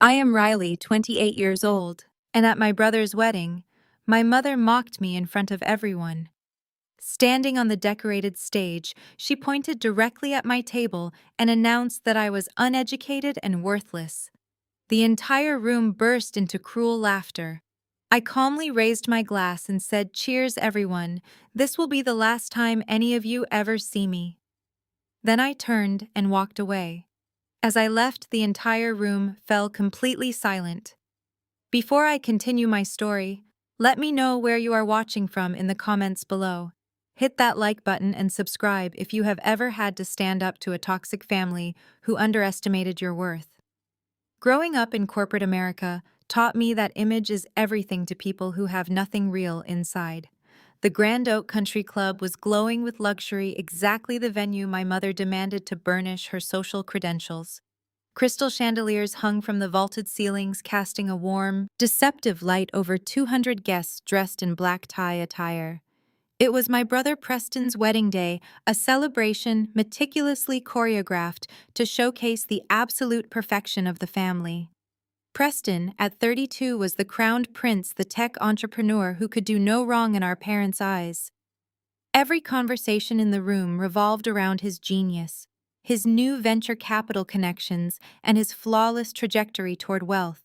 I am Riley, 28 years old, and at my brother's wedding, my mother mocked me in front of everyone. Standing on the decorated stage, she pointed directly at my table and announced that I was uneducated and worthless. The entire room burst into cruel laughter. I calmly raised my glass and said, "Cheers, everyone. This will be the last time any of you ever see me." Then I turned and walked away. As I left, the entire room fell completely silent. Before I continue my story, let me know where you are watching from in the comments below. Hit that like button and subscribe if you have ever had to stand up to a toxic family who underestimated your worth. Growing up in corporate America taught me that image is everything to people who have nothing real inside. The Grand Oak Country Club was glowing with luxury, exactly the venue my mother demanded to burnish her social credentials. Crystal chandeliers hung from the vaulted ceilings, casting a warm, deceptive light over 200 guests dressed in black tie attire. It was my brother Preston's wedding day, a celebration meticulously choreographed to showcase the absolute perfection of the family. Preston, at 32, was the crowned prince, the tech entrepreneur who could do no wrong in our parents' eyes. Every conversation in the room revolved around his genius, his new venture capital connections, and his flawless trajectory toward wealth.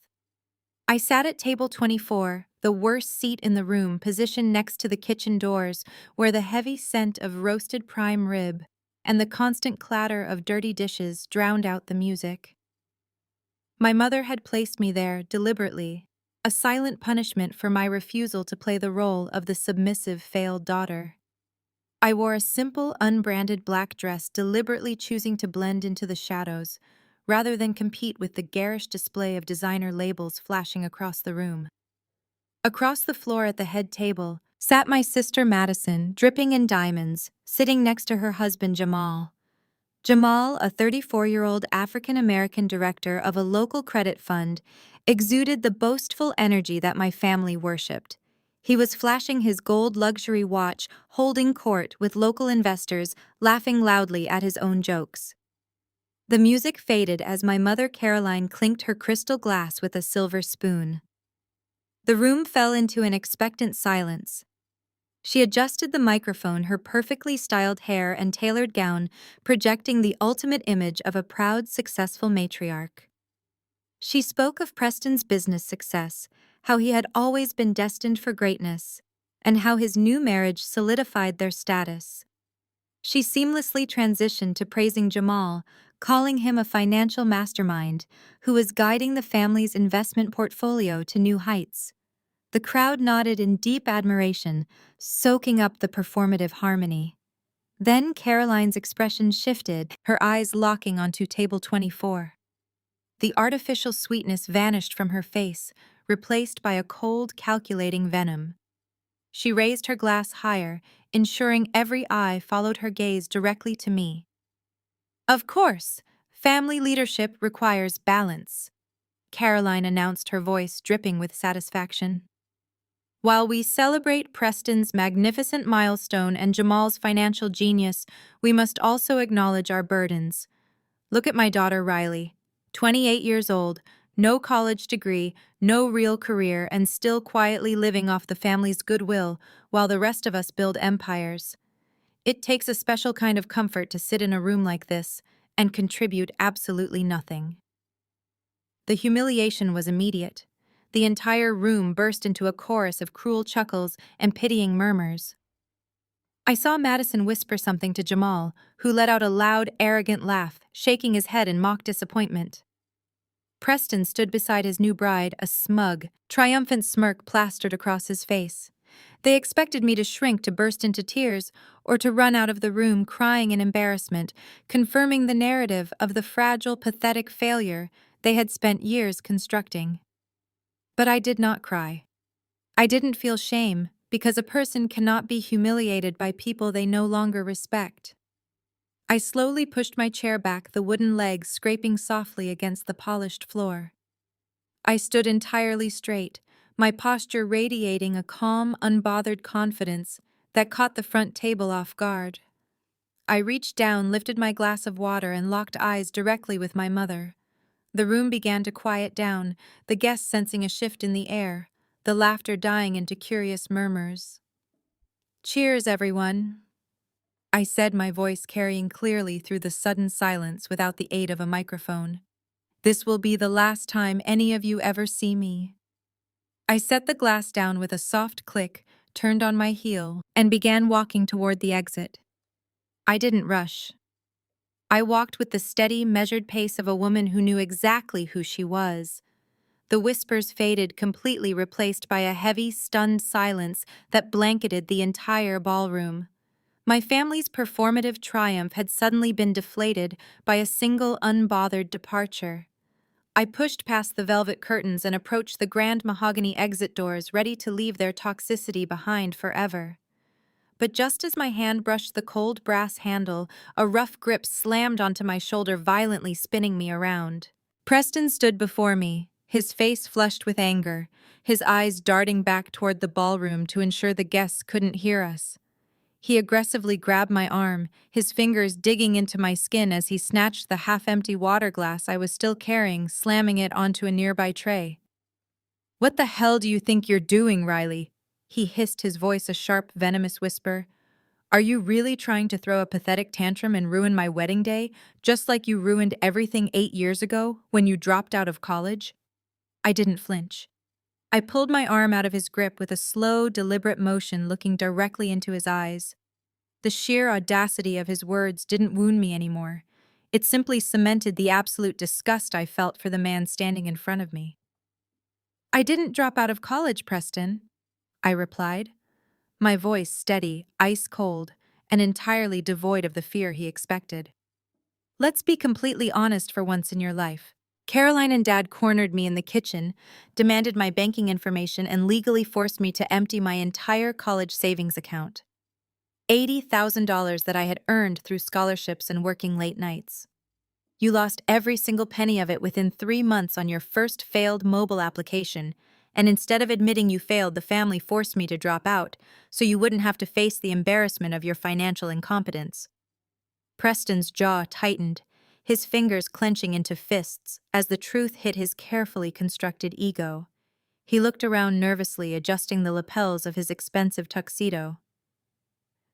I sat at table 24, the worst seat in the room, positioned next to the kitchen doors, where the heavy scent of roasted prime rib and the constant clatter of dirty dishes drowned out the music. My mother had placed me there deliberately, a silent punishment for my refusal to play the role of the submissive failed daughter. I wore a simple, unbranded black dress, deliberately choosing to blend into the shadows, rather than compete with the garish display of designer labels flashing across the room. Across the floor at the head table sat my sister Madison, dripping in diamonds, sitting next to her husband Jamal. Jamal, a 34-year-old African-American director of a local credit fund, exuded the boastful energy that my family worshipped. He was flashing his gold luxury watch, holding court with local investors, laughing loudly at his own jokes. The music faded as my mother Caroline clinked her crystal glass with a silver spoon. The room fell into an expectant silence. She adjusted the microphone, her perfectly styled hair and tailored gown projecting the ultimate image of a proud, successful matriarch. She spoke of Preston's business success, how he had always been destined for greatness, and how his new marriage solidified their status. She seamlessly transitioned to praising Jamal, calling him a financial mastermind who was guiding the family's investment portfolio to new heights. The crowd nodded in deep admiration, soaking up the performative harmony. Then Caroline's expression shifted, her eyes locking onto table 24. The artificial sweetness vanished from her face, replaced by a cold, calculating venom. She raised her glass higher, ensuring every eye followed her gaze directly to me. "Of course, family leadership requires balance," Caroline announced, her voice dripping with satisfaction. "While we celebrate Preston's magnificent milestone and Jamal's financial genius, we must also acknowledge our burdens. Look at my daughter Riley, 28 years old, no college degree, no real career, and still quietly living off the family's goodwill while the rest of us build empires. It takes a special kind of comfort to sit in a room like this and contribute absolutely nothing." The humiliation was immediate. The entire room burst into a chorus of cruel chuckles and pitying murmurs. I saw Madison whisper something to Jamal, who let out a loud, arrogant laugh, shaking his head in mock disappointment. Preston stood beside his new bride, a smug, triumphant smirk plastered across his face. They expected me to shrink, to burst into tears, or to run out of the room crying in embarrassment, confirming the narrative of the fragile, pathetic failure they had spent years constructing. But I did not cry. I didn't feel shame, because a person cannot be humiliated by people they no longer respect. I slowly pushed my chair back, the wooden legs scraping softly against the polished floor. I stood entirely straight, my posture radiating a calm, unbothered confidence that caught the front table off guard. I reached down, lifted my glass of water, and locked eyes directly with my mother. The room began to quiet down, the guests sensing a shift in the air, the laughter dying into curious murmurs. "Cheers, everyone," I said, my voice carrying clearly through the sudden silence without the aid of a microphone. "This will be the last time any of you ever see me." I set the glass down with a soft click, turned on my heel, and began walking toward the exit. I didn't rush. I walked with the steady, measured pace of a woman who knew exactly who she was. The whispers faded, completely replaced by a heavy, stunned silence that blanketed the entire ballroom. My family's performative triumph had suddenly been deflated by a single unbothered departure. I pushed past the velvet curtains and approached the grand mahogany exit doors, ready to leave their toxicity behind forever. But just as my hand brushed the cold brass handle, a rough grip slammed onto my shoulder, violently spinning me around. Preston stood before me, his face flushed with anger, his eyes darting back toward the ballroom to ensure the guests couldn't hear us. He aggressively grabbed my arm, his fingers digging into my skin as he snatched the half-empty water glass I was still carrying, slamming it onto a nearby tray. "What the hell do you think you're doing, Riley?" He hissed, his voice a sharp, venomous whisper. "Are you really trying to throw a pathetic tantrum and ruin my wedding day, just like you ruined everything 8 years ago when you dropped out of college?" I didn't flinch. I pulled my arm out of his grip with a slow, deliberate motion, looking directly into his eyes. The sheer audacity of his words didn't wound me anymore. It simply cemented the absolute disgust I felt for the man standing in front of me. "I didn't drop out of college, Preston," I replied, my voice steady, ice cold, and entirely devoid of the fear he expected. "Let's be completely honest for once in your life. Caroline and Dad cornered me in the kitchen, demanded my banking information, and legally forced me to empty my entire college savings account. $80,000 that I had earned through scholarships and working late nights. You lost every single penny of it within 3 months on your first failed mobile application, and instead of admitting you failed, the family forced me to drop out so you wouldn't have to face the embarrassment of your financial incompetence." Preston's jaw tightened, his fingers clenching into fists as the truth hit his carefully constructed ego. He looked around nervously, adjusting the lapels of his expensive tuxedo.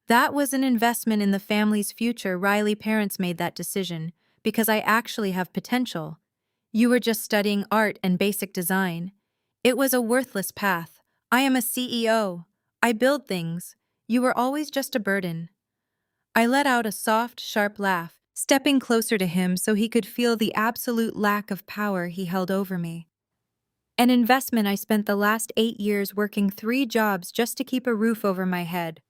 "That was an investment in the family's future. Riley, parents made that decision because I actually have potential. You were just studying art and basic design. It was a worthless path. I am a CEO. I build things. You were always just a burden." I let out a soft, sharp laugh, stepping closer to him so he could feel the absolute lack of power he held over me. "An investment. I spent the last 8 years working 3 jobs just to keep a roof over my head.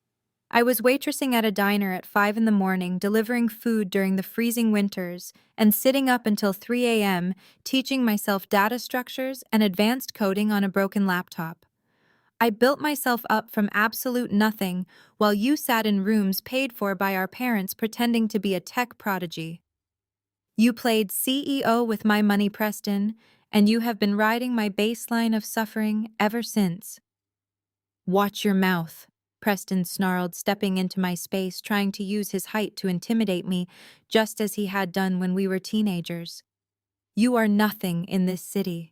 I was waitressing at a diner at 5 in the morning, delivering food during the freezing winters, and sitting up until 3 a.m. teaching myself data structures and advanced coding on a broken laptop. I built myself up from absolute nothing while you sat in rooms paid for by our parents pretending to be a tech prodigy. You played CEO with my money, Preston, and you have been riding my baseline of suffering ever since." "Watch your mouth," Preston snarled, stepping into my space, trying to use his height to intimidate me, just as he had done when we were teenagers. "You are nothing in this city.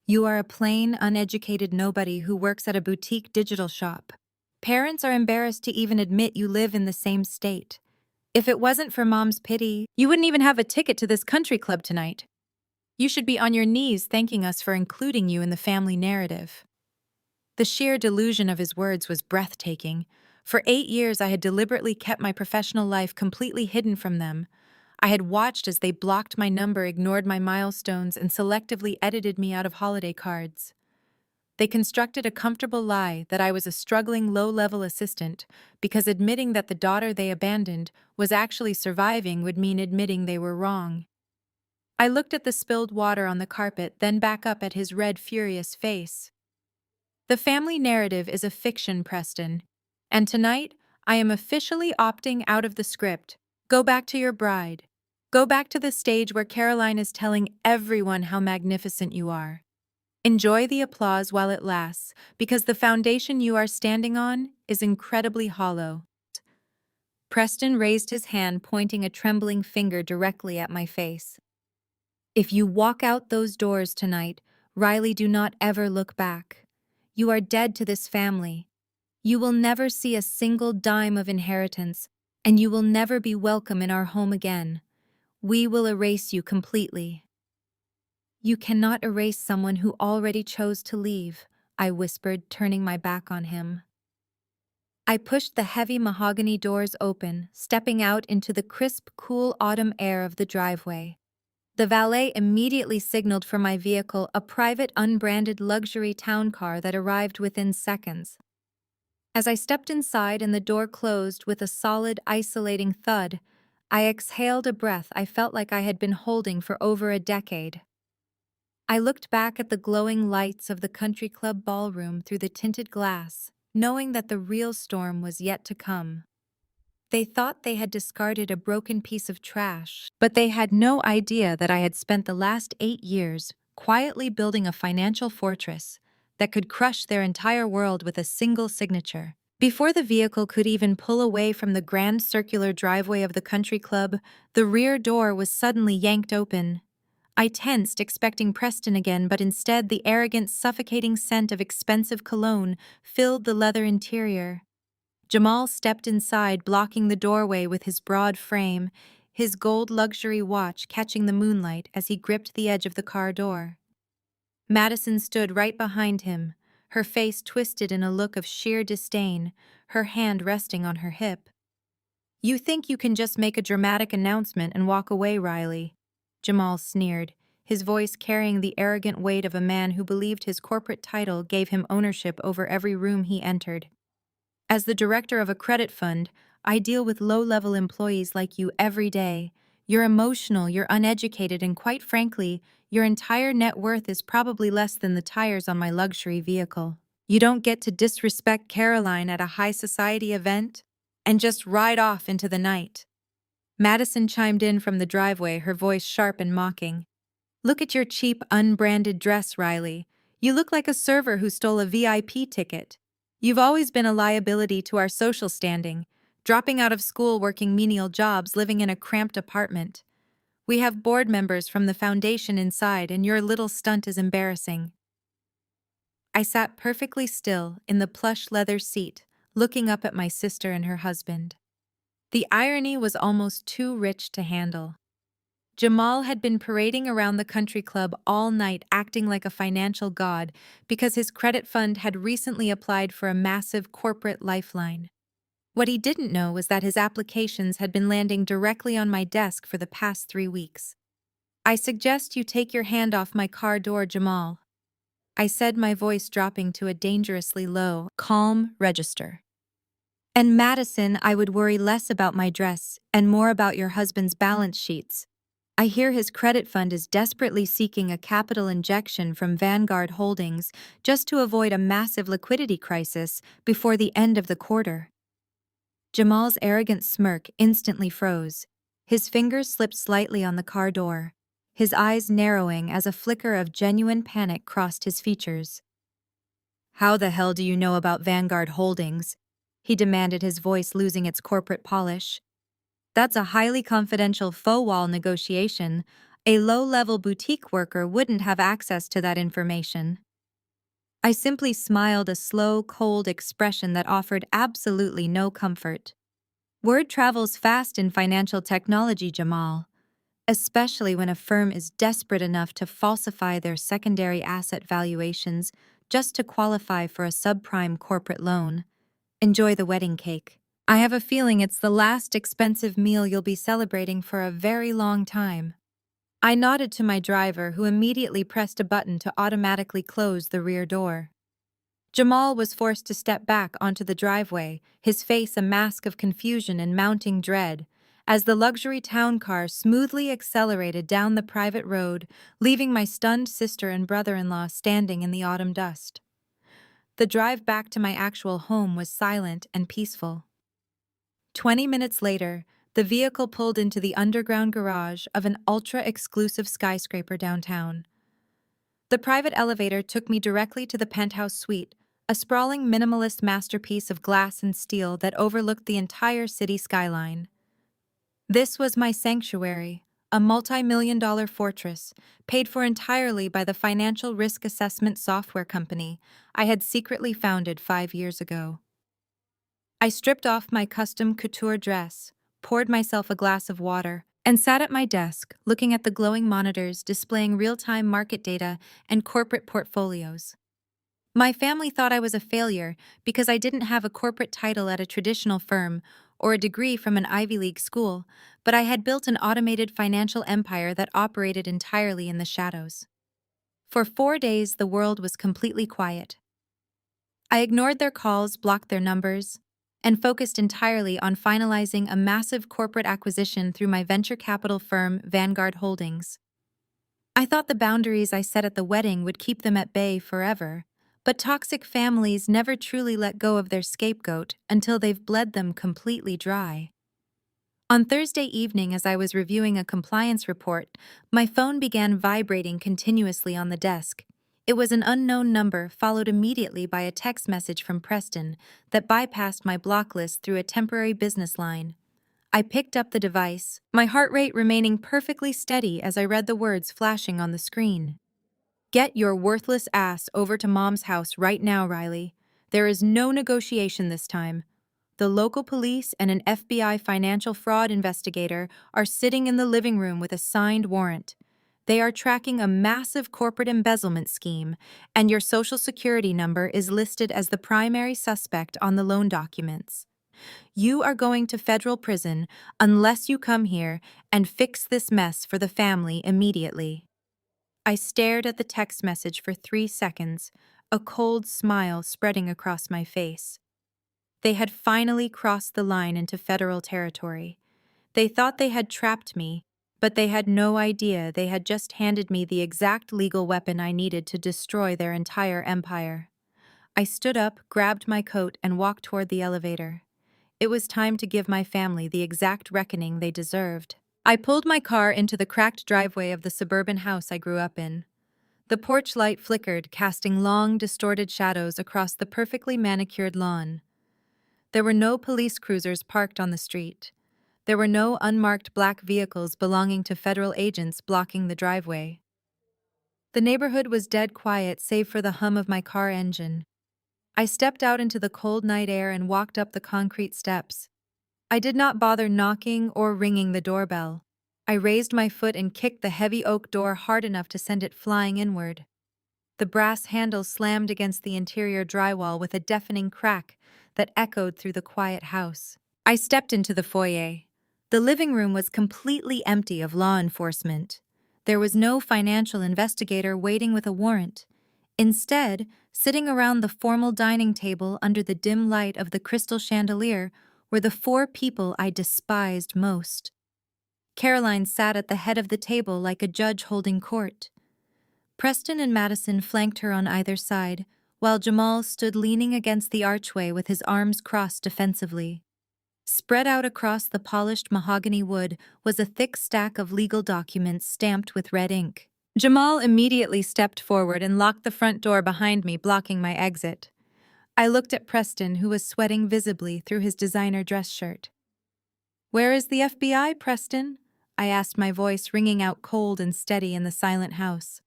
You are a plain, uneducated nobody who works at a boutique digital shop. Parents are embarrassed to even admit you live in the same state. If it wasn't for Mom's pity, you wouldn't even have a ticket to this country club tonight. You should be on your knees thanking us for including you in the family narrative." The sheer delusion of his words was breathtaking. For 8 years, I had deliberately kept my professional life completely hidden from them. I had watched as they blocked my number, ignored my milestones, and selectively edited me out of holiday cards. They constructed a comfortable lie that I was a struggling low-level assistant because admitting that the daughter they abandoned was actually surviving would mean admitting they were wrong. I looked at the spilled water on the carpet, then back up at his red, furious face. "The family narrative is a fiction, Preston. And tonight, I am officially opting out of the script. Go back to your bride. Go back to the stage where Caroline is telling everyone how magnificent you are. Enjoy the applause while it lasts, because the foundation you are standing on is incredibly hollow." Preston raised his hand, pointing a trembling finger directly at my face. If you walk out those doors tonight, Riley, do not ever look back. You are dead to this family. You will never see a single dime of inheritance, and you will never be welcome in our home again. We will erase you completely. You cannot erase someone who already chose to leave, I whispered, turning my back on him. I pushed the heavy mahogany doors open, stepping out into the crisp, cool autumn air of the driveway. The valet immediately signaled for my vehicle, a private, unbranded luxury town car that arrived within seconds. As I stepped inside and the door closed with a solid, isolating thud, I exhaled a breath I felt like I had been holding for over a decade. I looked back at the glowing lights of the country club ballroom through the tinted glass, knowing that the real storm was yet to come. They thought they had discarded a broken piece of trash, but they had no idea that I had spent the last 8 years quietly building a financial fortress that could crush their entire world with a single signature. Before the vehicle could even pull away from the grand circular driveway of the country club, the rear door was suddenly yanked open. I tensed, expecting Preston again, but instead the arrogant, suffocating scent of expensive cologne filled the leather interior. Jamal stepped inside, blocking the doorway with his broad frame, his gold luxury watch catching the moonlight as he gripped the edge of the car door. Madison stood right behind him, her face twisted in a look of sheer disdain, her hand resting on her hip. "You think you can just make a dramatic announcement and walk away, Riley?" Jamal sneered, his voice carrying the arrogant weight of a man who believed his corporate title gave him ownership over every room he entered. "As the director of a credit fund, I deal with low-level employees like you every day. You're emotional, you're uneducated, and quite frankly, your entire net worth is probably less than the tires on my luxury vehicle. You don't get to disrespect Caroline at a high society event and just ride off into the night." Madison chimed in from the driveway, her voice sharp and mocking. "Look at your cheap, unbranded dress, Riley. You look like a server who stole a VIP ticket. You've always been a liability to our social standing, dropping out of school, working menial jobs, living in a cramped apartment. We have board members from the foundation inside, and your little stunt is embarrassing." I sat perfectly still in the plush leather seat, looking up at my sister and her husband. The irony was almost too rich to handle. Jamal had been parading around the country club all night, acting like a financial god because his credit fund had recently applied for a massive corporate lifeline. What he didn't know was that his applications had been landing directly on my desk for the past 3 weeks. "I suggest you take your hand off my car door, Jamal," I said, my voice dropping to a dangerously low, calm register. "And Madison, I would worry less about my dress and more about your husband's balance sheets. I hear his credit fund is desperately seeking a capital injection from Vanguard Holdings just to avoid a massive liquidity crisis before the end of the quarter." Jamal's arrogant smirk instantly froze. His fingers slipped slightly on the car door, his eyes narrowing as a flicker of genuine panic crossed his features. "How the hell do you know about Vanguard Holdings?" he demanded, his voice losing its corporate polish. "That's a highly confidential faux-wall negotiation. A low-level boutique worker wouldn't have access to that information." I simply smiled, a slow, cold expression that offered absolutely no comfort. Word travels fast in financial technology, Jamal, especially when a firm is desperate enough to falsify their secondary asset valuations just to qualify for a subprime corporate loan. Enjoy the wedding cake. I have a feeling it's the last expensive meal you'll be celebrating for a very long time. I nodded to my driver, who immediately pressed a button to automatically close the rear door. Jamal was forced to step back onto the driveway, his face a mask of confusion and mounting dread, as the luxury town car smoothly accelerated down the private road, leaving my stunned sister and brother-in-law standing in the autumn dust. The drive back to my actual home was silent and peaceful. 20 minutes later, the vehicle pulled into the underground garage of an ultra-exclusive skyscraper downtown. The private elevator took me directly to the penthouse suite, a sprawling minimalist masterpiece of glass and steel that overlooked the entire city skyline. This was my sanctuary, a multi-million-dollar fortress, paid for entirely by the financial risk assessment software company I had secretly founded 5 years ago. I stripped off my custom couture dress, poured myself a glass of water, and sat at my desk looking at the glowing monitors displaying real-time market data and corporate portfolios. My family thought I was a failure because I didn't have a corporate title at a traditional firm or a degree from an Ivy League school, but I had built an automated financial empire that operated entirely in the shadows. For 4 days, the world was completely quiet. I ignored their calls, blocked their numbers, and focused entirely on finalizing a massive corporate acquisition through my venture capital firm, Vanguard Holdings. I thought the boundaries I set at the wedding would keep them at bay forever, but toxic families never truly let go of their scapegoat until they've bled them completely dry. On Thursday evening, as I was reviewing a compliance report, my phone began vibrating continuously on the desk. It was an unknown number, followed immediately by a text message from Preston that bypassed my block list through a temporary business line. I picked up the device, my heart rate remaining perfectly steady as I read the words flashing on the screen. "Get your worthless ass over to Mom's house right now, Riley. There is no negotiation this time. The local police and an FBI financial fraud investigator are sitting in the living room with a signed warrant. They are tracking a massive corporate embezzlement scheme, and your social security number is listed as the primary suspect on the loan documents. You are going to federal prison unless you come here and fix this mess for the family immediately." I stared at the text message for 3 seconds, a cold smile spreading across my face. They had finally crossed the line into federal territory. They thought they had trapped me, but they had no idea they had just handed me the exact legal weapon I needed to destroy their entire empire. I stood up, grabbed my coat, and walked toward the elevator. It was time to give my family the exact reckoning they deserved. I pulled my car into the cracked driveway of the suburban house I grew up in. The porch light flickered, casting long, distorted shadows across the perfectly manicured lawn. There were no police cruisers parked on the street. There were no unmarked black vehicles belonging to federal agents blocking the driveway. The neighborhood was dead quiet save for the hum of my car engine. I stepped out into the cold night air and walked up the concrete steps. I did not bother knocking or ringing the doorbell. I raised my foot and kicked the heavy oak door hard enough to send it flying inward. The brass handle slammed against the interior drywall with a deafening crack that echoed through the quiet house. I stepped into the foyer. The living room was completely empty of law enforcement. There was no financial investigator waiting with a warrant. Instead, sitting around the formal dining table under the dim light of the crystal chandelier were the 4 people I despised most. Caroline sat at the head of the table like a judge holding court. Preston and Madison flanked her on either side, while Jamal stood leaning against the archway with his arms crossed defensively. Spread out across the polished mahogany wood was a thick stack of legal documents stamped with red ink. Jamal immediately stepped forward and locked the front door behind me, blocking my exit. I looked at Preston, who was sweating visibly through his designer dress shirt. "Where is the FBI, Preston?" I asked, my voice ringing out cold and steady in the silent house.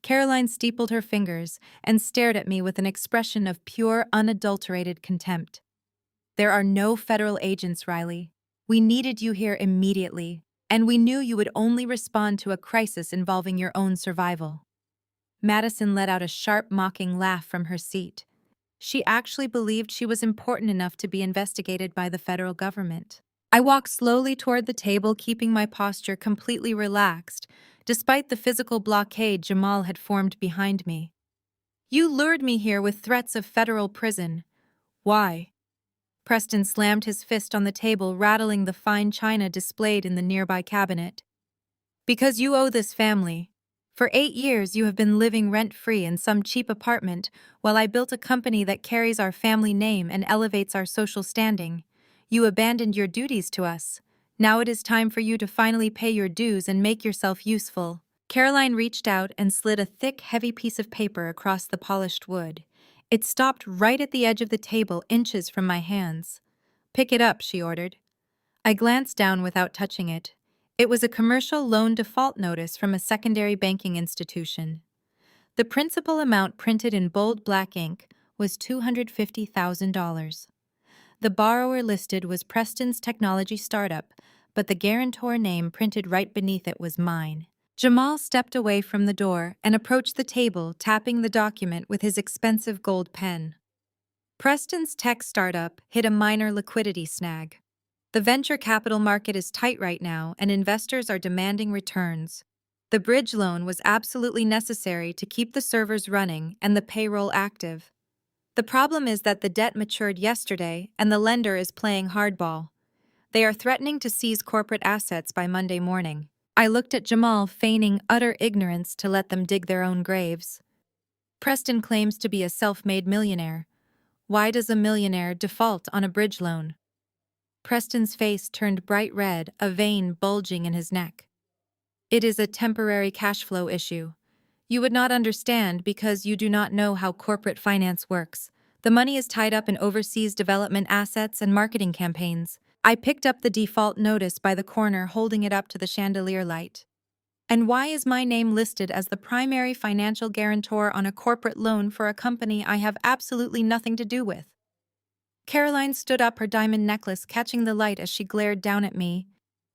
Caroline steepled her fingers and stared at me with an expression of pure, unadulterated contempt. "There are no federal agents, Riley. We needed you here immediately, and we knew you would only respond to a crisis involving your own survival." Madison let out a sharp, mocking laugh from her seat. She actually believed she was important enough to be investigated by the federal government. I walked slowly toward the table, keeping my posture completely relaxed, despite the physical blockade Jamal had formed behind me. "You lured me here with threats of federal prison. Why?" Preston slammed his fist on the table, rattling the fine china displayed in the nearby cabinet. "Because you owe this family. For 8 years you have been living rent-free in some cheap apartment while I built a company that carries our family name and elevates our social standing. You abandoned your duties to us. Now it is time for you to finally pay your dues and make yourself useful." Caroline reached out and slid a thick, heavy piece of paper across the polished wood. It stopped right at the edge of the table, inches from my hands. "Pick it up," she ordered. I glanced down without touching it. It was a commercial loan default notice from a secondary banking institution. The principal amount printed in bold black ink was $250,000. The borrower listed was Preston's technology startup, but the guarantor name printed right beneath it was mine. Jamal stepped away from the door and approached the table, tapping the document with his expensive gold pen. Preston's tech startup hit a minor liquidity snag. The venture capital market is tight right now, and investors are demanding returns. The bridge loan was absolutely necessary to keep the servers running and the payroll active. The problem is that the debt matured yesterday, and the lender is playing hardball. They are threatening to seize corporate assets by Monday morning. I looked at Jamal, feigning utter ignorance to let them dig their own graves. Preston claims to be a self-made millionaire. Why does a millionaire default on a bridge loan? Preston's face turned bright red, a vein bulging in his neck. It is a temporary cash flow issue. You would not understand because you do not know how corporate finance works. The money is tied up in overseas development assets and marketing campaigns. I picked up the default notice by the corner, holding it up to the chandelier light. And why is my name listed as the primary financial guarantor on a corporate loan for a company I have absolutely nothing to do with? Caroline stood up, her diamond necklace catching the light as she glared down at me.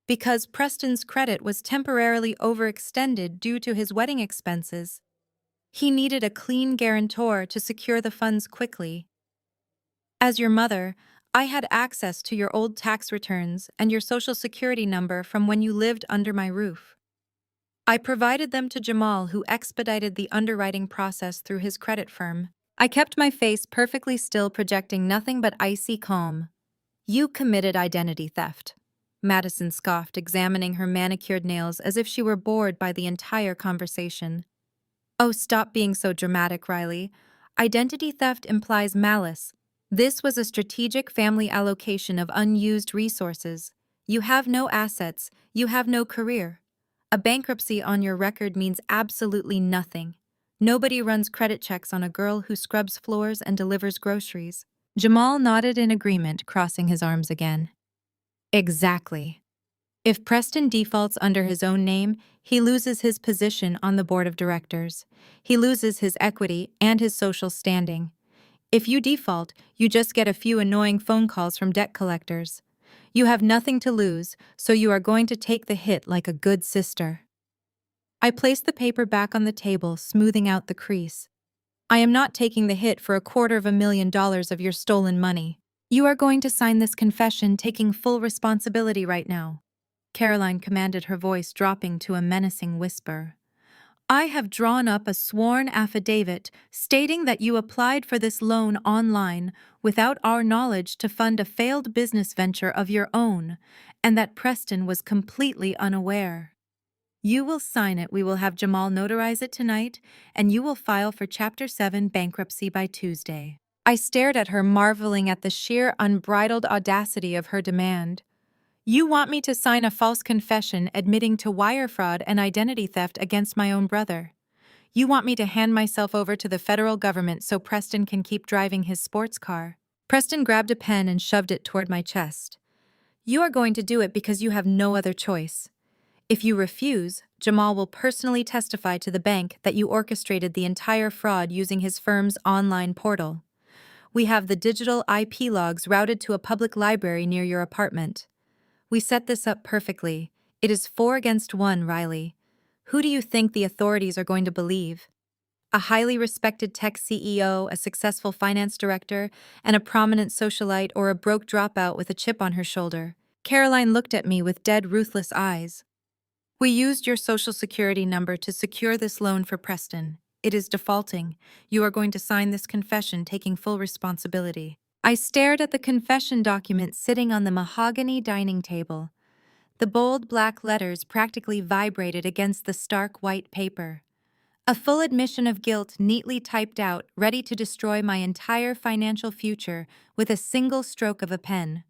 Because Preston's credit was temporarily overextended due to his wedding expenses. He needed a clean guarantor to secure the funds quickly. As your mother, I had access to your old tax returns and your social security number from when you lived under my roof. I provided them to Jamal, who expedited the underwriting process through his credit firm. I kept my face perfectly still, projecting nothing but icy calm. You committed identity theft. Madison scoffed, examining her manicured nails as if she were bored by the entire conversation. Oh, stop being so dramatic, Riley. Identity theft implies malice. This was a strategic family allocation of unused resources. You have no assets, you have no career. A bankruptcy on your record means absolutely nothing. Nobody runs credit checks on a girl who scrubs floors and delivers groceries. Jamal nodded in agreement, crossing his arms again. Exactly. If Preston defaults under his own name, he loses his position on the board of directors. He loses his equity and his social standing. If you default, you just get a few annoying phone calls from debt collectors. You have nothing to lose, so you are going to take the hit like a good sister. I placed the paper back on the table, smoothing out the crease. I am not taking the hit for $250,000 of your stolen money. You are going to sign this confession, taking full responsibility right now. Caroline commanded, her voice dropping to a menacing whisper. I have drawn up a sworn affidavit stating that you applied for this loan online without our knowledge to fund a failed business venture of your own, and that Preston was completely unaware. You will sign it, we will have Jamal notarize it tonight, and you will file for Chapter 7 bankruptcy by Tuesday. I stared at her, marveling at the sheer unbridled audacity of her demand. You want me to sign a false confession admitting to wire fraud and identity theft against my own brother. You want me to hand myself over to the federal government so Preston can keep driving his sports car. Preston grabbed a pen and shoved it toward my chest. You are going to do it because you have no other choice. If you refuse, Jamal will personally testify to the bank that you orchestrated the entire fraud using his firm's online portal. We have the digital IP logs routed to a public library near your apartment. We set this up perfectly. It is 4 against 1, Riley. Who do you think the authorities are going to believe? A highly respected tech CEO, a successful finance director, and a prominent socialite, or a broke dropout with a chip on her shoulder? Caroline looked at me with dead, ruthless eyes. We used your social security number to secure this loan for Preston. It is defaulting. You are going to sign this confession, taking full responsibility. I stared at the confession document sitting on the mahogany dining table. The bold black letters practically vibrated against the stark white paper. A full admission of guilt neatly typed out, ready to destroy my entire financial future with a single stroke of a pen.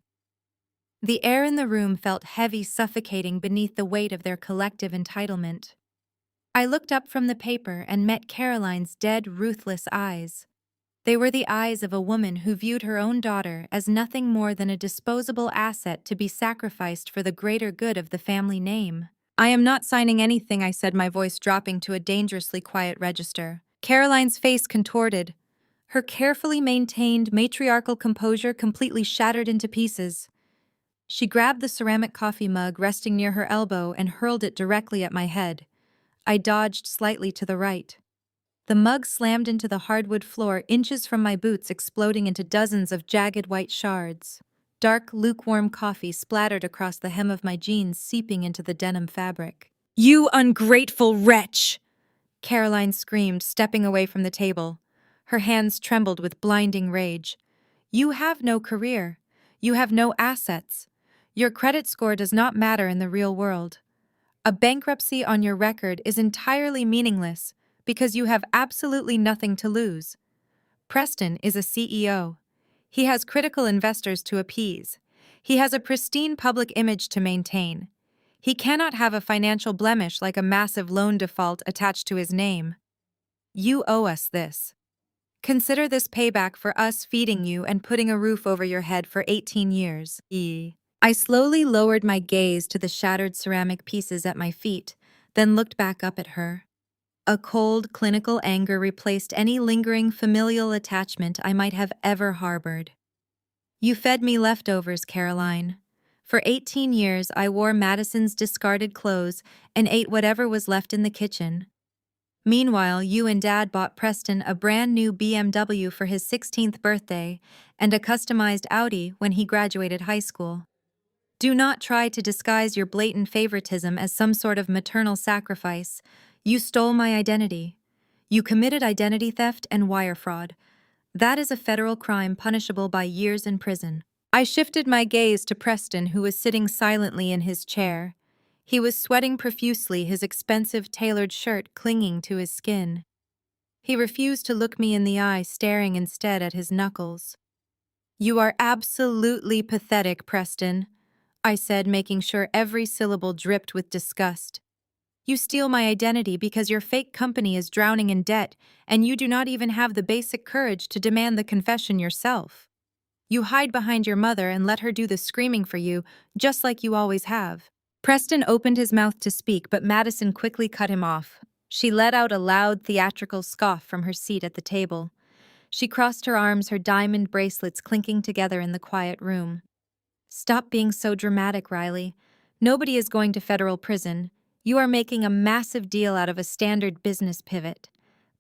The air in the room felt heavy, suffocating beneath the weight of their collective entitlement. I looked up from the paper and met Caroline's dead, ruthless eyes. They were the eyes of a woman who viewed her own daughter as nothing more than a disposable asset to be sacrificed for the greater good of the family name. "I am not signing anything," I said, my voice dropping to a dangerously quiet register. Caroline's face contorted, her carefully maintained matriarchal composure completely shattered into pieces. She grabbed the ceramic coffee mug resting near her elbow and hurled it directly at my head. I dodged slightly to the right. The mug slammed into the hardwood floor inches from my boots, exploding into dozens of jagged white shards. Dark, lukewarm coffee splattered across the hem of my jeans, seeping into the denim fabric. "You ungrateful wretch!" Caroline screamed, stepping away from the table. Her hands trembled with blinding rage. "You have no career. You have no assets. Your credit score does not matter in the real world. A bankruptcy on your record is entirely meaningless because you have absolutely nothing to lose. Preston is a CEO. He has critical investors to appease. He has a pristine public image to maintain. He cannot have a financial blemish like a massive loan default attached to his name. You owe us this. Consider this payback for us feeding you and putting a roof over your head for 18 years. I slowly lowered my gaze to the shattered ceramic pieces at my feet, then looked back up at her. A cold, clinical anger replaced any lingering familial attachment I might have ever harbored. "You fed me leftovers, Caroline. For 18 years, I wore Madison's discarded clothes and ate whatever was left in the kitchen. Meanwhile, you and Dad bought Preston a brand new BMW for his 16th birthday and a customized Audi when he graduated high school. Do not try to disguise your blatant favoritism as some sort of maternal sacrifice. You stole my identity. You committed identity theft and wire fraud. That is a federal crime punishable by years in prison." I shifted my gaze to Preston, who was sitting silently in his chair. He was sweating profusely, his expensive tailored shirt clinging to his skin. He refused to look me in the eye, staring instead at his knuckles. "You are absolutely pathetic, Preston," I said, making sure every syllable dripped with disgust. "You steal my identity because your fake company is drowning in debt, and you do not even have the basic courage to demand the confession yourself. You hide behind your mother and let her do the screaming for you, just like you always have." Preston opened his mouth to speak, but Madison quickly cut him off. She let out a loud, theatrical scoff from her seat at the table. She crossed her arms, her diamond bracelets clinking together in the quiet room. "Stop being so dramatic, Riley. Nobody is going to federal prison. You are making a massive deal out of a standard business pivot.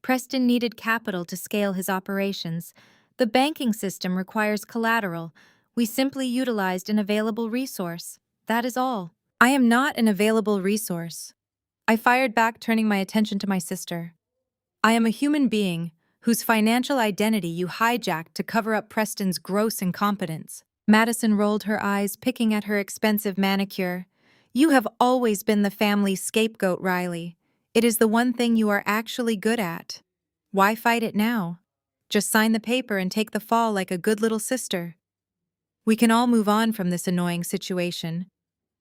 Preston needed capital to scale his operations. The banking system requires collateral. We simply utilized an available resource. That is all." "I am not an available resource," I fired back, turning my attention to my sister. "I am a human being whose financial identity you hijacked to cover up Preston's gross incompetence." Madison rolled her eyes, picking at her expensive manicure. "You have always been the family scapegoat, Riley. It is the one thing you are actually good at. Why fight it now? Just sign the paper and take the fall like a good little sister. We can all move on from this annoying situation.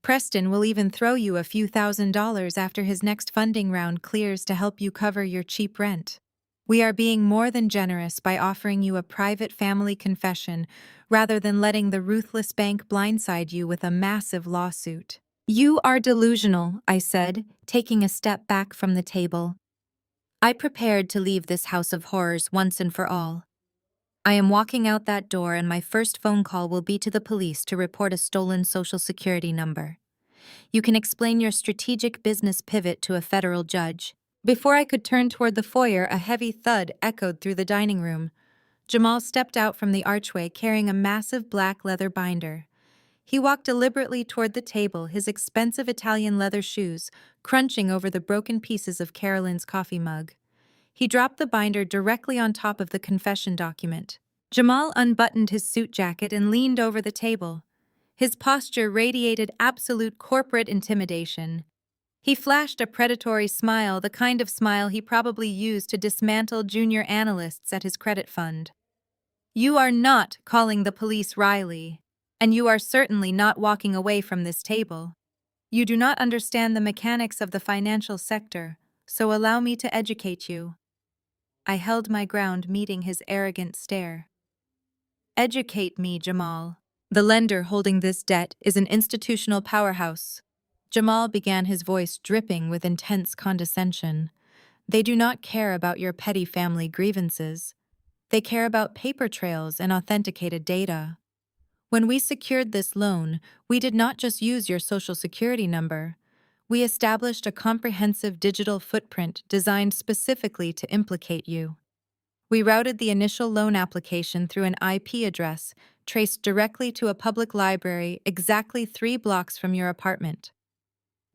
Preston will even throw you a few $1,000s after his next funding round clears to help you cover your cheap rent. We are being more than generous by offering you a private family confession rather than letting the ruthless bank blindside you with a massive lawsuit." "You are delusional," I said, taking a step back from the table. I prepared to leave this house of horrors once and for all. I am walking out that door, and my first phone call will be to the police to report a stolen Social Security number. You can explain your strategic business pivot to a federal judge. Before I could turn toward the foyer, a heavy thud echoed through the dining room. Jamal stepped out from the archway carrying a massive black leather binder. He walked deliberately toward the table, his expensive Italian leather shoes crunching over the broken pieces of Carolyn's coffee mug. He dropped the binder directly on top of the confession document. Jamal unbuttoned his suit jacket and leaned over the table. His posture radiated absolute corporate intimidation. He flashed a predatory smile, the kind of smile he probably used to dismantle junior analysts at his credit fund. "You are not calling the police, Riley, and you are certainly not walking away from this table. You do not understand the mechanics of the financial sector, so allow me to educate you." I held my ground, meeting his arrogant stare. Educate me, Jamal. The lender holding this debt is an institutional powerhouse. Jamal began, his voice dripping with intense condescension. They do not care about your petty family grievances. They care about paper trails and authenticated data. When we secured this loan, we did not just use your social security number. We established a comprehensive digital footprint designed specifically to implicate you. We routed the initial loan application through an IP address traced directly to a public library exactly 3 blocks from your apartment.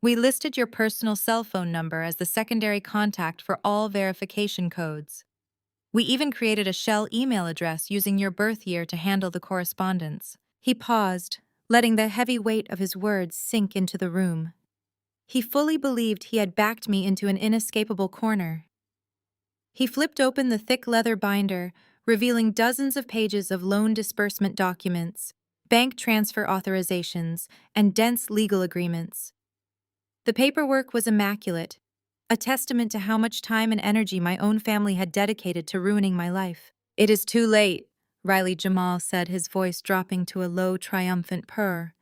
We listed your personal cell phone number as the secondary contact for all verification codes. We even created a shell email address using your birth year to handle the correspondence. He paused, letting the heavy weight of his words sink into the room. He fully believed he had backed me into an inescapable corner. He flipped open the thick leather binder, revealing dozens of pages of loan disbursement documents, bank transfer authorizations, and dense legal agreements. The paperwork was immaculate, a testament to how much time and energy my own family had dedicated to ruining my life. "It is too late," Riley Jamal said, his voice dropping to a low, triumphant purr.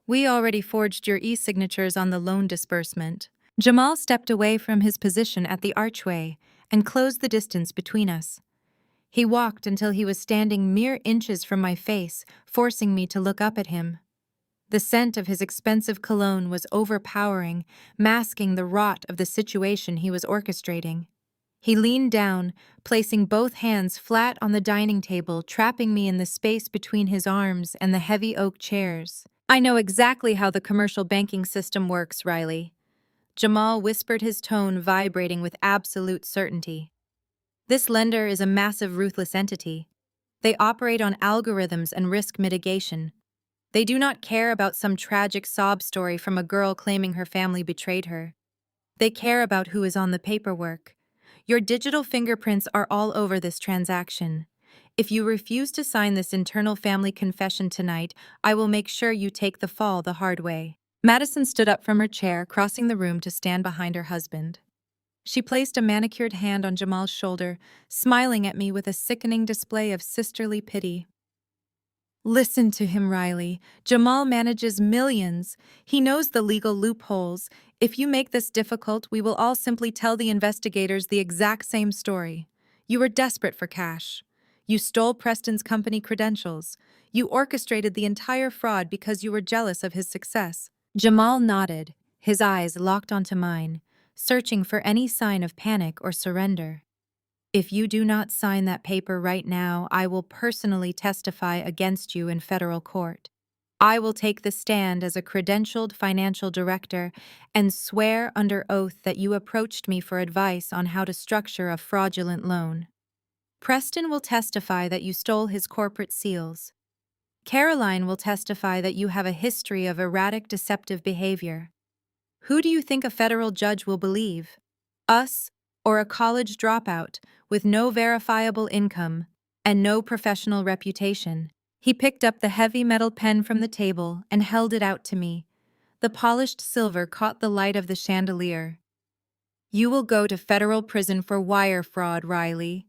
"We already forged your e-signatures on the loan disbursement." Jamal stepped away from his position at the archway and closed the distance between us. He walked until he was standing mere inches from my face, forcing me to look up at him. The scent of his expensive cologne was overpowering, masking the rot of the situation he was orchestrating. He leaned down, placing both hands flat on the dining table, trapping me in the space between his arms and the heavy oak chairs. "I know exactly how the commercial banking system works, Riley." Jamal whispered, his tone vibrating with absolute certainty. "This lender is a massive, ruthless entity. They operate on algorithms and risk mitigation. They do not care about some tragic sob story from a girl claiming her family betrayed her. They care about who is on the paperwork. Your digital fingerprints are all over this transaction. If you refuse to sign this internal family confession tonight, I will make sure you take the fall the hard way." Madison stood up from her chair, crossing the room to stand behind her husband. She placed a manicured hand on Jamal's shoulder, smiling at me with a sickening display of sisterly pity. "Listen to him, Riley. Jamal manages millions. He knows the legal loopholes. If you make this difficult, we will all simply tell the investigators the exact same story. You were desperate for cash. You stole Preston's company credentials. You orchestrated the entire fraud because you were jealous of his success." Jamal nodded, his eyes locked onto mine, searching for any sign of panic or surrender. "If you do not sign that paper right now, I will personally testify against you in federal court. I will take the stand as a credentialed financial director and swear under oath that you approached me for advice on how to structure a fraudulent loan. Preston will testify that you stole his corporate seals. Caroline will testify that you have a history of erratic, deceptive behavior. Who do you think a federal judge will believe? Us, or a college dropout with no verifiable income and no professional reputation?" He picked up the heavy metal pen from the table and held it out to me. The polished silver caught the light of the chandelier. "You will go to federal prison for wire fraud, Riley.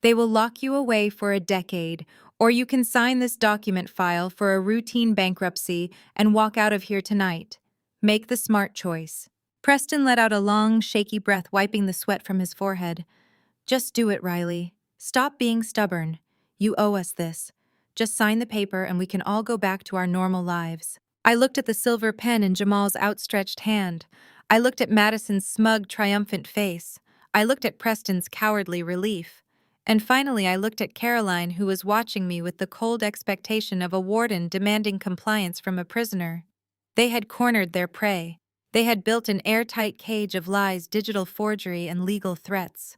They will lock you away for a decade, or you can sign this document file for a routine bankruptcy and walk out of here tonight. Make the smart choice." Preston let out a long, shaky breath, wiping the sweat from his forehead. "Just do it, Riley. Stop being stubborn. You owe us this. Just sign the paper and we can all go back to our normal lives." I looked at the silver pen in Jamal's outstretched hand. I looked at Madison's smug, triumphant face. I looked at Preston's cowardly relief. And finally, I looked at Caroline, who was watching me with the cold expectation of a warden demanding compliance from a prisoner. They had cornered their prey. They had built an airtight cage of lies, digital forgery, and legal threats.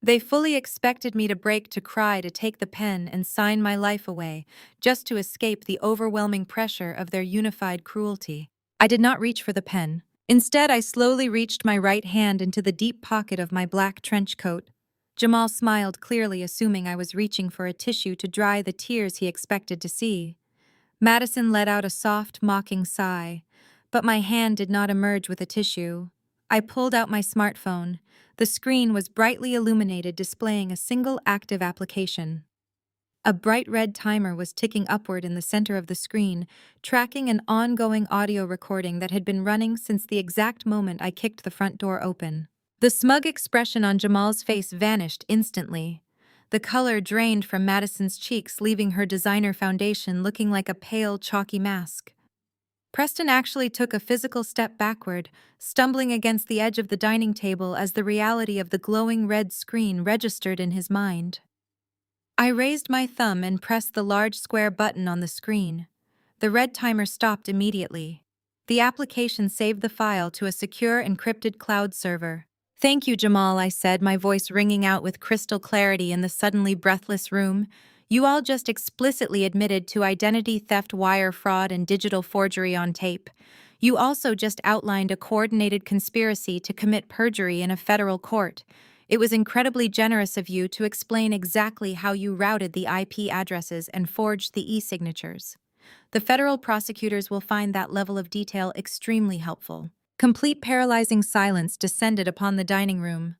They fully expected me to break, to cry, to take the pen and sign my life away, just to escape the overwhelming pressure of their unified cruelty. I did not reach for the pen. Instead, I slowly reached my right hand into the deep pocket of my black trench coat. Jamal smiled, clearly assuming I was reaching for a tissue to dry the tears he expected to see. Madison let out a soft, mocking sigh, but my hand did not emerge with a tissue. I pulled out my smartphone. The screen was brightly illuminated, displaying a single active application. A bright red timer was ticking upward in the center of the screen, tracking an ongoing audio recording that had been running since the exact moment I kicked the front door open. The smug expression on Jamal's face vanished instantly. The color drained from Madison's cheeks, leaving her designer foundation looking like a pale, chalky mask. Preston actually took a physical step backward, stumbling against the edge of the dining table as the reality of the glowing red screen registered in his mind. I raised my thumb and pressed the large square button on the screen. The red timer stopped immediately. The application saved the file to a secure encrypted cloud server. "Thank you, Jamal," I said, my voice ringing out with crystal clarity in the suddenly breathless room. "You all just explicitly admitted to identity theft, wire fraud, and digital forgery on tape. You also just outlined a coordinated conspiracy to commit perjury in a federal court. It was incredibly generous of you to explain exactly how you routed the IP addresses and forged the e-signatures. The federal prosecutors will find that level of detail extremely helpful." Complete paralyzing silence descended upon the dining room.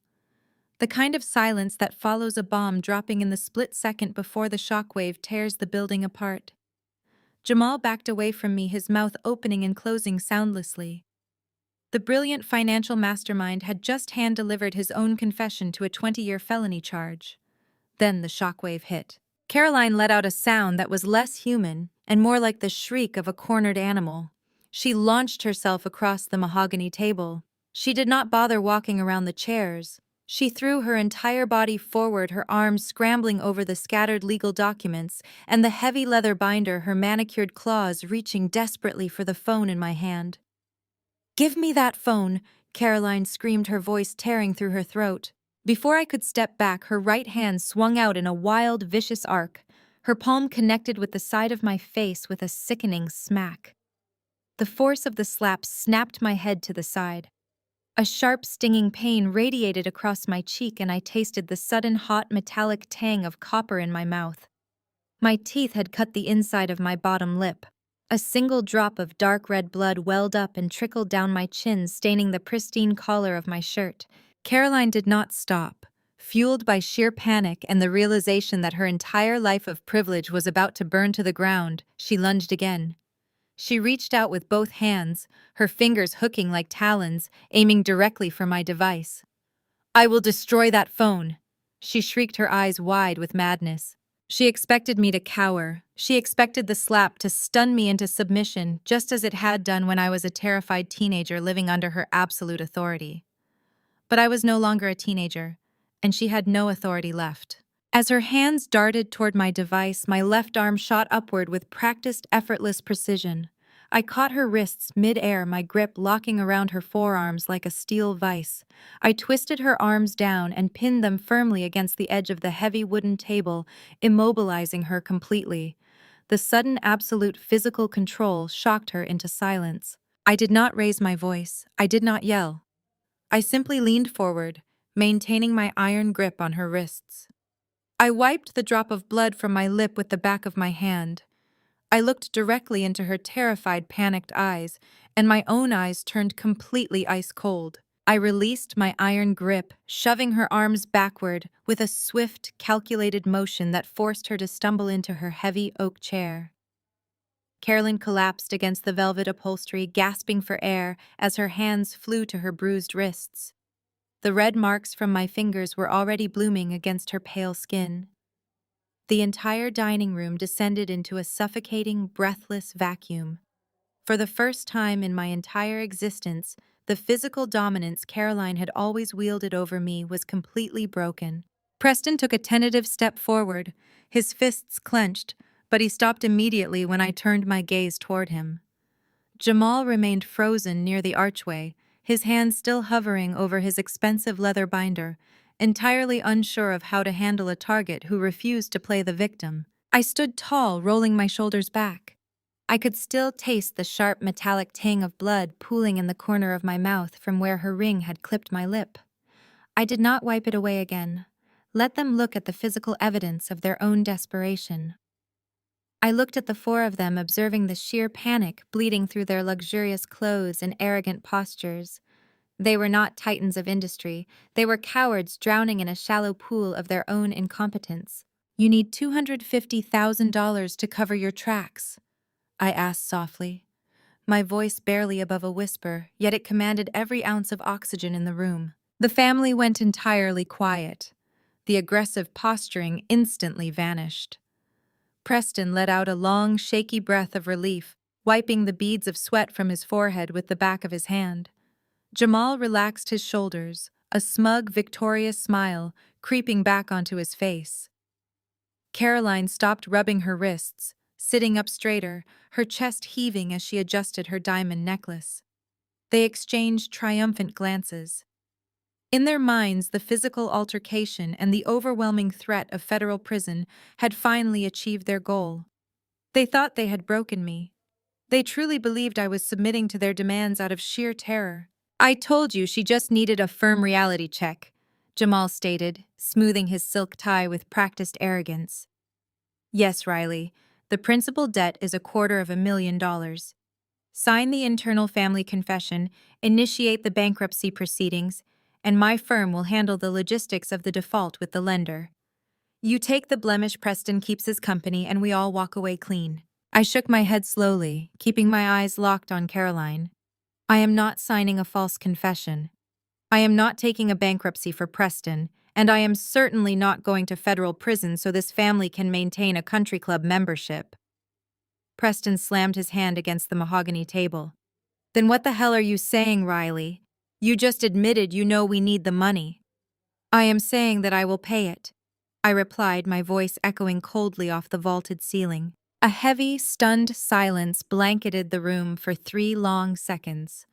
The kind of silence that follows a bomb dropping in the split second before the shockwave tears the building apart. Jamal backed away from me, his mouth opening and closing soundlessly. The brilliant financial mastermind had just hand-delivered his own confession to a 20-year felony charge. Then the shockwave hit. Caroline let out a sound that was less human and more like the shriek of a cornered animal. She launched herself across the mahogany table. She did not bother walking around the chairs. She threw her entire body forward, her arms scrambling over the scattered legal documents and the heavy leather binder, her manicured claws reaching desperately for the phone in my hand. "Give me that phone," Caroline screamed, her voice tearing through her throat. Before I could step back, her right hand swung out in a wild, vicious arc. Her palm connected with the side of my face with a sickening smack. The force of the slap snapped my head to the side. A sharp, stinging pain radiated across my cheek, and I tasted the sudden hot, metallic tang of copper in my mouth. My teeth had cut the inside of my bottom lip. A single drop of dark red blood welled up and trickled down my chin, staining the pristine collar of my shirt. Caroline did not stop. Fueled by sheer panic and the realization that her entire life of privilege was about to burn to the ground, she lunged again. She reached out with both hands, her fingers hooking like talons, aiming directly for my device. "I will destroy that phone!" She shrieked, her eyes wide with madness. She expected me to cower. She expected the slap to stun me into submission, just as it had done when I was a terrified teenager living under her absolute authority. But I was no longer a teenager, and she had no authority left. As her hands darted toward my device, my left arm shot upward with practiced, effortless precision. I caught her wrists mid-air, my grip locking around her forearms like a steel vise. I twisted her arms down and pinned them firmly against the edge of the heavy wooden table, immobilizing her completely. The sudden, absolute physical control shocked her into silence. I did not raise my voice. I did not yell. I simply leaned forward, maintaining my iron grip on her wrists. I wiped the drop of blood from my lip with the back of my hand. I looked directly into her terrified, panicked eyes, and my own eyes turned completely ice cold. I released my iron grip, shoving her arms backward with a swift, calculated motion that forced her to stumble into her heavy oak chair. Carolyn collapsed against the velvet upholstery, gasping for air as her hands flew to her bruised wrists. The red marks from my fingers were already blooming against her pale skin. The entire dining room descended into a suffocating, breathless vacuum. For the first time in my entire existence, the physical dominance Caroline had always wielded over me was completely broken. Preston took a tentative step forward, his fists clenched, but he stopped immediately when I turned my gaze toward him. Jamal remained frozen near the archway, his hands still hovering over his expensive leather binder, entirely unsure of how to handle a target who refused to play the victim. I stood tall, rolling my shoulders back. I could still taste the sharp metallic tang of blood pooling in the corner of my mouth from where her ring had clipped my lip. I did not wipe it away again. Let them look at the physical evidence of their own desperation. I looked at the four of them, observing the sheer panic bleeding through their luxurious clothes and arrogant postures. They were not titans of industry, they were cowards drowning in a shallow pool of their own incompetence. "You need $250,000 to cover your tracks," I asked softly, my voice barely above a whisper, yet it commanded every ounce of oxygen in the room. The family went entirely quiet. The aggressive posturing instantly vanished. Preston let out a long, shaky breath of relief, wiping the beads of sweat from his forehead with the back of his hand. Jamal relaxed his shoulders, a smug, victorious smile creeping back onto his face. Caroline stopped rubbing her wrists, sitting up straighter, her chest heaving as she adjusted her diamond necklace. They exchanged triumphant glances. In their minds, the physical altercation and the overwhelming threat of federal prison had finally achieved their goal. They thought they had broken me. They truly believed I was submitting to their demands out of sheer terror. "I told you she just needed a firm reality check," Jamal stated, smoothing his silk tie with practiced arrogance. "Yes, Riley, the principal debt is $250,000. Sign the internal family confession, initiate the bankruptcy proceedings, and my firm will handle the logistics of the default with the lender. You take the blemish, Preston keeps his company, and we all walk away clean." I shook my head slowly, keeping my eyes locked on Caroline. "I am not signing a false confession. I am not taking a bankruptcy for Preston, and I am certainly not going to federal prison so this family can maintain a country club membership." Preston slammed his hand against the mahogany table. "Then what the hell are you saying, Riley? You just admitted you know we need the money." "I am saying that I will pay it," I replied, my voice echoing coldly off the vaulted ceiling. A heavy, stunned silence blanketed the room for 3 long seconds.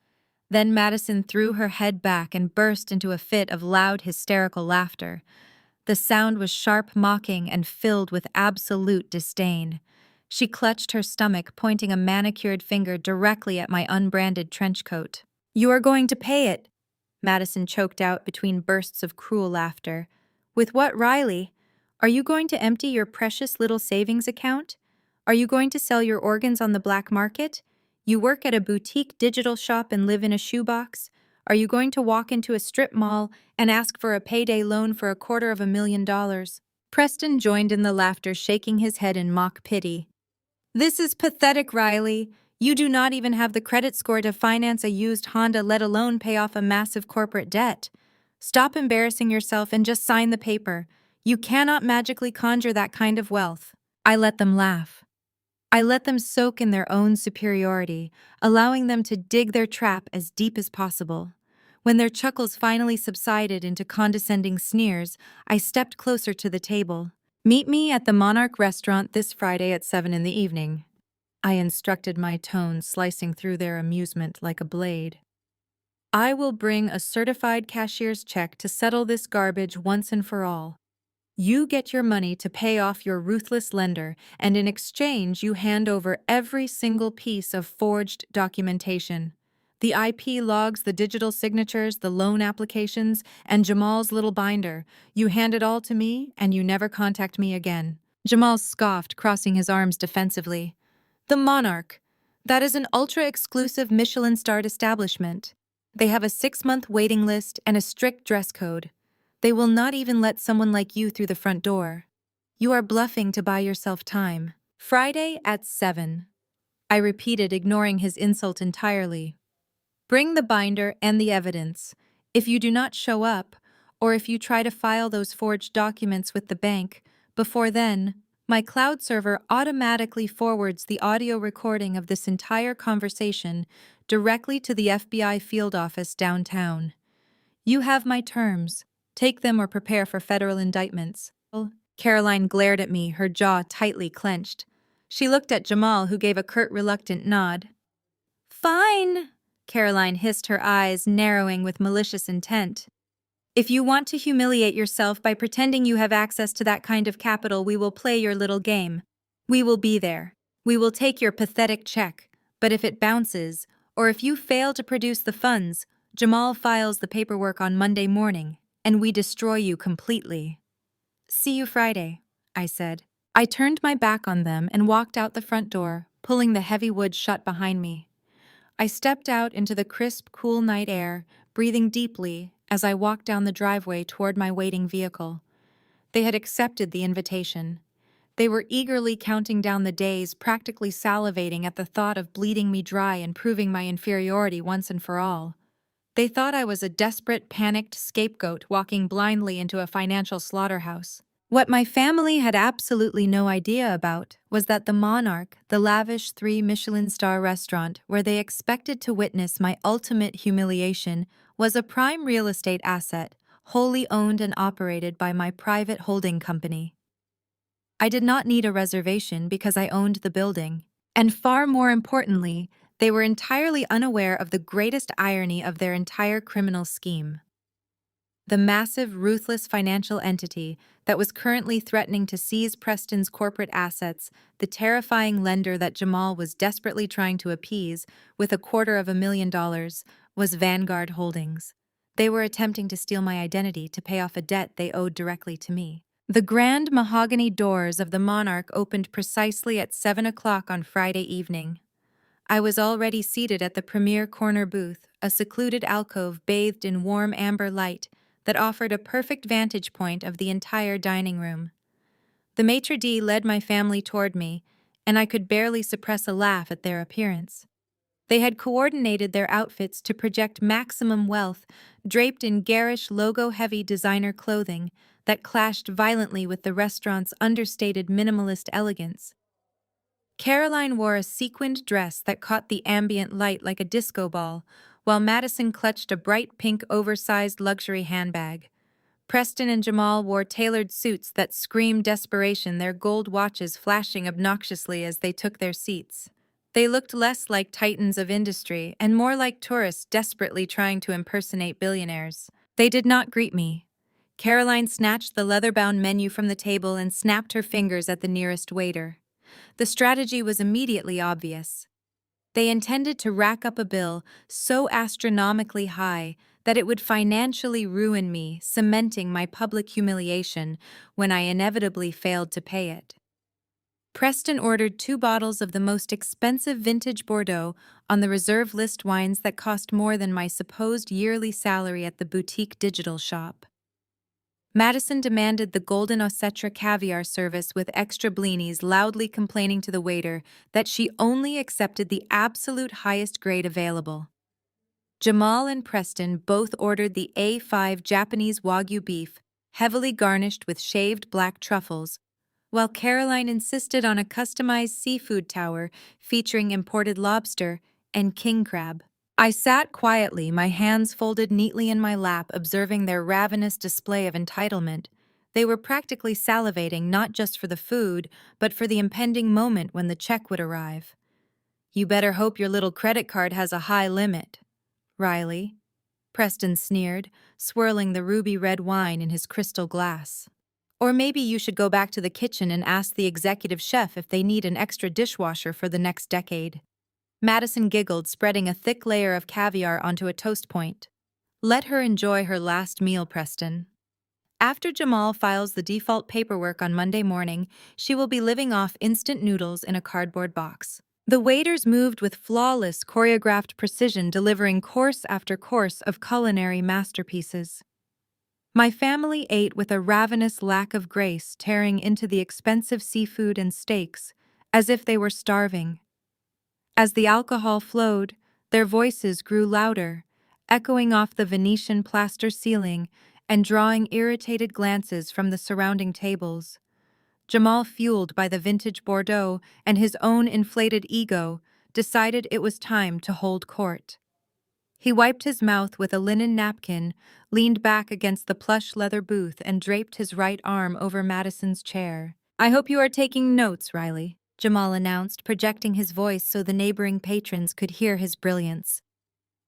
Then Madison threw her head back and burst into a fit of loud, hysterical laughter. The sound was sharp, mocking, and filled with absolute disdain. She clutched her stomach, pointing a manicured finger directly at my unbranded trench coat. "You are going to pay it," Madison choked out between bursts of cruel laughter. "With what, Riley? Are you going to empty your precious little savings account? Are you going to sell your organs on the black market? You work at a boutique digital shop and live in a shoebox? Are you going to walk into a strip mall and ask for a payday loan for $250,000? Preston joined in the laughter, shaking his head in mock pity. "This is pathetic, Riley. You do not even have the credit score to finance a used Honda, let alone pay off a massive corporate debt. Stop embarrassing yourself and just sign the paper. You cannot magically conjure that kind of wealth." I let them laugh. I let them soak in their own superiority, allowing them to dig their trap as deep as possible. When their chuckles finally subsided into condescending sneers, I stepped closer to the table. "Meet me at the Monarch restaurant this Friday at 7 in the evening," I instructed, my tone slicing through their amusement like a blade. "I will bring a certified cashier's check to settle this garbage once and for all. You get your money to pay off your ruthless lender, and in exchange you hand over every single piece of forged documentation. The IP logs, the digital signatures, the loan applications, and Jamal's little binder. You hand it all to me, and you never contact me again." Jamal scoffed, crossing his arms defensively. "The Monarch. That is an ultra-exclusive Michelin-starred establishment. They have a 6-month waiting list and a strict dress code. They will not even let someone like you through the front door. You are bluffing to buy yourself time." "Friday at 7. I repeated, ignoring his insult entirely. "Bring the binder and the evidence. If you do not show up, or if you try to file those forged documents with the bank, before then, my cloud server automatically forwards the audio recording of this entire conversation directly to the FBI field office downtown. You have my terms. Take them or prepare for federal indictments." Caroline glared at me, her jaw tightly clenched. She looked at Jamal, who gave a curt, reluctant nod. "Fine," Caroline hissed, her eyes narrowing with malicious intent. "If you want to humiliate yourself by pretending you have access to that kind of capital, we will play your little game. We will be there. We will take your pathetic check. But if it bounces, or if you fail to produce the funds, Jamal files the paperwork on Monday morning, and we destroy you completely." "See you Friday," I said. I turned my back on them and walked out the front door, pulling the heavy wood shut behind me. I stepped out into the crisp, cool night air, breathing deeply as I walked down the driveway toward my waiting vehicle. They had accepted the invitation. They were eagerly counting down the days, practically salivating at the thought of bleeding me dry and proving my inferiority once and for all. They thought I was a desperate, panicked scapegoat walking blindly into a financial slaughterhouse. What my family had absolutely no idea about was that the Monarch, the lavish 3 Michelin-star restaurant where they expected to witness my ultimate humiliation, was a prime real estate asset, wholly owned and operated by my private holding company. I did not need a reservation because I owned the building. And far more importantly, they were entirely unaware of the greatest irony of their entire criminal scheme. The massive, ruthless financial entity that was currently threatening to seize Preston's corporate assets, the terrifying lender that Jamal was desperately trying to appease with $250,000, was Vanguard Holdings. They were attempting to steal my identity to pay off a debt they owed directly to me. The grand mahogany doors of the Monarch opened precisely at 7 o'clock on Friday evening. I was already seated at the premier corner booth, a secluded alcove bathed in warm amber light that offered a perfect vantage point of the entire dining room. The maitre d' led my family toward me, and I could barely suppress a laugh at their appearance. They had coordinated their outfits to project maximum wealth, draped in garish, logo-heavy designer clothing that clashed violently with the restaurant's understated minimalist elegance. Caroline wore a sequined dress that caught the ambient light like a disco ball, while Madison clutched a bright pink oversized luxury handbag. Preston and Jamal wore tailored suits that screamed desperation, their gold watches flashing obnoxiously as they took their seats. They looked less like titans of industry and more like tourists desperately trying to impersonate billionaires. They did not greet me. Caroline snatched the leather-bound menu from the table and snapped her fingers at the nearest waiter. The strategy was immediately obvious. They intended to rack up a bill so astronomically high that it would financially ruin me, cementing my public humiliation when I inevitably failed to pay it. Preston ordered 2 bottles of the most expensive vintage Bordeaux on the reserve list wines that cost more than my supposed yearly salary at the boutique digital shop. Madison demanded the golden Osetra caviar service with extra blinis, loudly complaining to the waiter that she only accepted the absolute highest grade available. Jamal and Preston both ordered the A5 Japanese Wagyu beef, heavily garnished with shaved black truffles, while Caroline insisted on a customized seafood tower featuring imported lobster and king crab. I sat quietly, my hands folded neatly in my lap, observing their ravenous display of entitlement. They were practically salivating not just for the food, but for the impending moment when the check would arrive. "You better hope your little credit card has a high limit, Riley," Preston sneered, swirling the ruby-red wine in his crystal glass. "Or maybe you should go back to the kitchen and ask the executive chef if they need an extra dishwasher for the next decade." Madison giggled, spreading a thick layer of caviar onto a toast point. "Let her enjoy her last meal, Preston. After Jamal files the default paperwork on Monday morning, she will be living off instant noodles in a cardboard box." The waiters moved with flawless, choreographed precision, delivering course after course of culinary masterpieces. My family ate with a ravenous lack of grace, tearing into the expensive seafood and steaks, as if they were starving. As the alcohol flowed, their voices grew louder, echoing off the Venetian plaster ceiling and drawing irritated glances from the surrounding tables. Jamal, fueled by the vintage Bordeaux and his own inflated ego, decided it was time to hold court. He wiped his mouth with a linen napkin, leaned back against the plush leather booth, and draped his right arm over Madison's chair. "I hope you are taking notes, Riley," Jamal announced, projecting his voice so the neighboring patrons could hear his brilliance.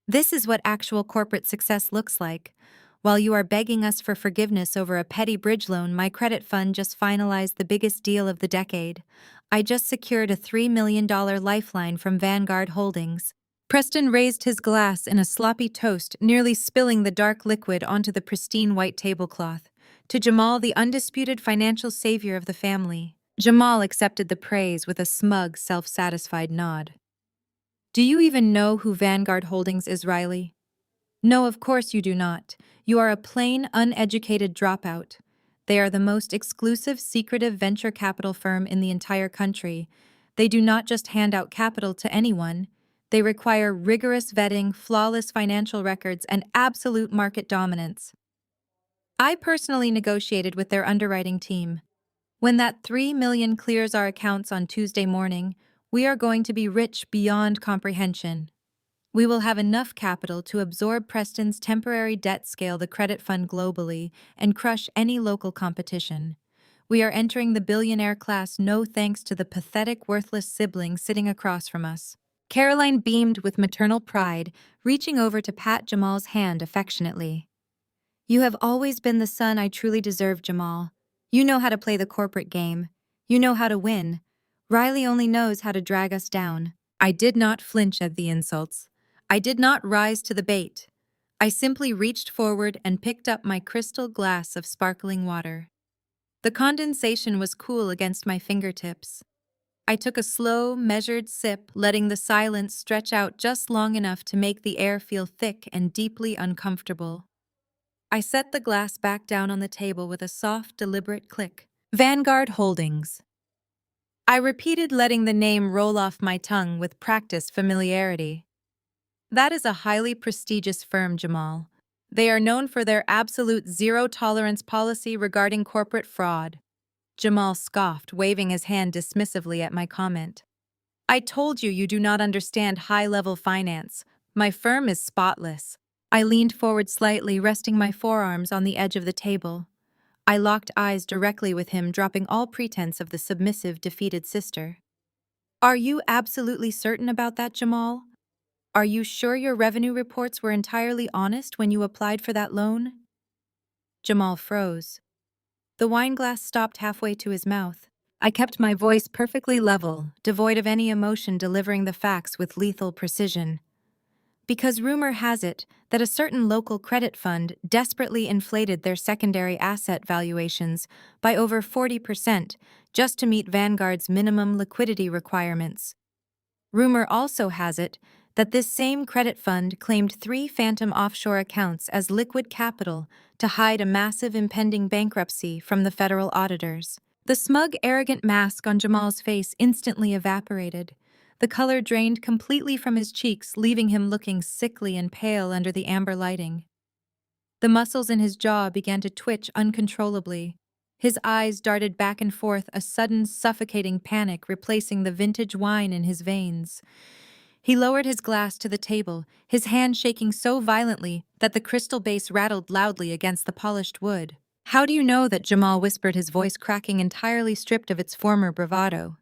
"This is what actual corporate success looks like. While you are begging us for forgiveness over a petty bridge loan, my credit fund just finalized the biggest deal of the decade. I just secured a $3 million lifeline from Vanguard Holdings." Preston raised his glass in a sloppy toast, nearly spilling the dark liquid onto the pristine white tablecloth. To Jamal, the undisputed financial savior of the family. Jamal accepted the praise with a smug, self-satisfied nod. "Do you even know who Vanguard Holdings is, Riley?" No, of course you do not. You are a plain, uneducated dropout. They are the most exclusive, secretive venture capital firm in the entire country. They do not just hand out capital to anyone. They require rigorous vetting, flawless financial records, and absolute market dominance. I personally negotiated with their underwriting team. When that 3 million clears our accounts on Tuesday morning, we are going to be rich beyond comprehension. We will have enough capital to absorb Preston's temporary debt, scale the credit fund globally, and crush any local competition. We are entering the billionaire class no thanks to the pathetic, worthless sibling sitting across from us. Caroline beamed with maternal pride, reaching over to pat Jamal's hand affectionately. You have always been the son I truly deserve, Jamal. You know how to play the corporate game. You know how to win. Riley only knows how to drag us down. I did not flinch at the insults. I did not rise to the bait. I simply reached forward and picked up my crystal glass of sparkling water. The condensation was cool against my fingertips. I took a slow, measured sip, letting the silence stretch out just long enough to make the air feel thick and deeply uncomfortable. I set the glass back down on the table with a soft, deliberate click. Vanguard Holdings. I repeated, letting the name roll off my tongue with practiced familiarity. That is a highly prestigious firm, Jamal. They are known for their absolute zero-tolerance policy regarding corporate fraud. Jamal scoffed, waving his hand dismissively at my comment. I told you do not understand high-level finance. My firm is spotless. I leaned forward slightly, resting my forearms on the edge of the table. I locked eyes directly with him, dropping all pretense of the submissive, defeated sister. Are you absolutely certain about that, Jamal? Are you sure your revenue reports were entirely honest when you applied for that loan? Jamal froze. The wine glass stopped halfway to his mouth. I kept my voice perfectly level, devoid of any emotion, delivering the facts with lethal precision. Because rumor has it that a certain local credit fund desperately inflated their secondary asset valuations by over 40% just to meet Vanguard's minimum liquidity requirements. Rumor also has it that this same credit fund claimed 3 phantom offshore accounts as liquid capital to hide a massive impending bankruptcy from the federal auditors. The smug, arrogant mask on Jamal's face instantly evaporated. The color drained completely from his cheeks, leaving him looking sickly and pale under the amber lighting. The muscles in his jaw began to twitch uncontrollably. His eyes darted back and forth, a sudden suffocating panic replacing the vintage wine in his veins. He lowered his glass to the table, his hand shaking so violently that the crystal base rattled loudly against the polished wood. How do you know that? Jamal whispered, his voice cracking, entirely stripped of its former bravado.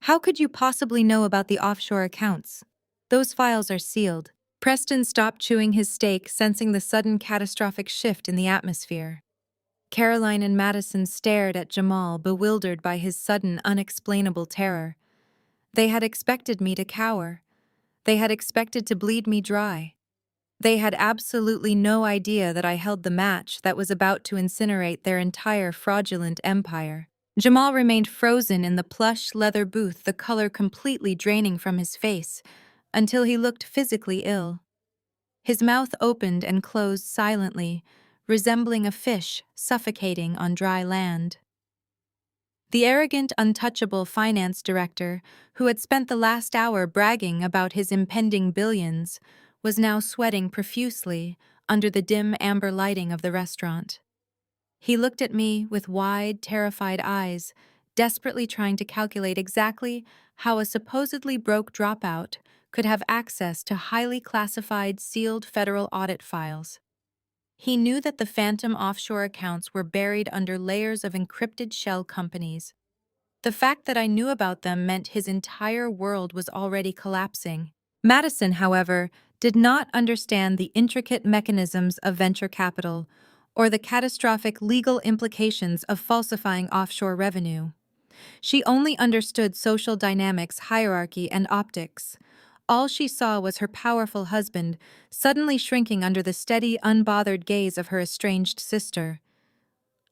How could you possibly know about the offshore accounts? Those files are sealed. Preston stopped chewing his steak, sensing the sudden catastrophic shift in the atmosphere. Caroline and Madison stared at Jamal, bewildered by his sudden, unexplainable terror. They had expected me to cower. They had expected to bleed me dry. They had absolutely no idea that I held the match that was about to incinerate their entire fraudulent empire. Jamal remained frozen in the plush leather booth, the color completely draining from his face, until he looked physically ill. His mouth opened and closed silently, resembling a fish suffocating on dry land. The arrogant, untouchable finance director, who had spent the last hour bragging about his impending billions, was now sweating profusely under the dim amber lighting of the restaurant. He looked at me with wide, terrified eyes, desperately trying to calculate exactly how a supposedly broke dropout could have access to highly classified, sealed federal audit files. He knew that the phantom offshore accounts were buried under layers of encrypted shell companies. The fact that I knew about them meant his entire world was already collapsing. Madison, however, did not understand the intricate mechanisms of venture capital or the catastrophic legal implications of falsifying offshore revenue. She only understood social dynamics, hierarchy, and optics. All she saw was her powerful husband suddenly shrinking under the steady, unbothered gaze of her estranged sister.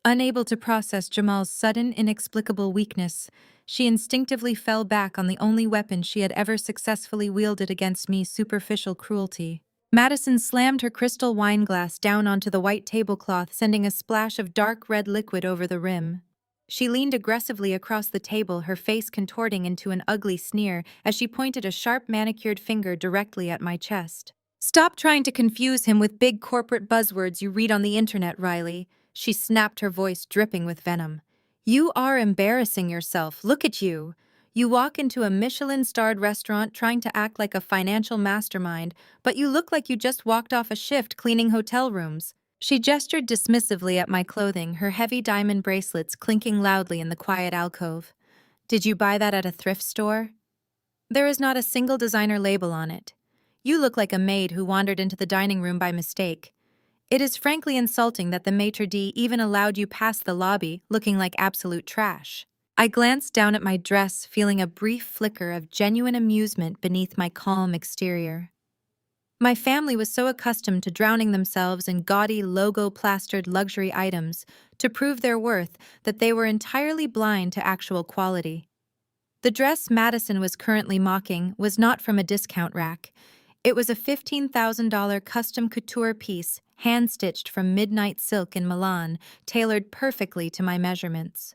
Unable to process Jamal's sudden, inexplicable weakness, she instinctively fell back on the only weapon she had ever successfully wielded against me: superficial cruelty. Madison slammed her crystal wine glass down onto the white tablecloth, sending a splash of dark red liquid over the rim. She leaned aggressively across the table, her face contorting into an ugly sneer as she pointed a sharp manicured finger directly at my chest. "Stop trying to confuse him with big corporate buzzwords you read on the internet, Riley," she snapped, her voice dripping with venom. "You are embarrassing yourself. Look at you. You walk into a Michelin-starred restaurant trying to act like a financial mastermind, but you look like you just walked off a shift cleaning hotel rooms." She gestured dismissively at my clothing, her heavy diamond bracelets clinking loudly in the quiet alcove. "Did you buy that at a thrift store? There is not a single designer label on it. You look like a maid who wandered into the dining room by mistake. It is frankly insulting that the maitre d' even allowed you past the lobby looking like absolute trash." I glanced down at my dress, feeling a brief flicker of genuine amusement beneath my calm exterior. My family was so accustomed to drowning themselves in gaudy, logo-plastered luxury items to prove their worth that they were entirely blind to actual quality. The dress Madison was currently mocking was not from a discount rack. It was a $15,000 custom couture piece, hand-stitched from midnight silk in Milan, tailored perfectly to my measurements.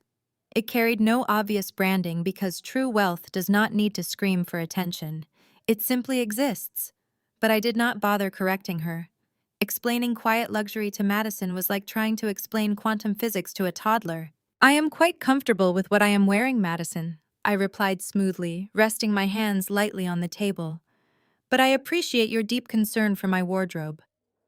It carried no obvious branding because true wealth does not need to scream for attention. It simply exists. But I did not bother correcting her. Explaining quiet luxury to Madison was like trying to explain quantum physics to a toddler. "I am quite comfortable with what I am wearing, Madison," I replied smoothly, resting my hands lightly on the table. "But I appreciate your deep concern for my wardrobe.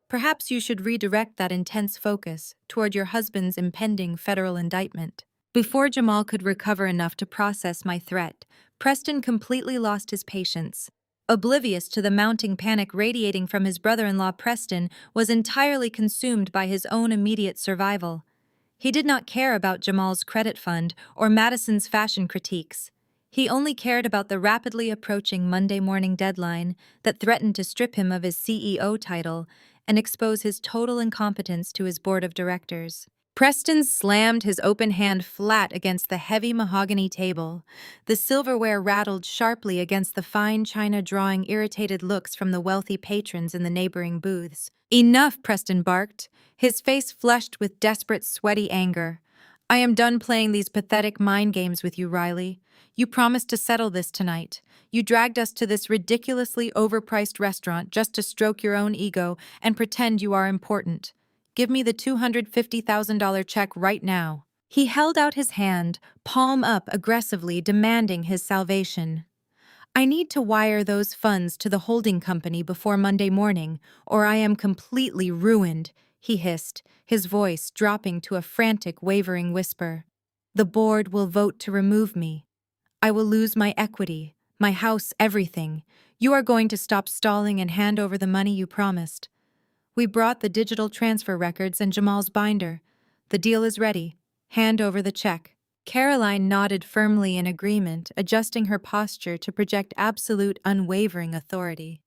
Perhaps you should redirect that intense focus toward your husband's impending federal indictment." Before Jamal could recover enough to process my threat, Preston completely lost his patience. Oblivious to the mounting panic radiating from his brother-in-law, Preston was entirely consumed by his own immediate survival. He did not care about Jamal's credit fund or Madison's fashion critiques. He only cared about the rapidly approaching Monday morning deadline that threatened to strip him of his CEO title and expose his total incompetence to his board of directors. Preston slammed his open hand flat against the heavy mahogany table. The silverware rattled sharply against the fine china, drawing irritated looks from the wealthy patrons in the neighboring booths. "Enough," Preston barked, his face flushed with desperate, sweaty anger. "I am done playing these pathetic mind games with you, Riley. You promised to settle this tonight. You dragged us to this ridiculously overpriced restaurant just to stroke your own ego and pretend you are important. Give me the $250,000 check right now." He held out his hand, palm up aggressively, demanding his salvation. "I need to wire those funds to the holding company before Monday morning, or I am completely ruined," he hissed, his voice dropping to a frantic, wavering whisper. "The board will vote to remove me. I will lose my equity, my house, everything. You are going to stop stalling and hand over the money you promised." We brought the digital transfer records and Jamal's binder. "The deal is ready. Hand over the check." Caroline nodded firmly in agreement, adjusting her posture to project absolute, unwavering authority.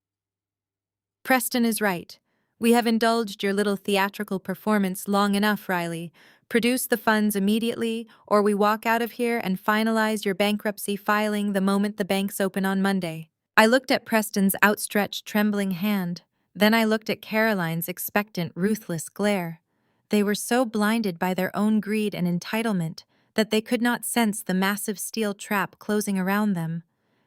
"Preston is right. We have indulged your little theatrical performance long enough, Riley. Produce the funds immediately, or we walk out of here and finalize your bankruptcy filing the moment the banks open on Monday." I looked at Preston's outstretched, trembling hand. Then I looked at Caroline's expectant, ruthless glare. They were so blinded by their own greed and entitlement that they could not sense the massive steel trap closing around them.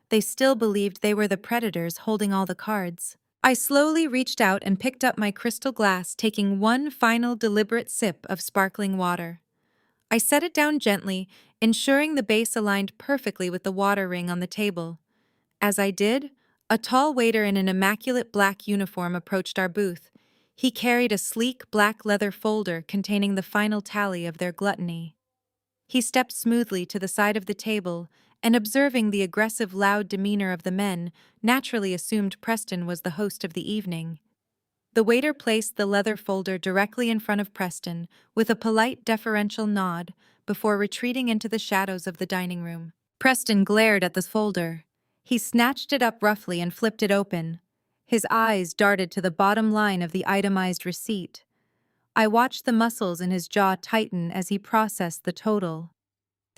They still believed they were the predators holding all the cards. I slowly reached out and picked up my crystal glass, taking one final deliberate sip of sparkling water. I set it down gently, ensuring the base aligned perfectly with the water ring on the table. As I did, a tall waiter in an immaculate black uniform approached our booth. He carried a sleek black leather folder containing the final tally of their gluttony. He stepped smoothly to the side of the table and, observing the aggressive, loud demeanor of the men, naturally assumed Preston was the host of the evening. The waiter placed the leather folder directly in front of Preston with a polite, deferential nod before retreating into the shadows of the dining room. Preston glared at the folder. He snatched it up roughly and flipped it open. His eyes darted to the bottom line of the itemized receipt. I watched the muscles in his jaw tighten as he processed the total.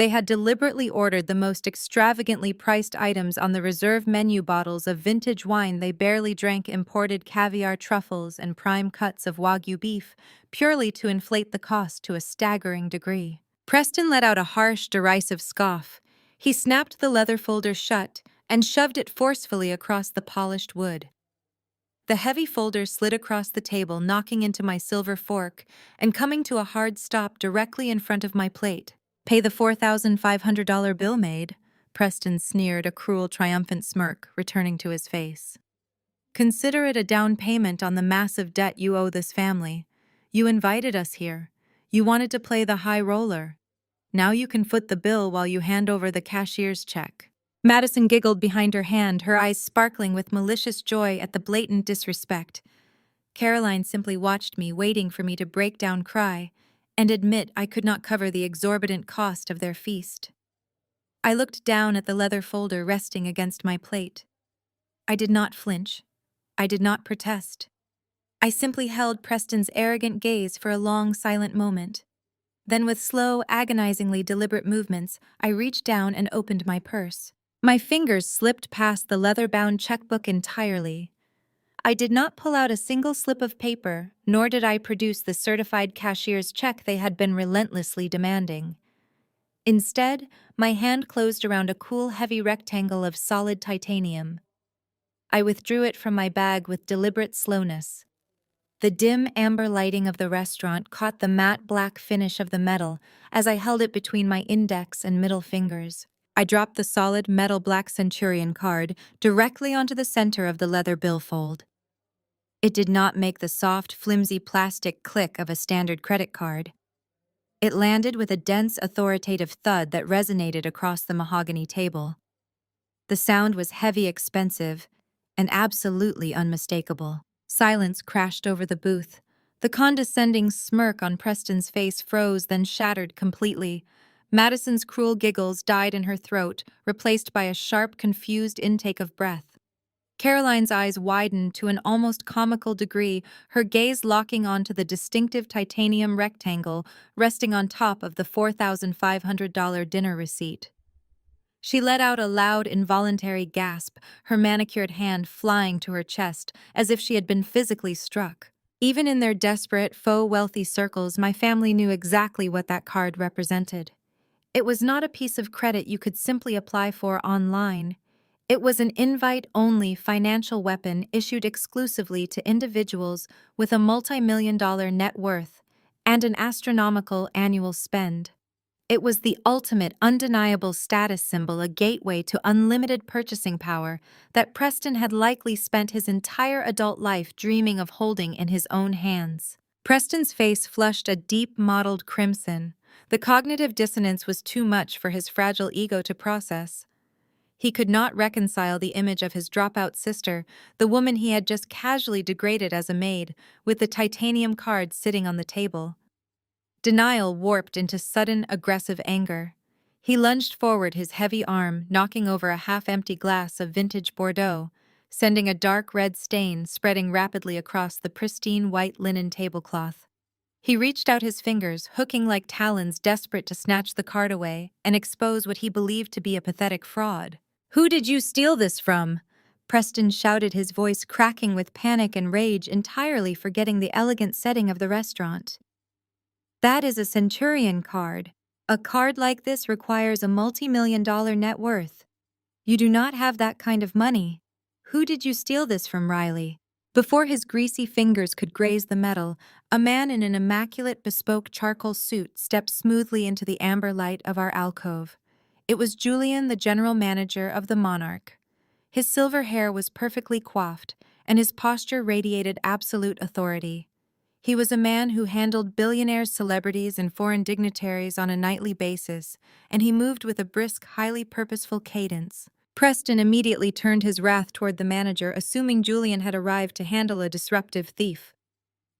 They had deliberately ordered the most extravagantly priced items on the reserve menu, bottles of vintage wine they barely drank, imported caviar, truffles, and prime cuts of Wagyu beef, purely to inflate the cost to a staggering degree. Preston let out a harsh, derisive scoff. He snapped the leather folder shut and shoved it forcefully across the polished wood. The heavy folder slid across the table, knocking into my silver fork and coming to a hard stop directly in front of my plate. "Pay the $4,500 bill, maid," Preston sneered, a cruel, triumphant smirk returning to his face. "Consider it a down payment on the massive debt you owe this family. You invited us here. You wanted to play the high roller. Now you can foot the bill while you hand over the cashier's check." Madison giggled behind her hand, her eyes sparkling with malicious joy at the blatant disrespect. Caroline simply watched me, waiting for me to break down, cry, and admit I could not cover the exorbitant cost of their feast. I looked down at the leather folder resting against my plate. I did not flinch. I did not protest. I simply held Preston's arrogant gaze for a long, silent moment. Then, with slow, agonizingly deliberate movements, I reached down and opened my purse. My fingers slipped past the leather-bound checkbook entirely. I did not pull out a single slip of paper, nor did I produce the certified cashier's check they had been relentlessly demanding. Instead, my hand closed around a cool, heavy rectangle of solid titanium. I withdrew it from my bag with deliberate slowness. The dim amber lighting of the restaurant caught the matte black finish of the metal as I held it between my index and middle fingers. I dropped the solid metal black Centurion card directly onto the center of the leather billfold. It did not make the soft, flimsy plastic click of a standard credit card. It landed with a dense, authoritative thud that resonated across the mahogany table. The sound was heavy, expensive, and absolutely unmistakable. Silence crashed over the booth. The condescending smirk on Preston's face froze, then shattered completely. Madison's cruel giggles died in her throat, replaced by a sharp, confused intake of breath. Caroline's eyes widened to an almost comical degree, her gaze locking onto the distinctive titanium rectangle resting on top of the $4,500 dinner receipt. She let out a loud, involuntary gasp, her manicured hand flying to her chest as if she had been physically struck. Even in their desperate, faux wealthy circles, my family knew exactly what that card represented. It was not a piece of credit you could simply apply for online. It was an invite-only financial weapon issued exclusively to individuals with a multi-million-dollar net worth and an astronomical annual spend. It was the ultimate, undeniable status symbol, a gateway to unlimited purchasing power that Preston had likely spent his entire adult life dreaming of holding in his own hands. Preston's face flushed a deep, mottled crimson. The cognitive dissonance was too much for his fragile ego to process. He could not reconcile the image of his dropout sister, the woman he had just casually degraded as a maid, with the titanium card sitting on the table. Denial warped into sudden, aggressive anger. He lunged forward, his heavy arm knocking over a half-empty glass of vintage Bordeaux, sending a dark red stain spreading rapidly across the pristine white linen tablecloth. He reached out his fingers, hooking like talons, desperate to snatch the card away and expose what he believed to be a pathetic fraud. "Who did you steal this from?" Preston shouted, his voice cracking with panic and rage, entirely forgetting the elegant setting of the restaurant. "That is a Centurion card. A card like this requires a multi-million-dollar net worth. You do not have that kind of money. Who did you steal this from, Riley?" Before his greasy fingers could graze the metal, a man in an immaculate bespoke charcoal suit stepped smoothly into the amber light of our alcove. It was Julian, the general manager of the Monarch. His silver hair was perfectly coiffed, and his posture radiated absolute authority. He was a man who handled billionaires, celebrities, and foreign dignitaries on a nightly basis, and he moved with a brisk, highly purposeful cadence. Preston immediately turned his wrath toward the manager, assuming Julian had arrived to handle a disruptive thief.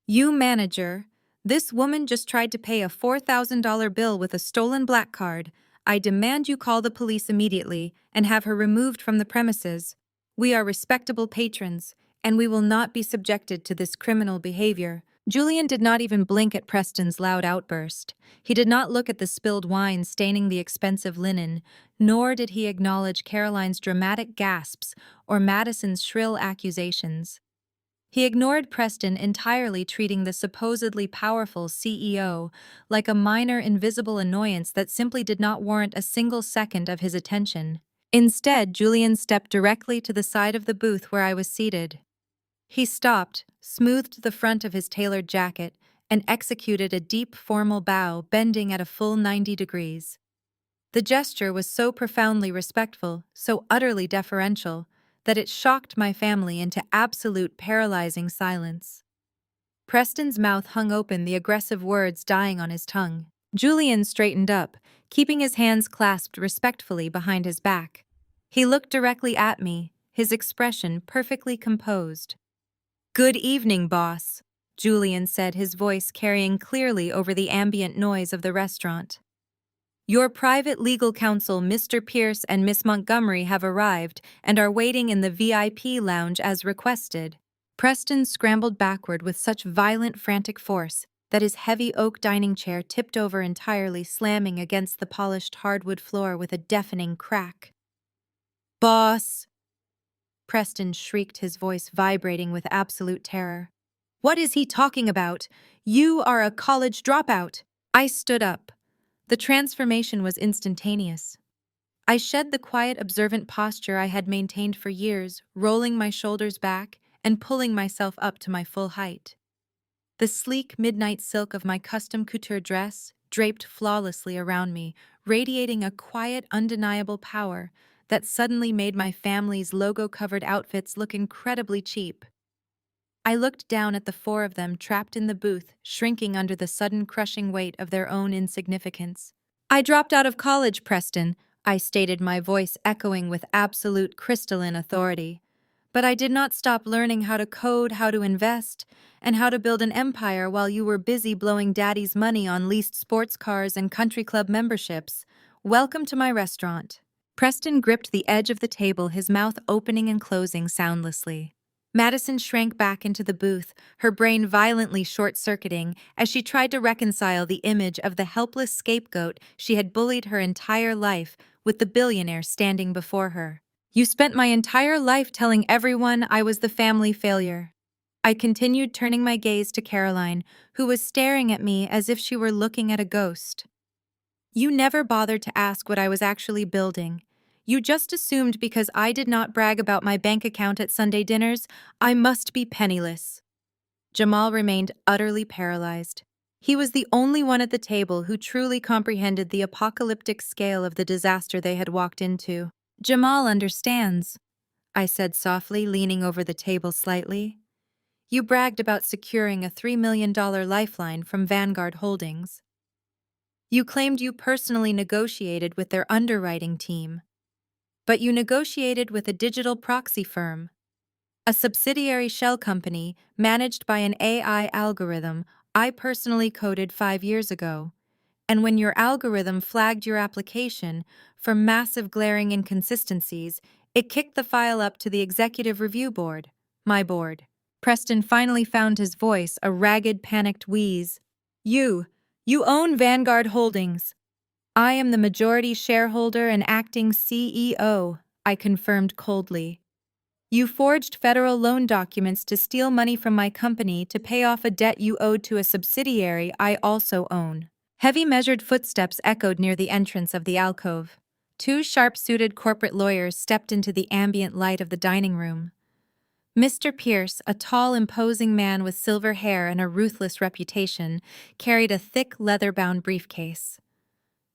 "You manager, this woman just tried to pay a $4,000 bill with a stolen black card. I demand you call the police immediately and have her removed from the premises. We are respectable patrons, and we will not be subjected to this criminal behavior," Julian did not even blink at Preston's loud outburst. He did not look at the spilled wine staining the expensive linen, nor did he acknowledge Caroline's dramatic gasps or Madison's shrill accusations. He ignored Preston entirely, treating the supposedly powerful CEO like a minor invisible annoyance that simply did not warrant a single second of his attention. Instead, Julian stepped directly to the side of the booth where I was seated. He stopped, smoothed the front of his tailored jacket, and executed a deep formal bow, bending at a full 90 degrees. The gesture was so profoundly respectful, so utterly deferential, that it shocked my family into absolute paralyzing silence. Preston's mouth hung open, the aggressive words dying on his tongue. Julian straightened up, keeping his hands clasped respectfully behind his back. He looked directly at me, his expression perfectly composed. "Good evening, boss," Julian said, his voice carrying clearly over the ambient noise of the restaurant. "Your private legal counsel, Mr. Pierce and Miss Montgomery, have arrived and are waiting in the VIP lounge as requested." Preston scrambled backward with such violent, frantic force that his heavy oak dining chair tipped over entirely, slamming against the polished hardwood floor with a deafening crack. "Boss!" Preston shrieked, his voice vibrating with absolute terror. "What is he talking about? You are a college dropout!" I stood up. The transformation was instantaneous. I shed the quiet, observant posture I had maintained for years, rolling my shoulders back and pulling myself up to my full height. The sleek midnight silk of my custom couture dress draped flawlessly around me, radiating a quiet, undeniable power that suddenly made my family's logo-covered outfits look incredibly cheap. I looked down at the four of them trapped in the booth, shrinking under the sudden crushing weight of their own insignificance. "I dropped out of college, Preston," I stated, my voice echoing with absolute crystalline authority. "But I did not stop learning how to code, how to invest, and how to build an empire while you were busy blowing daddy's money on leased sports cars and country club memberships. Welcome to my restaurant." Preston gripped the edge of the table, his mouth opening and closing soundlessly. Madison shrank back into the booth, her brain violently short-circuiting as she tried to reconcile the image of the helpless scapegoat she had bullied her entire life with the billionaire standing before her. "You spent my entire life telling everyone I was the family failure." I continued, turning my gaze to Caroline, who was staring at me as if she were looking at a ghost. "You never bothered to ask what I was actually building. You just assumed because I did not brag about my bank account at Sunday dinners, I must be penniless." Jamal remained utterly paralyzed. He was the only one at the table who truly comprehended the apocalyptic scale of the disaster they had walked into. "Jamal understands," I said softly, leaning over the table slightly. "You bragged about securing a $3 million lifeline from Vanguard Holdings. You claimed you personally negotiated with their underwriting team. But you negotiated with a digital proxy firm, a subsidiary shell company managed by an AI algorithm I personally coded 5 years ago. And when your algorithm flagged your application for massive glaring inconsistencies, it kicked the file up to the executive review board, my board." Preston finally found his voice, a ragged, panicked wheeze. You own Vanguard Holdings." "I am the majority shareholder and acting CEO," I confirmed coldly. "You forged federal loan documents to steal money from my company to pay off a debt you owed to a subsidiary I also own." Heavy measured footsteps echoed near the entrance of the alcove. Two sharp-suited corporate lawyers stepped into the ambient light of the dining room. Mr. Pierce, a tall, imposing man with silver hair and a ruthless reputation, carried a thick, leather-bound briefcase.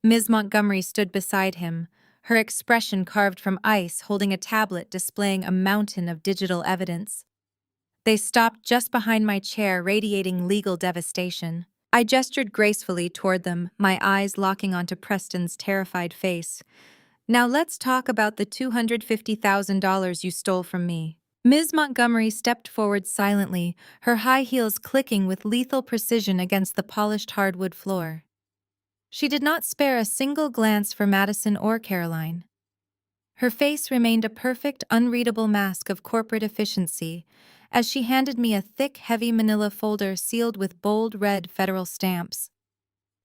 Ms. Montgomery stood beside him, her expression carved from ice, holding a tablet displaying a mountain of digital evidence. They stopped just behind my chair, radiating legal devastation. I gestured gracefully toward them, my eyes locking onto Preston's terrified face. "Now let's talk about the $250,000 you stole from me." Ms. Montgomery stepped forward silently, her high heels clicking with lethal precision against the polished hardwood floor. She did not spare a single glance for Madison or Caroline. Her face remained a perfect, unreadable mask of corporate efficiency, as she handed me a thick, heavy manila folder sealed with bold red federal stamps.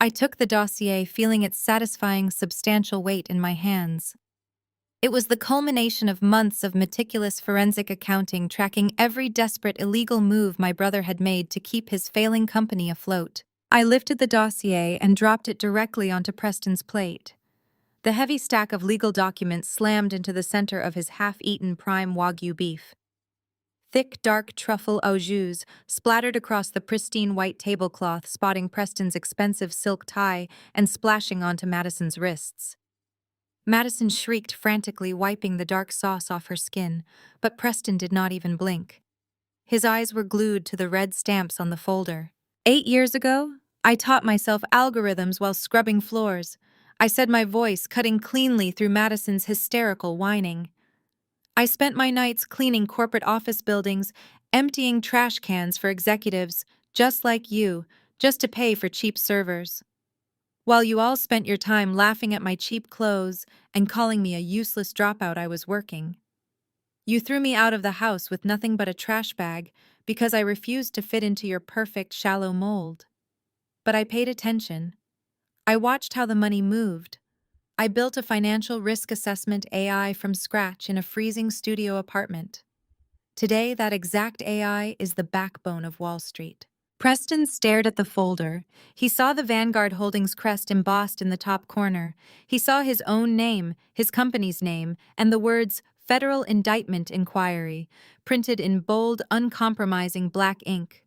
I took the dossier, feeling its satisfying, substantial weight in my hands. It was the culmination of months of meticulous forensic accounting, tracking every desperate illegal move my brother had made to keep his failing company afloat. I lifted the dossier and dropped it directly onto Preston's plate. The heavy stack of legal documents slammed into the center of his half-eaten prime Wagyu beef. Thick, dark truffle au jus splattered across the pristine white tablecloth, spotting Preston's expensive silk tie and splashing onto Madison's wrists. Madison shrieked frantically, wiping the dark sauce off her skin, but Preston did not even blink. His eyes were glued to the red stamps on the folder. 8 years ago, I taught myself algorithms while scrubbing floors. I said, my voice cutting cleanly through Madison's hysterical whining. I spent my nights cleaning corporate office buildings, emptying trash cans for executives, just like you, just to pay for cheap servers. While you all spent your time laughing at my cheap clothes and calling me a useless dropout, I was working. You threw me out of the house with nothing but a trash bag because I refused to fit into your perfect, shallow mold. But I paid attention. I watched how the money moved. I built a financial risk assessment AI from scratch in a freezing studio apartment. Today, that exact AI is the backbone of Wall Street. Preston stared at the folder. He saw the Vanguard Holdings crest embossed in the top corner. He saw his own name, his company's name, and the words Federal Indictment Inquiry, printed in bold, uncompromising black ink.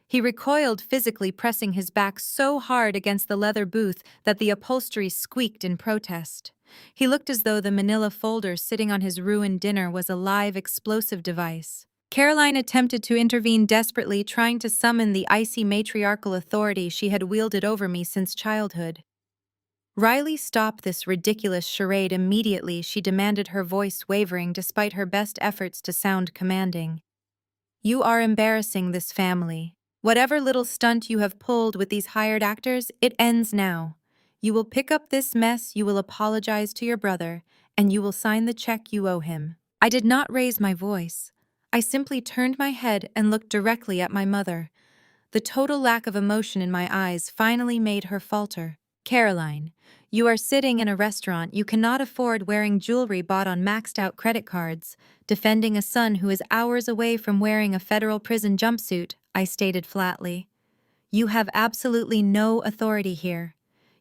He recoiled, physically pressing his back so hard against the leather booth that the upholstery squeaked in protest. He looked as though the manila folder sitting on his ruined dinner was a live explosive device. Caroline attempted to intervene desperately, trying to summon the icy matriarchal authority she had wielded over me since childhood. Riley, stop this ridiculous charade immediately, she demanded, her voice wavering despite her best efforts to sound commanding. You are embarrassing this family. Whatever little stunt you have pulled with these hired actors, it ends now. You will pick up this mess, you will apologize to your brother, and you will sign the check you owe him. I did not raise my voice. I simply turned my head and looked directly at my mother. The total lack of emotion in my eyes finally made her falter. Caroline, you are sitting in a restaurant. You cannot afford wearing jewelry bought on maxed-out credit cards, defending a son who is hours away from wearing a federal prison jumpsuit, I stated flatly. You have absolutely no authority here.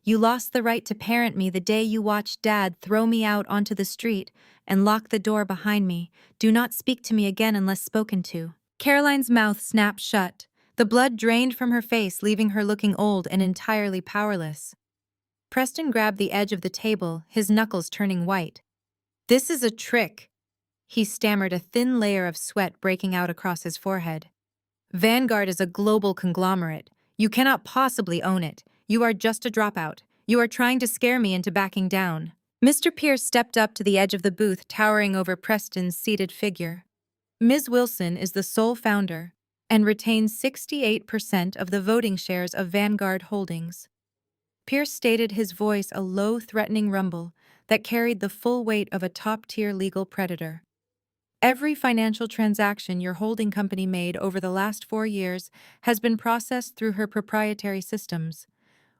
You lost the right to parent me the day you watched Dad throw me out onto the street and lock the door behind me. Do not speak to me again unless spoken to. Caroline's mouth snapped shut. The blood drained from her face, leaving her looking old and entirely powerless. Preston grabbed the edge of the table, his knuckles turning white. This is a trick, he stammered, a thin layer of sweat breaking out across his forehead. Vanguard is a global conglomerate. You cannot possibly own it. You are just a dropout. You are trying to scare me into backing down. Mr. Pierce stepped up to the edge of the booth, towering over Preston's seated figure. Ms. Wilson is the sole founder and retains 68% of the voting shares of Vanguard Holdings. Pierce stated, his voice a low, threatening rumble that carried the full weight of a top-tier legal predator. Every financial transaction your holding company made over the last 4 years has been processed through her proprietary systems.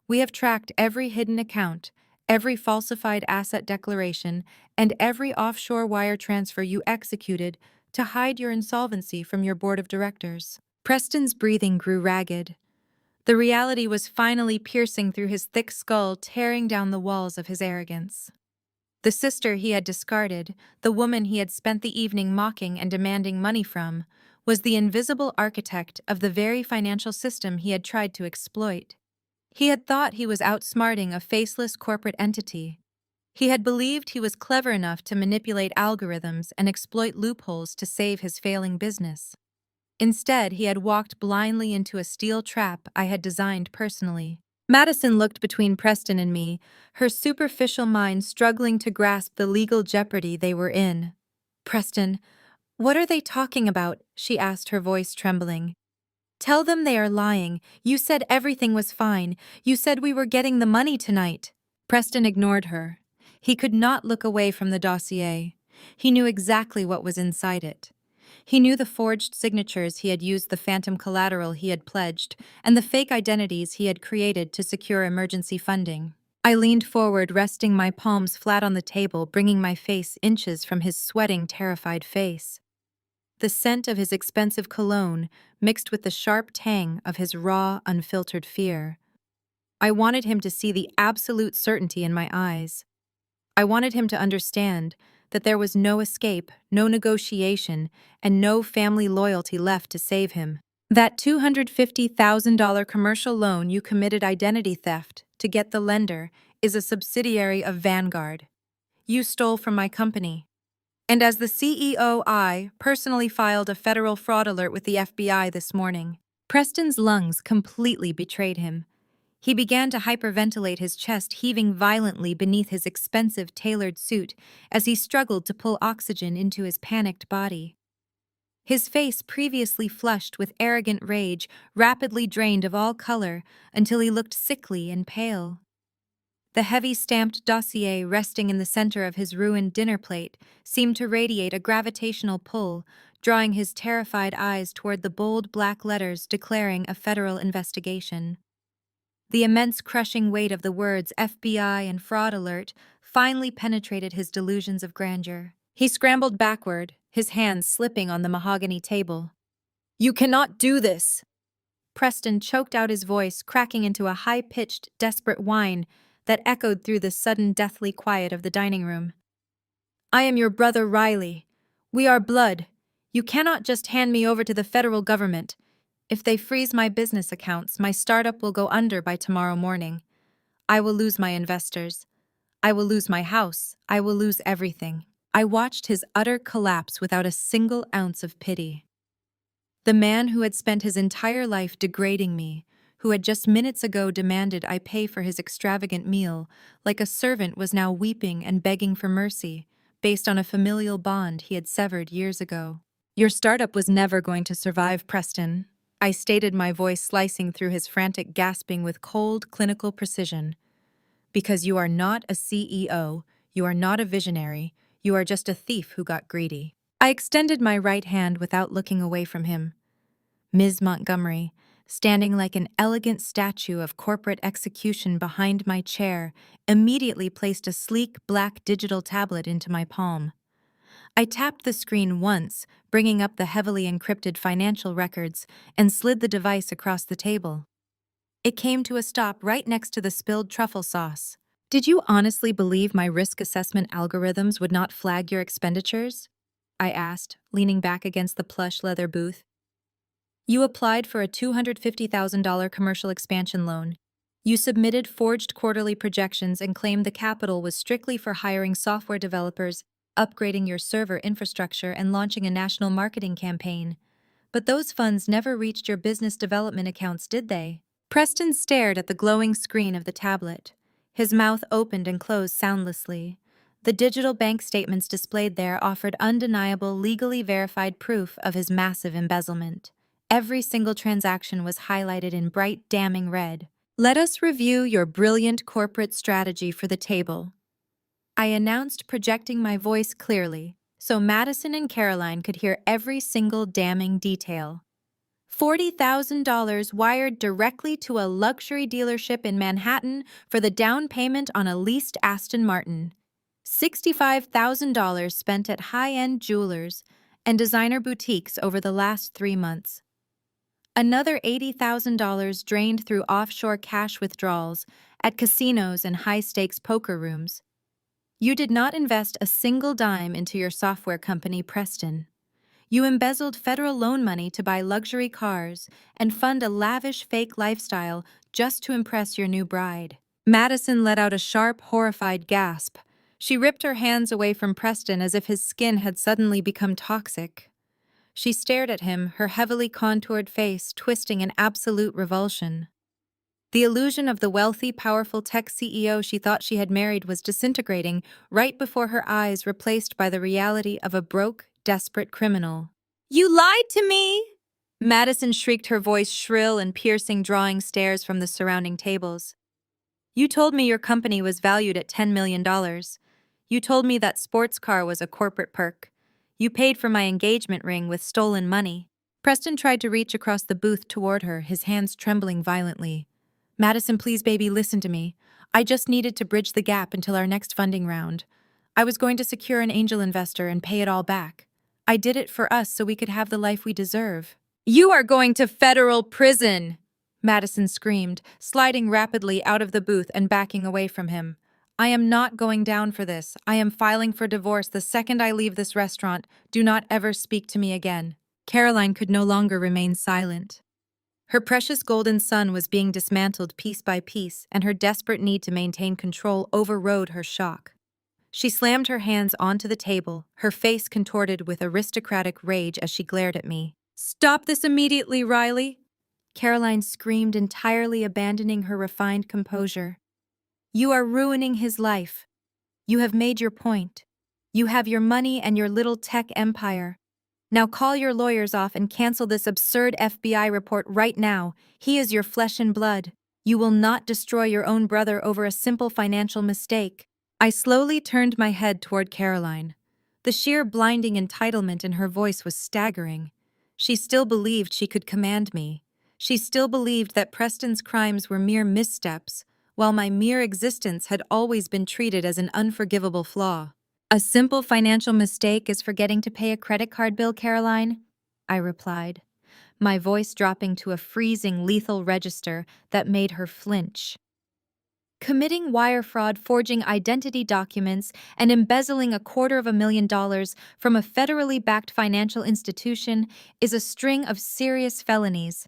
We have tracked every hidden account, every falsified asset declaration, and every offshore wire transfer you executed to hide your insolvency from your board of directors. Preston's breathing grew ragged. The reality was finally piercing through his thick skull, tearing down the walls of his arrogance. The sister he had discarded, the woman he had spent the evening mocking and demanding money from, was the invisible architect of the very financial system he had tried to exploit. He had thought he was outsmarting a faceless corporate entity. He had believed he was clever enough to manipulate algorithms and exploit loopholes to save his failing business. Instead, he had walked blindly into a steel trap I had designed personally. Madison looked between Preston and me, her superficial mind struggling to grasp the legal jeopardy they were in. Preston, what are they talking about? She asked, her voice trembling. Tell them they are lying. You said everything was fine. You said we were getting the money tonight. Preston ignored her. He could not look away from the dossier. He knew exactly what was inside it. He knew the forged signatures he had used, the phantom collateral he had pledged, and the fake identities he had created to secure emergency funding. I leaned forward, resting my palms flat on the table, bringing my face inches from his sweating, terrified face. The scent of his expensive cologne mixed with the sharp tang of his raw, unfiltered fear. I wanted him to see the absolute certainty in my eyes. I wanted him to understand that there was no escape, no negotiation, and no family loyalty left to save him. That $250,000 commercial loan you committed identity theft to get the lender is a subsidiary of Vanguard. You stole from my company. And as the CEO, I personally filed a federal fraud alert with the FBI this morning. Preston's lungs completely betrayed him. He began to hyperventilate, his chest heaving violently beneath his expensive tailored suit as he struggled to pull oxygen into his panicked body. His face, previously flushed with arrogant rage, rapidly drained of all color until he looked sickly and pale. The heavy stamped dossier resting in the center of his ruined dinner plate seemed to radiate a gravitational pull, drawing his terrified eyes toward the bold black letters declaring a federal investigation. The immense crushing weight of the words FBI and fraud alert finally penetrated his delusions of grandeur. He scrambled backward, his hands slipping on the mahogany table. "You cannot do this!" Preston choked out his voice, cracking into a high-pitched, desperate whine that echoed through the sudden deathly quiet of the dining room. "I am your brother Riley. We are blood. You cannot just hand me over to the federal government. If they freeze my business accounts, my startup will go under by tomorrow morning. I will lose my investors. I will lose my house. I will lose everything." I watched his utter collapse without a single ounce of pity. The man who had spent his entire life degrading me, who had just minutes ago demanded I pay for his extravagant meal, like a servant, was now weeping and begging for mercy, based on a familial bond he had severed years ago. "Your startup was never going to survive, Preston," I stated, my voice slicing through his frantic gasping with cold, clinical precision. "Because you are not a CEO, you are not a visionary, you are just a thief who got greedy." I extended my right hand without looking away from him. Ms. Montgomery, standing like an elegant statue of corporate execution behind my chair, immediately placed a sleek black digital tablet into my palm. I tapped the screen once, bringing up the heavily encrypted financial records, and slid the device across the table. It came to a stop right next to the spilled truffle sauce. "Did you honestly believe my risk assessment algorithms would not flag your expenditures?" I asked, leaning back against the plush leather booth. "You applied for a $250,000 commercial expansion loan. You submitted forged quarterly projections and claimed the capital was strictly for hiring software developers, upgrading your server infrastructure, and launching a national marketing campaign. But those funds never reached your business development accounts, did they?" Preston stared at the glowing screen of the tablet. His mouth opened and closed soundlessly. The digital bank statements displayed there offered undeniable, legally verified proof of his massive embezzlement. Every single transaction was highlighted in bright, damning red. "Let us review your brilliant corporate strategy for the table," I announced, projecting my voice clearly, so Madison and Caroline could hear every single damning detail. $40,000 wired directly to a luxury dealership in Manhattan for the down payment on a leased Aston Martin. $65,000 spent at high-end jewelers and designer boutiques over the last 3 months. Another $80,000 drained through offshore cash withdrawals at casinos and high-stakes poker rooms. You did not invest a single dime into your software company, Preston. You embezzled federal loan money to buy luxury cars and fund a lavish fake lifestyle just to impress your new bride. Madison let out a sharp, horrified gasp. She ripped her hands away from Preston as if his skin had suddenly become toxic. She stared at him, her heavily contoured face twisting in absolute revulsion. The illusion of the wealthy, powerful tech CEO she thought she had married was disintegrating right before her eyes, replaced by the reality of a broke, desperate criminal. "You lied to me!" Madison shrieked, her voice shrill and piercing, drawing stares from the surrounding tables. "You told me your company was valued at $10 million. You told me that sports car was a corporate perk. You paid for my engagement ring with stolen money. Preston tried to reach across the booth toward her, his hands trembling violently. Madison, please, baby, listen to me. I just needed to bridge the gap until our next funding round. I was going to secure an angel investor and pay it all back. I did it for us so we could have the life we deserve. You are going to federal prison! Madison screamed, sliding rapidly out of the booth and backing away from him. I am not going down for this. I am filing for divorce the second I leave this restaurant. Do not ever speak to me again. Caroline could no longer remain silent. Her precious golden sun was being dismantled piece by piece, and her desperate need to maintain control overrode her shock. She slammed her hands onto the table, her face contorted with aristocratic rage as she glared at me. Stop this immediately, Riley! Caroline screamed, entirely abandoning her refined composure. You are ruining his life. You have made your point. You have your money and your little tech empire. Now call your lawyers off and cancel this absurd FBI report right now. He is your flesh and blood. You will not destroy your own brother over a simple financial mistake. I slowly turned my head toward Caroline. The sheer blinding entitlement in her voice was staggering. She still believed she could command me. She still believed that Preston's crimes were mere missteps, while my mere existence had always been treated as an unforgivable flaw. A simple financial mistake is forgetting to pay a credit card bill, Caroline, I replied, my voice dropping to a freezing, lethal register that made her flinch. Committing wire fraud, forging identity documents, and embezzling $250,000 from a federally backed financial institution is a string of serious felonies.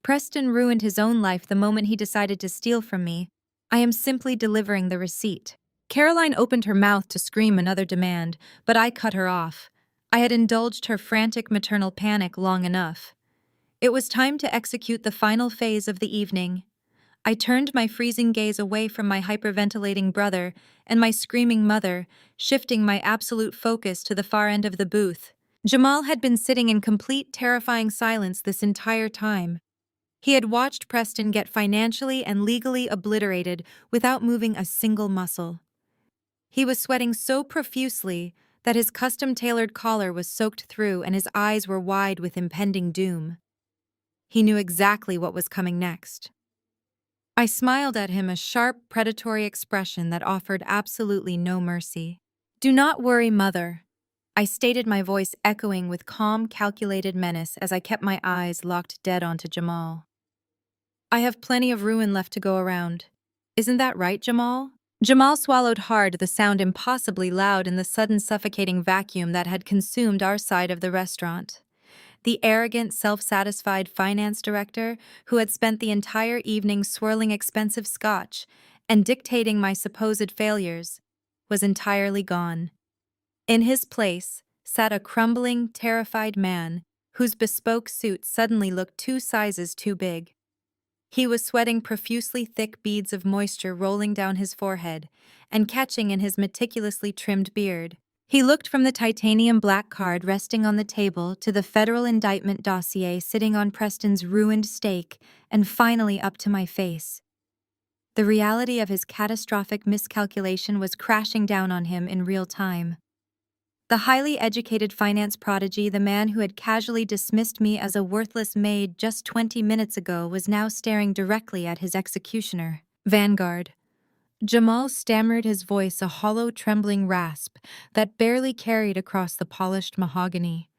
Preston ruined his own life the moment he decided to steal from me. I am simply delivering the receipt. Caroline opened her mouth to scream another demand, but I cut her off. I had indulged her frantic maternal panic long enough. It was time to execute the final phase of the evening. I turned my freezing gaze away from my hyperventilating brother and my screaming mother, shifting my absolute focus to the far end of the booth. Jamal had been sitting in complete, terrifying silence this entire time. He had watched Preston get financially and legally obliterated without moving a single muscle. He was sweating so profusely that his custom-tailored collar was soaked through and his eyes were wide with impending doom. He knew exactly what was coming next. I smiled at him, a sharp, predatory expression that offered absolutely no mercy. Do not worry, Mother, I stated, my voice echoing with calm, calculated menace as I kept my eyes locked dead onto Jamal. I have plenty of ruin left to go around. Isn't that right, Jamal? Jamal swallowed hard, the sound impossibly loud in the sudden suffocating vacuum that had consumed our side of the restaurant. The arrogant, self-satisfied finance director, who had spent the entire evening swirling expensive scotch and dictating my supposed failures, was entirely gone. In his place sat a crumbling, terrified man whose bespoke suit suddenly looked 2 sizes too big. He was sweating profusely, thick beads of moisture rolling down his forehead and catching in his meticulously trimmed beard. He looked from the titanium black card resting on the table to the federal indictment dossier sitting on Preston's ruined steak and finally up to my face. The reality of his catastrophic miscalculation was crashing down on him in real time. The highly educated finance prodigy, the man who had casually dismissed me as a worthless maid just 20 minutes ago, was now staring directly at his executioner. Vanguard. Jamal stammered, his voice a hollow, trembling rasp that barely carried across the polished mahogany.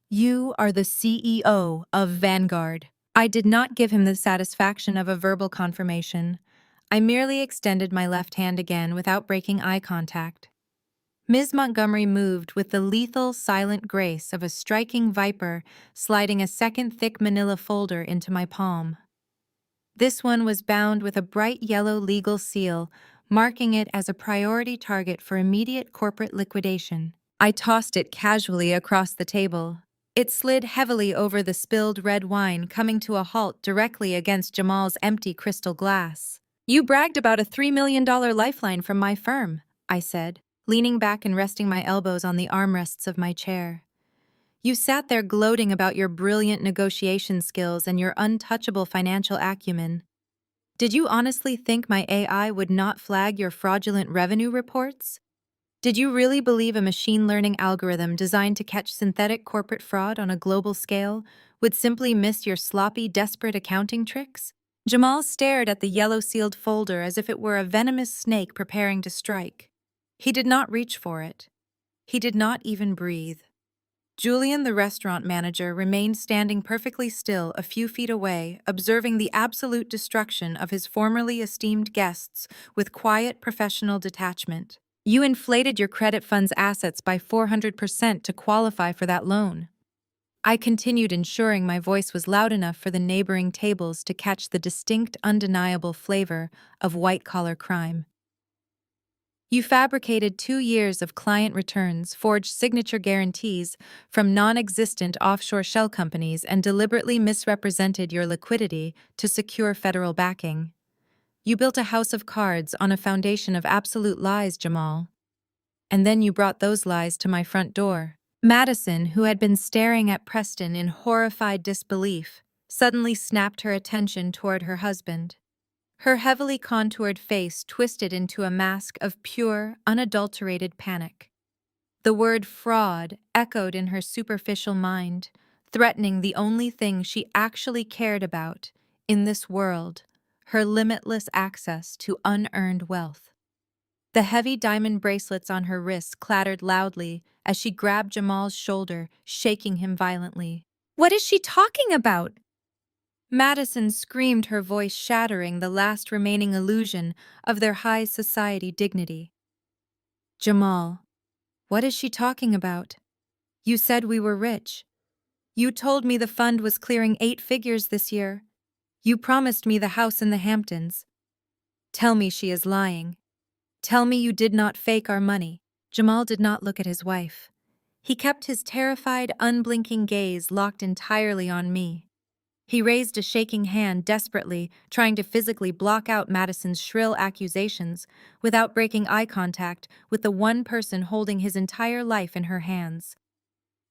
You are the CEO of Vanguard. I did not give him the satisfaction of a verbal confirmation. I merely extended my left hand again without breaking eye contact. Ms. Montgomery moved with the lethal, silent grace of a striking viper sliding a second thick manila folder into my palm. This one was bound with a bright yellow legal seal, marking it as a priority target for immediate corporate liquidation. I tossed it casually across the table. It slid heavily over the spilled red wine, coming to a halt directly against Jamal's empty crystal glass. You bragged about a $3 million lifeline from my firm, I said, leaning back and resting my elbows on the armrests of my chair. You sat there gloating about your brilliant negotiation skills and your untouchable financial acumen. Did you honestly think my AI would not flag your fraudulent revenue reports? Did you really believe a machine learning algorithm designed to catch synthetic corporate fraud on a global scale would simply miss your sloppy, desperate accounting tricks? Jamal stared at the yellow sealed folder as if it were a venomous snake preparing to strike. He did not reach for it. He did not even breathe. Julian, the restaurant manager, remained standing perfectly still a few feet away, observing the absolute destruction of his formerly esteemed guests with quiet, professional detachment. You inflated your credit fund's assets by 400% to qualify for that loan. I continued, ensuring my voice was loud enough for the neighboring tables to catch the distinct, undeniable flavor of white-collar crime. You fabricated 2 years of client returns, forged signature guarantees from non-existent offshore shell companies, and deliberately misrepresented your liquidity to secure federal backing. You built a house of cards on a foundation of absolute lies, Jamal. And then you brought those lies to my front door. Madison, who had been staring at Preston in horrified disbelief, suddenly snapped her attention toward her husband. Her heavily contoured face twisted into a mask of pure, unadulterated panic. The word fraud echoed in her superficial mind, threatening the only thing she actually cared about in this world, her limitless access to unearned wealth. The heavy diamond bracelets on her wrists clattered loudly as she grabbed Jamal's shoulder, shaking him violently. "What is she talking about?" Madison screamed, her voice shattering the last remaining illusion of their high society dignity. "Jamal, what is she talking about? You said we were rich. You told me the fund was clearing 8 figures this year. You promised me the house in the Hamptons. Tell me she is lying. Tell me you did not fake our money." Jamal did not look at his wife. He kept his terrified, unblinking gaze locked entirely on me. He raised a shaking hand desperately, trying to physically block out Madison's shrill accusations without breaking eye contact with the one person holding his entire life in her hands.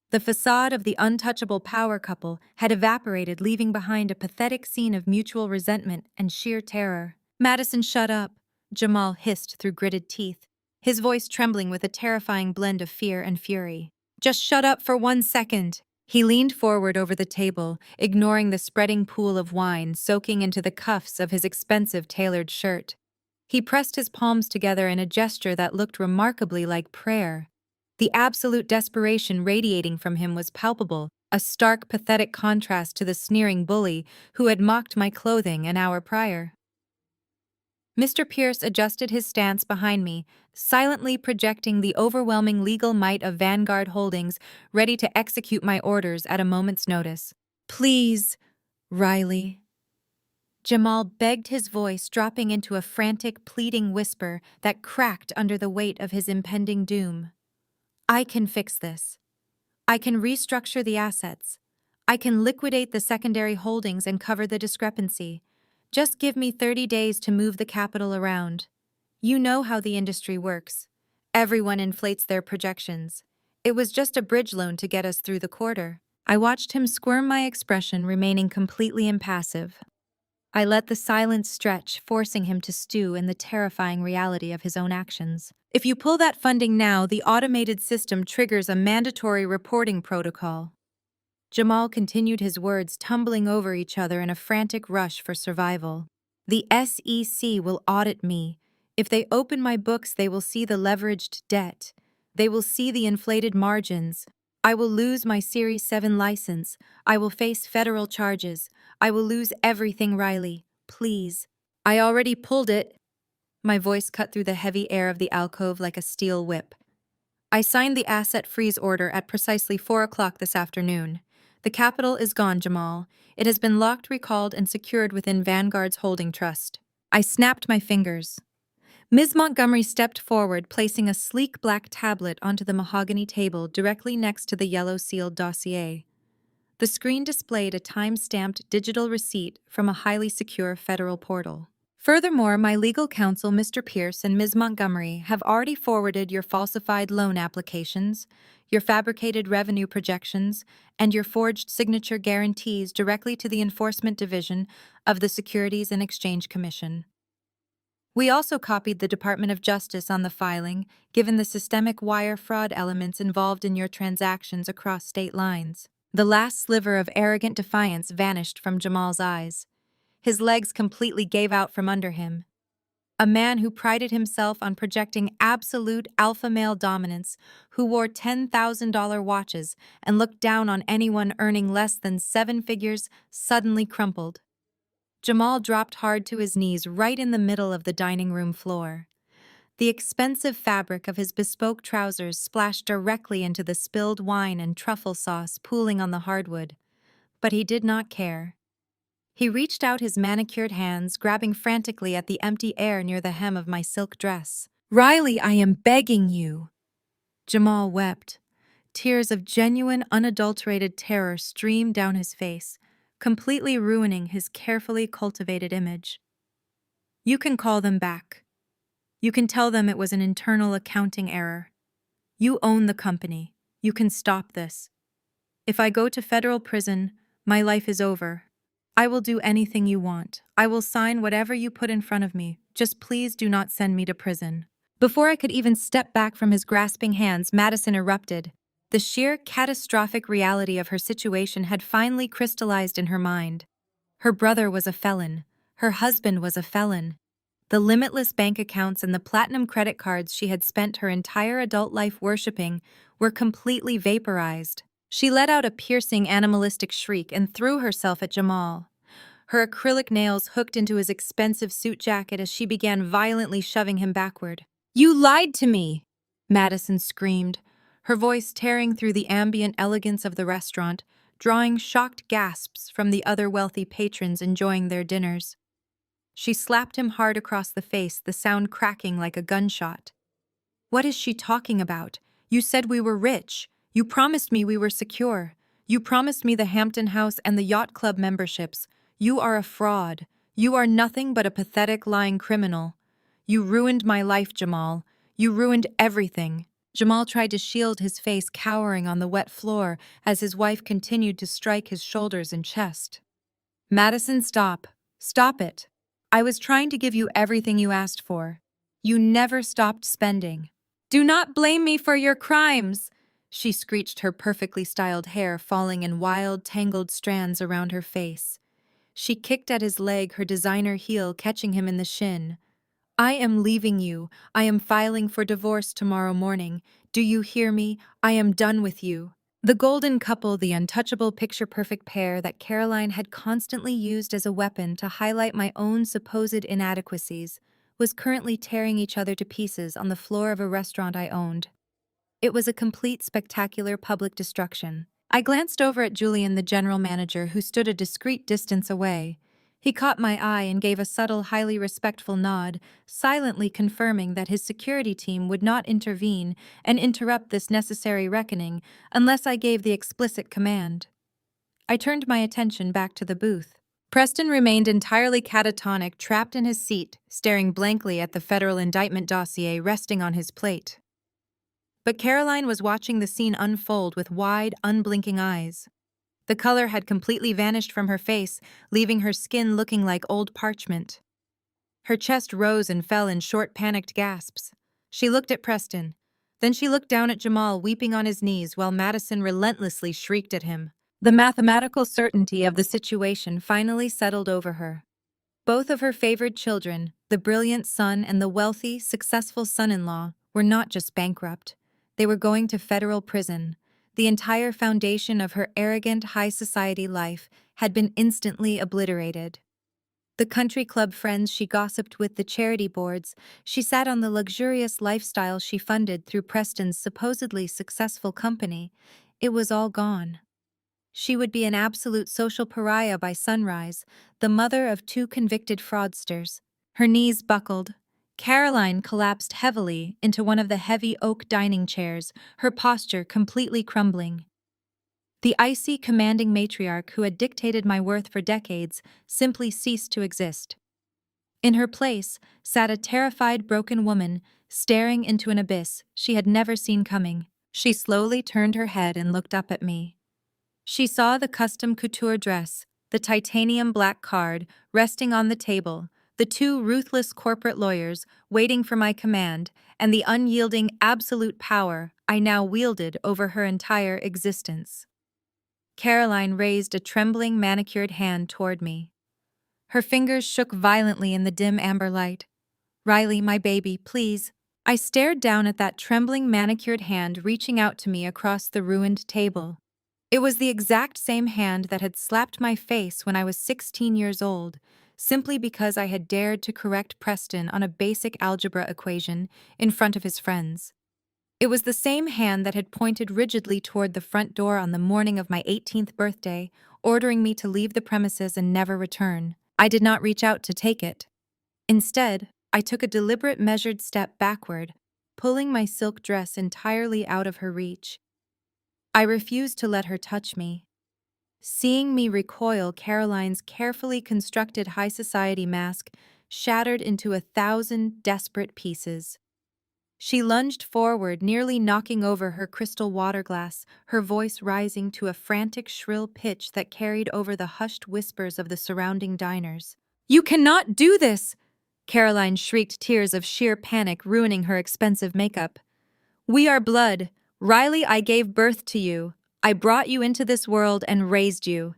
The facade of the untouchable power couple had evaporated, leaving behind a pathetic scene of mutual resentment and sheer terror. "Madison, shut up," Jamal hissed through gritted teeth, his voice trembling with a terrifying blend of fear and fury. "Just shut up for 1 second." He leaned forward over the table, ignoring the spreading pool of wine soaking into the cuffs of his expensive tailored shirt. He pressed his palms together in a gesture that looked remarkably like prayer. The absolute desperation radiating from him was palpable, a stark, pathetic contrast to the sneering bully who had mocked my clothing an hour prior. Mr. Pierce adjusted his stance behind me, silently projecting the overwhelming legal might of Vanguard Holdings, ready to execute my orders at a moment's notice. "Please, Riley." Jamal begged, his voice dropping into a frantic, pleading whisper that cracked under the weight of his impending doom. "I can fix this. I can restructure the assets. I can liquidate the secondary holdings and cover the discrepancy. Just give me 30 days to move the capital around. You know how the industry works. Everyone inflates their projections. It was just a bridge loan to get us through the quarter." I watched him squirm, my expression remaining completely impassive. I let the silence stretch, forcing him to stew in the terrifying reality of his own actions. "If you pull that funding now, the automated system triggers a mandatory reporting protocol." Jamal continued, his words tumbling over each other in a frantic rush for survival. "The SEC will audit me. If they open my books, they will see the leveraged debt. They will see the inflated margins. I will lose my Series 7 license. I will face federal charges. I will lose everything, Riley. Please." "I already pulled it." My voice cut through the heavy air of the alcove like a steel whip. "I signed the asset freeze order at precisely 4 o'clock this afternoon. The capital is gone, Jamal. It has been locked, recalled, and secured within Vanguard's holding trust." I snapped my fingers. Ms. Montgomery stepped forward, placing a sleek black tablet onto the mahogany table directly next to the yellow-sealed dossier. The screen displayed a time-stamped digital receipt from a highly secure federal portal. "Furthermore, my legal counsel, Mr. Pierce and Ms. Montgomery, have already forwarded your falsified loan applications, your fabricated revenue projections, and your forged signature guarantees directly to the Enforcement Division of the Securities and Exchange Commission." We also copied the Department of Justice on the filing, given the systemic wire fraud elements involved in your transactions across state lines. The last sliver of arrogant defiance vanished from Jamal's eyes. His legs completely gave out from under him. A man who prided himself on projecting absolute alpha male dominance, who wore $10,000 watches and looked down on anyone earning less than 7 figures, suddenly crumpled. Jamal dropped hard to his knees right in the middle of the dining room floor. The expensive fabric of his bespoke trousers splashed directly into the spilled wine and truffle sauce pooling on the hardwood. But he did not care. He reached out his manicured hands, grabbing frantically at the empty air near the hem of my silk dress. "Riley, I am begging you." Jamal wept. Tears of genuine, unadulterated terror streamed down his face, completely ruining his carefully cultivated image. "You can call them back. You can tell them it was an internal accounting error. You own the company. You can stop this. If I go to federal prison, my life is over. I will do anything you want. I will sign whatever you put in front of me. Just please do not send me to prison." Before I could even step back from his grasping hands, Madison erupted. The sheer catastrophic reality of her situation had finally crystallized in her mind. Her brother was a felon. Her husband was a felon. The limitless bank accounts and the platinum credit cards she had spent her entire adult life worshipping were completely vaporized. She let out a piercing animalistic shriek and threw herself at Jamal. Her acrylic nails hooked into his expensive suit jacket as she began violently shoving him backward. "You lied to me!" Madison screamed, her voice tearing through the ambient elegance of the restaurant, drawing shocked gasps from the other wealthy patrons enjoying their dinners. She slapped him hard across the face, the sound cracking like a gunshot. "What is she talking about? You said we were rich. You promised me we were secure. You promised me the Hampton House and the yacht club memberships. You are a fraud. You are nothing but a pathetic, lying criminal. You ruined my life, Jamal. You ruined everything." Jamal tried to shield his face, cowering on the wet floor as his wife continued to strike his shoulders and chest. "Madison, stop. Stop it. I was trying to give you everything you asked for. You never stopped spending. Do not blame me for your crimes," she screeched, her perfectly styled hair falling in wild, tangled strands around her face. She kicked at his leg, her designer heel catching him in the shin. "I am leaving you. I am filing for divorce tomorrow morning. Do you hear me? I am done with you." The golden couple, the untouchable picture-perfect pair that Caroline had constantly used as a weapon to highlight my own supposed inadequacies, was currently tearing each other to pieces on the floor of a restaurant I owned. It was a complete spectacular public destruction. I glanced over at Julian, the general manager, who stood a discreet distance away. He caught my eye and gave a subtle, highly respectful nod, silently confirming that his security team would not intervene and interrupt this necessary reckoning unless I gave the explicit command. I turned my attention back to the booth. Preston remained entirely catatonic, trapped in his seat, staring blankly at the federal indictment dossier resting on his plate. But Caroline was watching the scene unfold with wide, unblinking eyes. The color had completely vanished from her face, leaving her skin looking like old parchment. Her chest rose and fell in short, panicked gasps. She looked at Preston. Then she looked down at Jamal, weeping on his knees, while Madison relentlessly shrieked at him. The mathematical certainty of the situation finally settled over her. Both of her favored children, the brilliant son and the wealthy, successful son-in-law, were not just bankrupt. They were going to federal prison. The entire foundation of her arrogant, high society life had been instantly obliterated. The country club friends she gossiped with, the charity boards she sat on, the luxurious lifestyle she funded through Preston's supposedly successful company, it was all gone. She would be an absolute social pariah by sunrise, the mother of 2 convicted fraudsters. Her knees buckled. Caroline collapsed heavily into one of the heavy oak dining chairs, her posture completely crumbling. The icy, commanding matriarch who had dictated my worth for decades simply ceased to exist. In her place sat a terrified, broken woman, staring into an abyss she had never seen coming. She slowly turned her head and looked up at me. She saw the custom couture dress, the titanium black card resting on the table, the two ruthless corporate lawyers waiting for my command, and the unyielding absolute power I now wielded over her entire existence. Caroline raised a trembling manicured hand toward me. Her fingers shook violently in the dim amber light. "Riley, my baby, please." I stared down at that trembling manicured hand reaching out to me across the ruined table. It was the exact same hand that had slapped my face when I was 16 years old, simply because I had dared to correct Preston on a basic algebra equation in front of his friends. It was the same hand that had pointed rigidly toward the front door on the morning of my 18th birthday, ordering me to leave the premises and never return. I did not reach out to take it. Instead, I took a deliberate measured step backward, pulling my silk dress entirely out of her reach. I refused to let her touch me. Seeing me recoil, Caroline's carefully constructed high society mask shattered into 1,000 desperate pieces. She lunged forward, nearly knocking over her crystal water glass, her voice rising to a frantic, shrill pitch that carried over the hushed whispers of the surrounding diners. "You cannot do this!" Caroline shrieked, tears of sheer panic ruining her expensive makeup. "We are blood. Riley, I gave birth to you. I brought you into this world and raised you.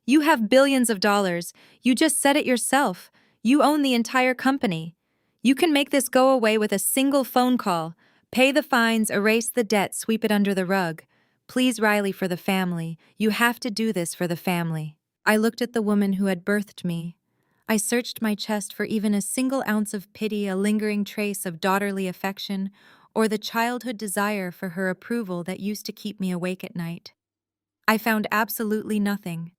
You have billions of dollars. You just said it yourself. You own the entire company. You can make this go away with a single phone call. Pay the fines, erase the debt, sweep it under the rug. Please, Riley, for the family. You have to do this for the family." I looked at the woman who had birthed me. I searched my chest for even a single ounce of pity, a lingering trace of daughterly affection, or the childhood desire for her approval that used to keep me awake at night. I found absolutely nothing.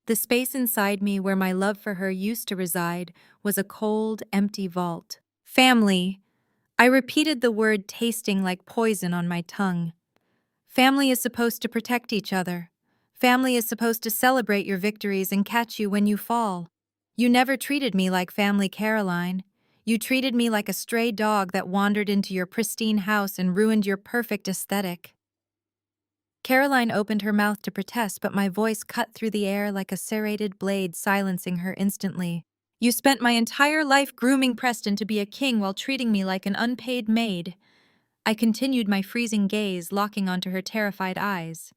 The space inside me where my love for her used to reside was a cold, empty vault. Family. I repeated the word, tasting like poison on my tongue. Family is supposed to protect each other. Family is supposed to celebrate your victories and catch you when you fall. You never treated me like family, Caroline. You treated me like a stray dog that wandered into your pristine house and ruined your perfect aesthetic. Caroline opened her mouth to protest, but my voice cut through the air like a serrated blade, silencing her instantly. "You spent my entire life grooming Preston to be a king while treating me like an unpaid maid." I continued, my freezing gaze locking onto her terrified eyes.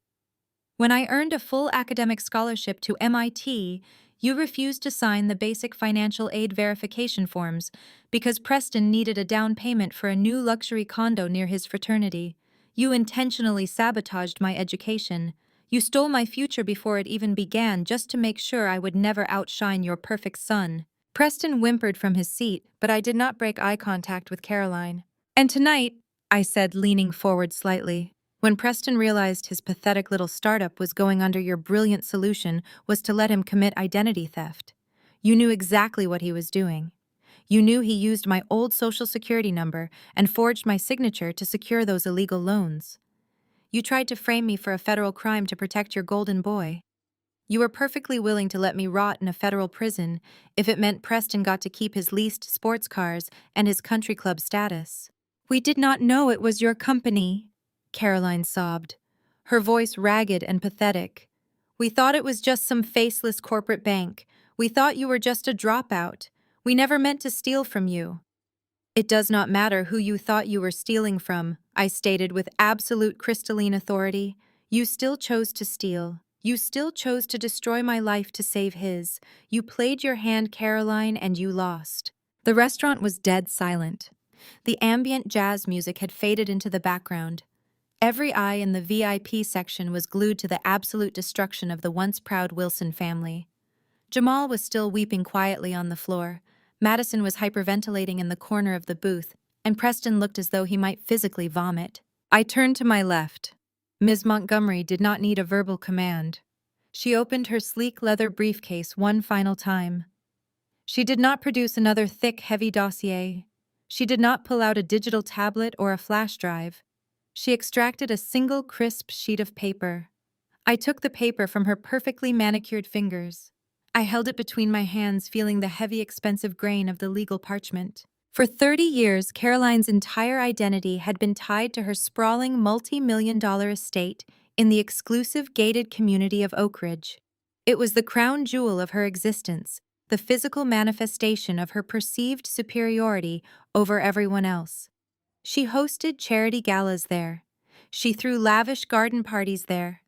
"When I earned a full academic scholarship to MIT, you refused to sign the basic financial aid verification forms because Preston needed a down payment for a new luxury condo near his fraternity. You intentionally sabotaged my education. You stole my future before it even began just to make sure I would never outshine your perfect son." Preston whimpered from his seat, but I did not break eye contact with Caroline. "And tonight," I said, leaning forward slightly, "when Preston realized his pathetic little startup was going under, your brilliant solution was to let him commit identity theft. You knew exactly what he was doing. You knew he used my old social security number and forged my signature to secure those illegal loans. You tried to frame me for a federal crime to protect your golden boy. You were perfectly willing to let me rot in a federal prison if it meant Preston got to keep his leased sports cars and his country club status." "We did not know it was your company," Caroline sobbed, her voice ragged and pathetic. "We thought it was just some faceless corporate bank. We thought you were just a dropout. We never meant to steal from you." "It does not matter who you thought you were stealing from," I stated with absolute crystalline authority. "You still chose to steal. You still chose to destroy my life to save his. You played your hand, Caroline, and you lost." The restaurant was dead silent. The ambient jazz music had faded into the background. Every eye in the VIP section was glued to the absolute destruction of the once proud Wilson family. Jamal was still weeping quietly on the floor. Madison was hyperventilating in the corner of the booth, and Preston looked as though he might physically vomit. I turned to my left. Ms. Montgomery did not need a verbal command. She opened her sleek leather briefcase one final time. She did not produce another thick, heavy dossier. She did not pull out a digital tablet or a flash drive. She extracted a single crisp sheet of paper. I took the paper from her perfectly manicured fingers. I held it between my hands, feeling the heavy, expensive grain of the legal parchment. For 30 years, Caroline's entire identity had been tied to her sprawling multi-million-dollar estate in the exclusive gated community of Oak Ridge. It was the crown jewel of her existence, the physical manifestation of her perceived superiority over everyone else. She hosted charity galas there. She threw lavish garden parties there.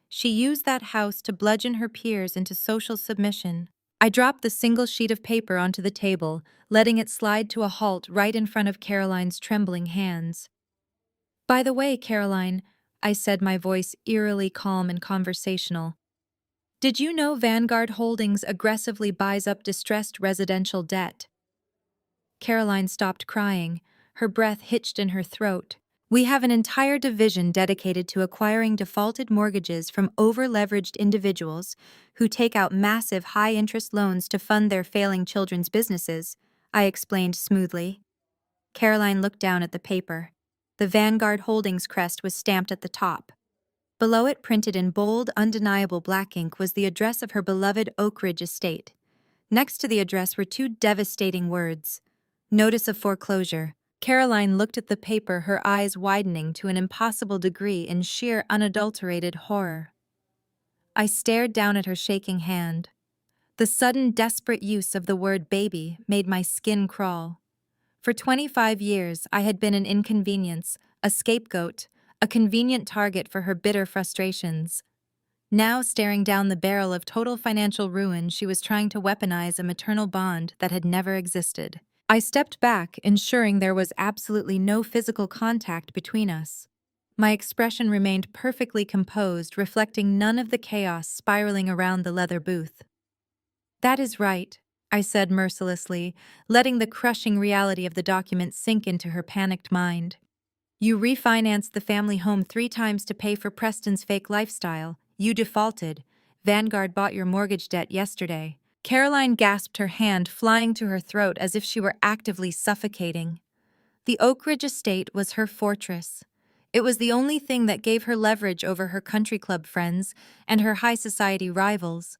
She used that house to bludgeon her peers into social submission. I dropped the single sheet of paper onto the table, letting it slide to a halt right in front of Caroline's trembling hands. "By the way, Caroline," I said, my voice eerily calm and conversational, "did you know Vanguard Holdings aggressively buys up distressed residential debt?" Caroline stopped crying, her breath hitched in her throat. "We have an entire division dedicated to acquiring defaulted mortgages from over-leveraged individuals who take out massive high-interest loans to fund their failing children's businesses," I explained smoothly. Caroline looked down at the paper. The Vanguard Holdings crest was stamped at the top. Below it, printed in bold, undeniable black ink, was the address of her beloved Oak Ridge estate. Next to the address were two devastating words: "Notice of foreclosure." Caroline looked at the paper, her eyes widening to an impossible degree in sheer, unadulterated horror. I stared down at her shaking hand. The sudden, desperate use of the word baby made my skin crawl. For 25 years, I had been an inconvenience, a scapegoat, a convenient target for her bitter frustrations. Now, staring down the barrel of total financial ruin, she was trying to weaponize a maternal bond that had never existed. I stepped back, ensuring there was absolutely no physical contact between us. My expression remained perfectly composed, reflecting none of the chaos spiraling around the leather booth. "That is right," I said mercilessly, letting the crushing reality of the document sink into her panicked mind. "You refinanced the family home 3 times to pay for Preston's fake lifestyle. You defaulted. Vanguard bought your mortgage debt yesterday." Caroline gasped, her hand flying to her throat as if she were actively suffocating. The Oak Ridge estate was her fortress. It was the only thing that gave her leverage over her country club friends and her high society rivals.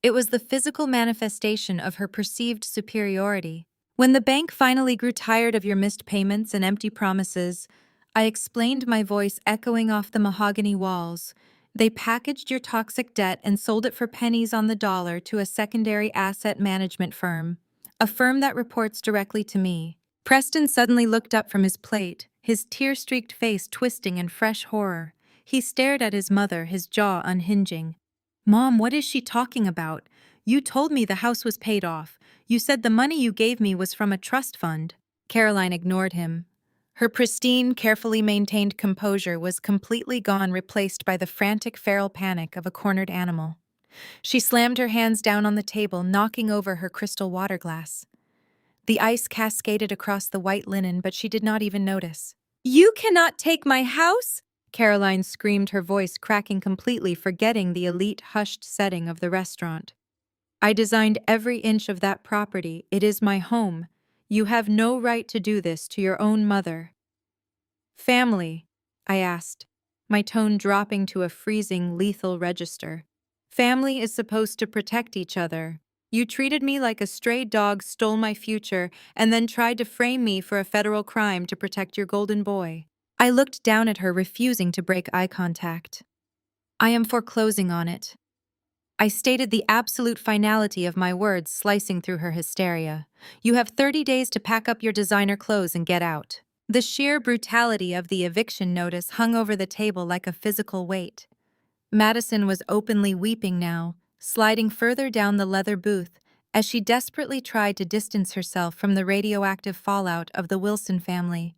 It was the physical manifestation of her perceived superiority. "When the bank finally grew tired of your missed payments and empty promises," I explained, my voice echoing off the mahogany walls, "they packaged your toxic debt and sold it for pennies on the dollar to a secondary asset management firm, a firm that reports directly to me." Preston suddenly looked up from his plate, his tear-streaked face twisting in fresh horror. He stared at his mother, his jaw unhinging. "Mom, what is she talking about? You told me the house was paid off. You said the money you gave me was from a trust fund." Caroline ignored him. Her pristine, carefully maintained composure was completely gone, replaced by the frantic feral panic of a cornered animal. She slammed her hands down on the table, knocking over her crystal water glass. The ice cascaded across the white linen, but she did not even notice. "You cannot take my house!" Caroline screamed, her voice cracking completely, forgetting the elite, hushed setting of the restaurant. "I designed every inch of that property. It is my home. You have no right to do this to your own mother." "Family?" I asked, my tone dropping to a freezing, lethal register. "Family is supposed to protect each other. You treated me like a stray dog, stole my future, and then tried to frame me for a federal crime to protect your golden boy." I looked down at her, refusing to break eye contact. "I am foreclosing on it." I stated, the absolute finality of my words slicing through her hysteria. "You have 30 days to pack up your designer clothes and get out." The sheer brutality of the eviction notice hung over the table like a physical weight. Madison was openly weeping now, sliding further down the leather booth as she desperately tried to distance herself from the radioactive fallout of the Wilson family.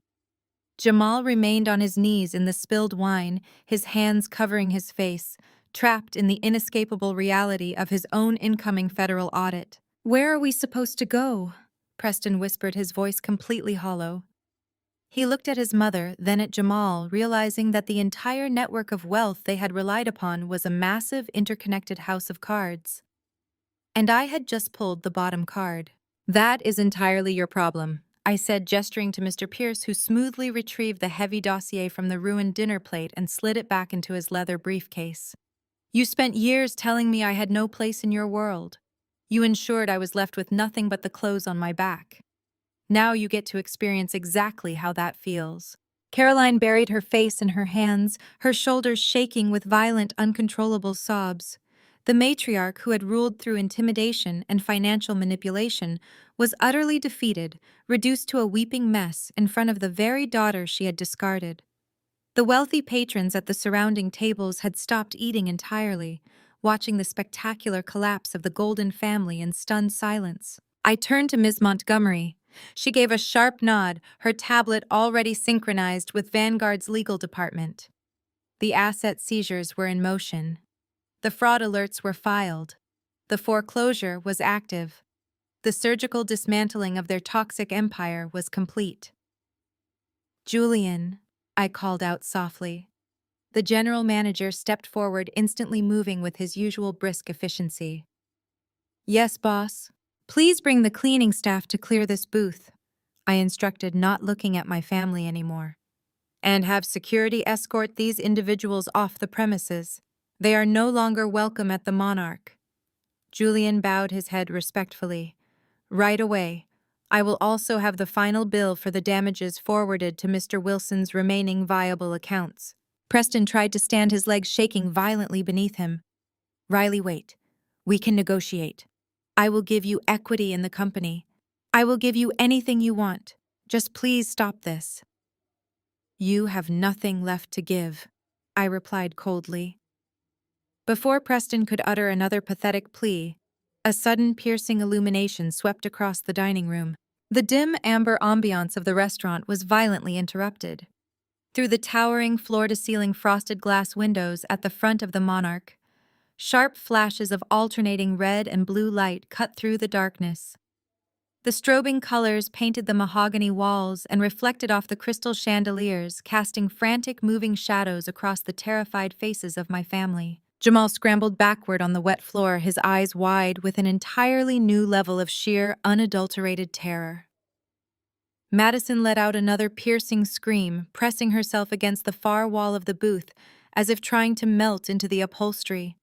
Jamal remained on his knees in the spilled wine, his hands covering his face, trapped in the inescapable reality of his own incoming federal audit. "Where are we supposed to go?" Preston whispered, his voice completely hollow. He looked at his mother, then at Jamal, realizing that the entire network of wealth they had relied upon was a massive, interconnected house of cards. And I had just pulled the bottom card. "That is entirely your problem," I said, gesturing to Mr. Pierce, who smoothly retrieved the heavy dossier from the ruined dinner plate and slid it back into his leather briefcase. "You spent years telling me I had no place in your world. You ensured I was left with nothing but the clothes on my back. Now you get to experience exactly how that feels." Caroline buried her face in her hands, her shoulders shaking with violent, uncontrollable sobs. The matriarch, who had ruled through intimidation and financial manipulation, was utterly defeated, reduced to a weeping mess in front of the very daughter she had discarded. The wealthy patrons at the surrounding tables had stopped eating entirely, watching the spectacular collapse of the Golden family in stunned silence. I turned to Ms. Montgomery. She gave a sharp nod, her tablet already synchronized with Vanguard's legal department. The asset seizures were in motion. The fraud alerts were filed. The foreclosure was active. The surgical dismantling of their toxic empire was complete. "Julian," I called out softly. The general manager stepped forward, instantly moving with his usual brisk efficiency. "Yes, boss. Please bring the cleaning staff to clear this booth," I instructed, not looking at my family anymore. "And have security escort these individuals off the premises. They are no longer welcome at the Monarch." Julian bowed his head respectfully. "Right away. I will also have the final bill for the damages forwarded to Mr. Wilson's remaining viable accounts." Preston tried to stand, his legs shaking violently beneath him. "Riley, wait. We can negotiate. I will give you equity in the company. I will give you anything you want. Just please stop this." "You have nothing left to give," I replied coldly. Before Preston could utter another pathetic plea, a sudden piercing illumination swept across the dining room. The dim amber ambiance of the restaurant was violently interrupted. Through the towering floor-to-ceiling frosted glass windows at the front of the Monarch, sharp flashes of alternating red and blue light cut through the darkness. The strobing colors painted the mahogany walls and reflected off the crystal chandeliers, casting frantic moving shadows across the terrified faces of my family. Jamal scrambled backward on the wet floor, his eyes wide with an entirely new level of sheer, unadulterated terror. Madison let out another piercing scream, pressing herself against the far wall of the booth, as if trying to melt into the upholstery.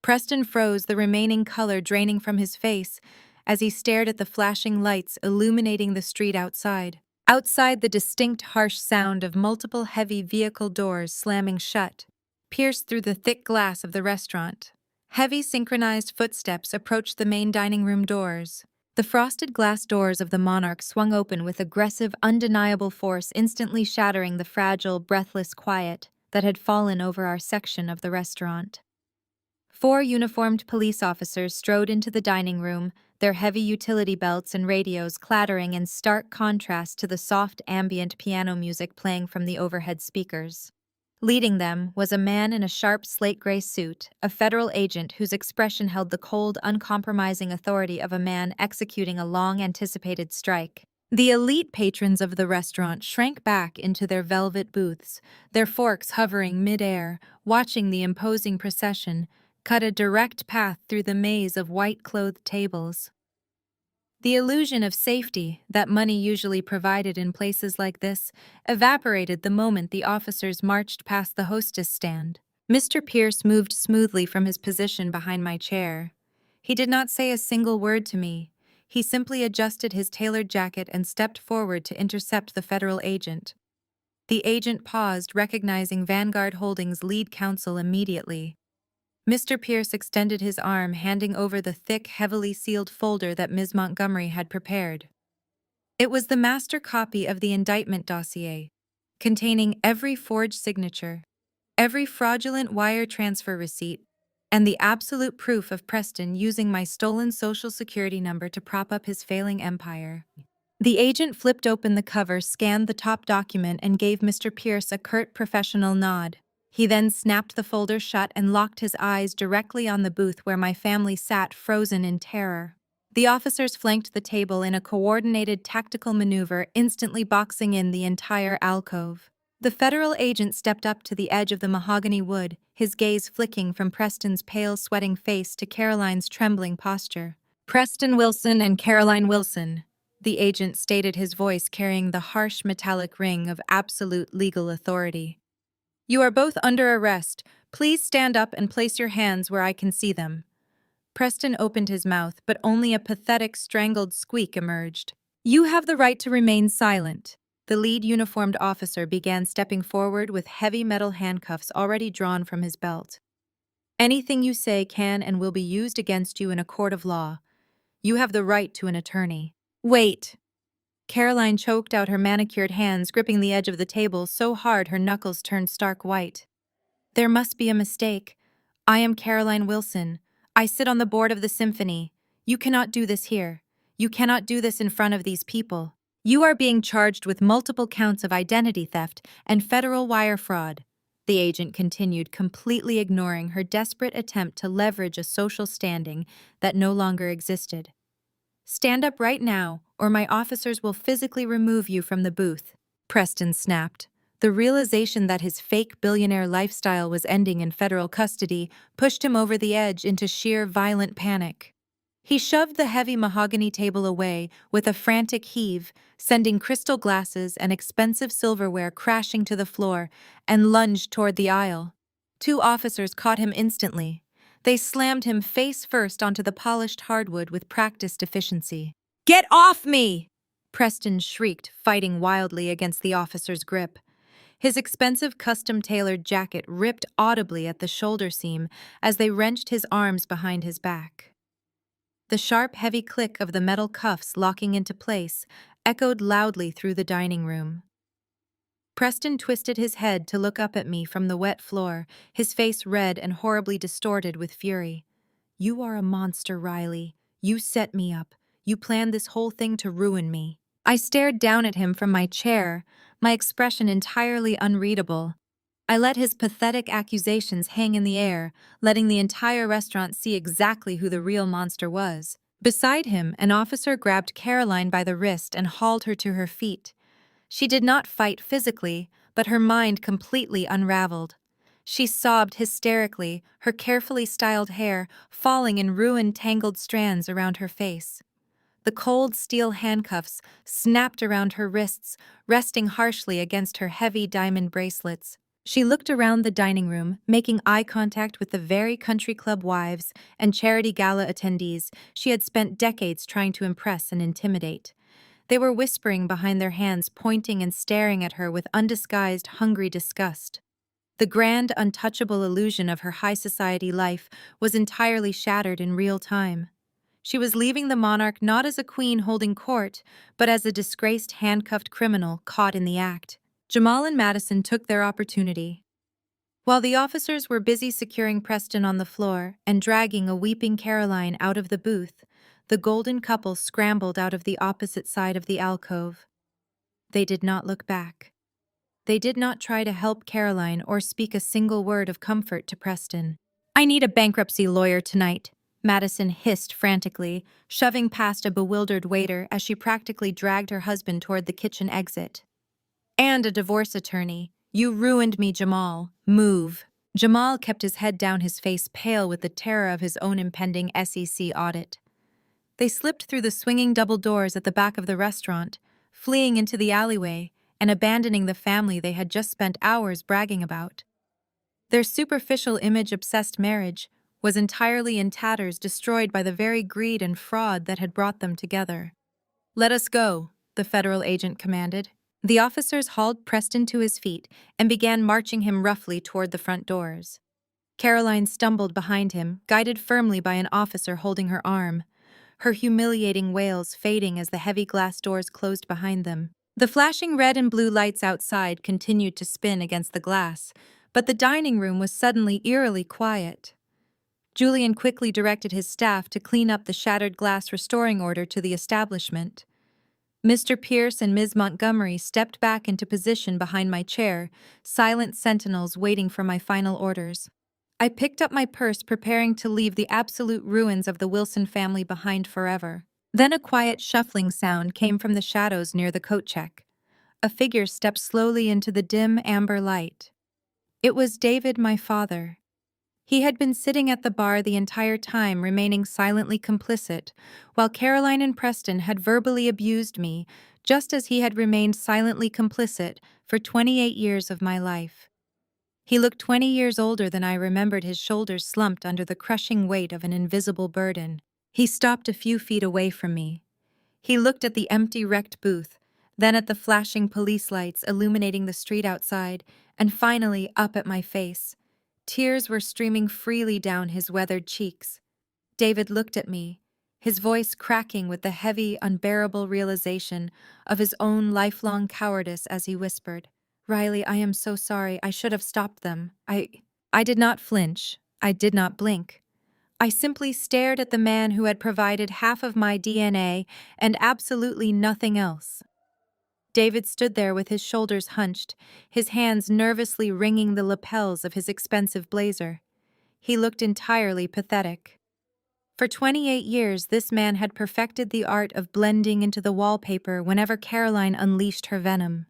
Preston froze, the remaining color draining from his face, as he stared at the flashing lights illuminating the street outside. Outside, the distinct, harsh sound of multiple heavy vehicle doors slamming shut pierced through the thick glass of the restaurant. Heavy, synchronized footsteps approached the main dining room doors. The frosted glass doors of the Monarch swung open with aggressive, undeniable force, instantly shattering the fragile, breathless quiet that had fallen over our section of the restaurant. 4 uniformed police officers strode into the dining room, their heavy utility belts and radios clattering in stark contrast to the soft ambient piano music playing from the overhead speakers. Leading them was a man in a sharp slate-gray suit, a federal agent whose expression held the cold, uncompromising authority of a man executing a long-anticipated strike. The elite patrons of the restaurant shrank back into their velvet booths, their forks hovering mid-air, watching the imposing procession cut a direct path through the maze of white-clothed tables. The illusion of safety that money usually provided in places like this evaporated the moment the officers marched past the hostess stand. Mr. Pierce moved smoothly from his position behind my chair. He did not say a single word to me. He simply adjusted his tailored jacket and stepped forward to intercept the federal agent. The agent paused, recognizing Vanguard Holdings' lead counsel immediately. Mr. Pierce extended his arm, handing over the thick, heavily sealed folder that Ms. Montgomery had prepared. It was the master copy of the indictment dossier, containing every forged signature, every fraudulent wire transfer receipt, and the absolute proof of Preston using my stolen Social Security number to prop up his failing empire. The agent flipped open the cover, scanned the top document, and gave Mr. Pierce a curt, professional nod. He then snapped the folder shut and locked his eyes directly on the booth where my family sat, frozen in terror. The officers flanked the table in a coordinated tactical maneuver, instantly boxing in the entire alcove. The federal agent stepped up to the edge of the mahogany wood, his gaze flicking from Preston's pale, sweating face to Caroline's trembling posture. "Preston Wilson and Caroline Wilson," the agent stated, his voice carrying the harsh metallic ring of absolute legal authority. "You are both under arrest. Please stand up and place your hands where I can see them." Preston opened his mouth, but only a pathetic, strangled squeak emerged. "You have the right to remain silent." The lead uniformed officer began stepping forward with heavy metal handcuffs already drawn from his belt. Anything you say can and will be used against you in a court of law. You have the right to an attorney. Wait! Caroline choked out her manicured hands, gripping the edge of the table so hard her knuckles turned stark white. There must be a mistake. I am Caroline Wilson. I sit on the board of the symphony. You cannot do this here. You cannot do this in front of these people. You are being charged with multiple counts of identity theft and federal wire fraud. The agent continued, completely ignoring her desperate attempt to leverage a social standing that no longer existed. Stand up right now, or my officers will physically remove you from the booth. Preston snapped. The realization that his fake billionaire lifestyle was ending in federal custody pushed him over the edge into sheer violent panic. He shoved the heavy mahogany table away with a frantic heave, sending crystal glasses and expensive silverware crashing to the floor, and lunged toward the aisle. Two officers caught him instantly. They slammed him face first onto the polished hardwood with practiced efficiency. "Get off me!" Preston shrieked, fighting wildly against the officer's grip. His expensive custom-tailored jacket ripped audibly at the shoulder seam as they wrenched his arms behind his back. The sharp, heavy click of the metal cuffs locking into place echoed loudly through the dining room. Preston twisted his head to look up at me from the wet floor, his face red and horribly distorted with fury. "You are a monster, Riley. You set me up. You planned this whole thing to ruin me." I stared down at him from my chair, my expression entirely unreadable. I let his pathetic accusations hang in the air, letting the entire restaurant see exactly who the real monster was. Beside him, an officer grabbed Caroline by the wrist and hauled her to her feet. She did not fight physically, but her mind completely unraveled. She sobbed hysterically, her carefully styled hair falling in ruined, tangled strands around her face. The cold steel handcuffs snapped around her wrists, resting harshly against her heavy diamond bracelets. She looked around the dining room, making eye contact with the very country club wives and charity gala attendees she had spent decades trying to impress and intimidate. They were whispering behind their hands, pointing and staring at her with undisguised, hungry disgust. The grand, untouchable illusion of her high society life was entirely shattered in real time. She was leaving the monarch not as a queen holding court, but as a disgraced, handcuffed criminal caught in the act. Jamal and Madison took their opportunity. While the officers were busy securing Preston on the floor and dragging a weeping Caroline out of the booth, the golden couple scrambled out of the opposite side of the alcove. They did not look back. They did not try to help Caroline or speak a single word of comfort to Preston. "I need a bankruptcy lawyer tonight," Madison hissed frantically, shoving past a bewildered waiter as she practically dragged her husband toward the kitchen exit. "And a divorce attorney. You ruined me, Jamal. Move." Jamal kept his head down, his face pale with the terror of his own impending SEC audit. They slipped through the swinging double doors at the back of the restaurant, fleeing into the alleyway and abandoning the family they had just spent hours bragging about. Their superficial image-obsessed marriage was entirely in tatters, destroyed by the very greed and fraud that had brought them together. "Let us go," the federal agent commanded. The officers hauled Preston to his feet and began marching him roughly toward the front doors. Caroline stumbled behind him, guided firmly by an officer holding her arm, her humiliating wails fading as the heavy glass doors closed behind them. The flashing red and blue lights outside continued to spin against the glass, but the dining room was suddenly eerily quiet. Julian quickly directed his staff to clean up the shattered glass, restoring order to the establishment. Mr. Pierce and Ms. Montgomery stepped back into position behind my chair, silent sentinels waiting for my final orders. I picked up my purse, preparing to leave the absolute ruins of the Wilson family behind forever. Then a quiet shuffling sound came from the shadows near the coat check. A figure stepped slowly into the dim amber light. It was David, my father. He had been sitting at the bar the entire time, remaining silently complicit, while Caroline and Preston had verbally abused me, just as he had remained silently complicit for 28 years of my life. He looked 20 years older than I remembered, his shoulders slumped under the crushing weight of an invisible burden. He stopped a few feet away from me. He looked at the empty, wrecked booth, then at the flashing police lights illuminating the street outside, and finally up at my face. Tears were streaming freely down his weathered cheeks. David looked at me, his voice cracking with the heavy, unbearable realization of his own lifelong cowardice as he whispered, "Riley, I am so sorry. I should have stopped them. I did not flinch. I did not blink. I simply stared at the man who had provided half of my DNA and absolutely nothing else. David stood there with his shoulders hunched, his hands nervously wringing the lapels of his expensive blazer. He looked entirely pathetic. For 28 years, this man had perfected the art of blending into the wallpaper whenever Caroline unleashed her venom.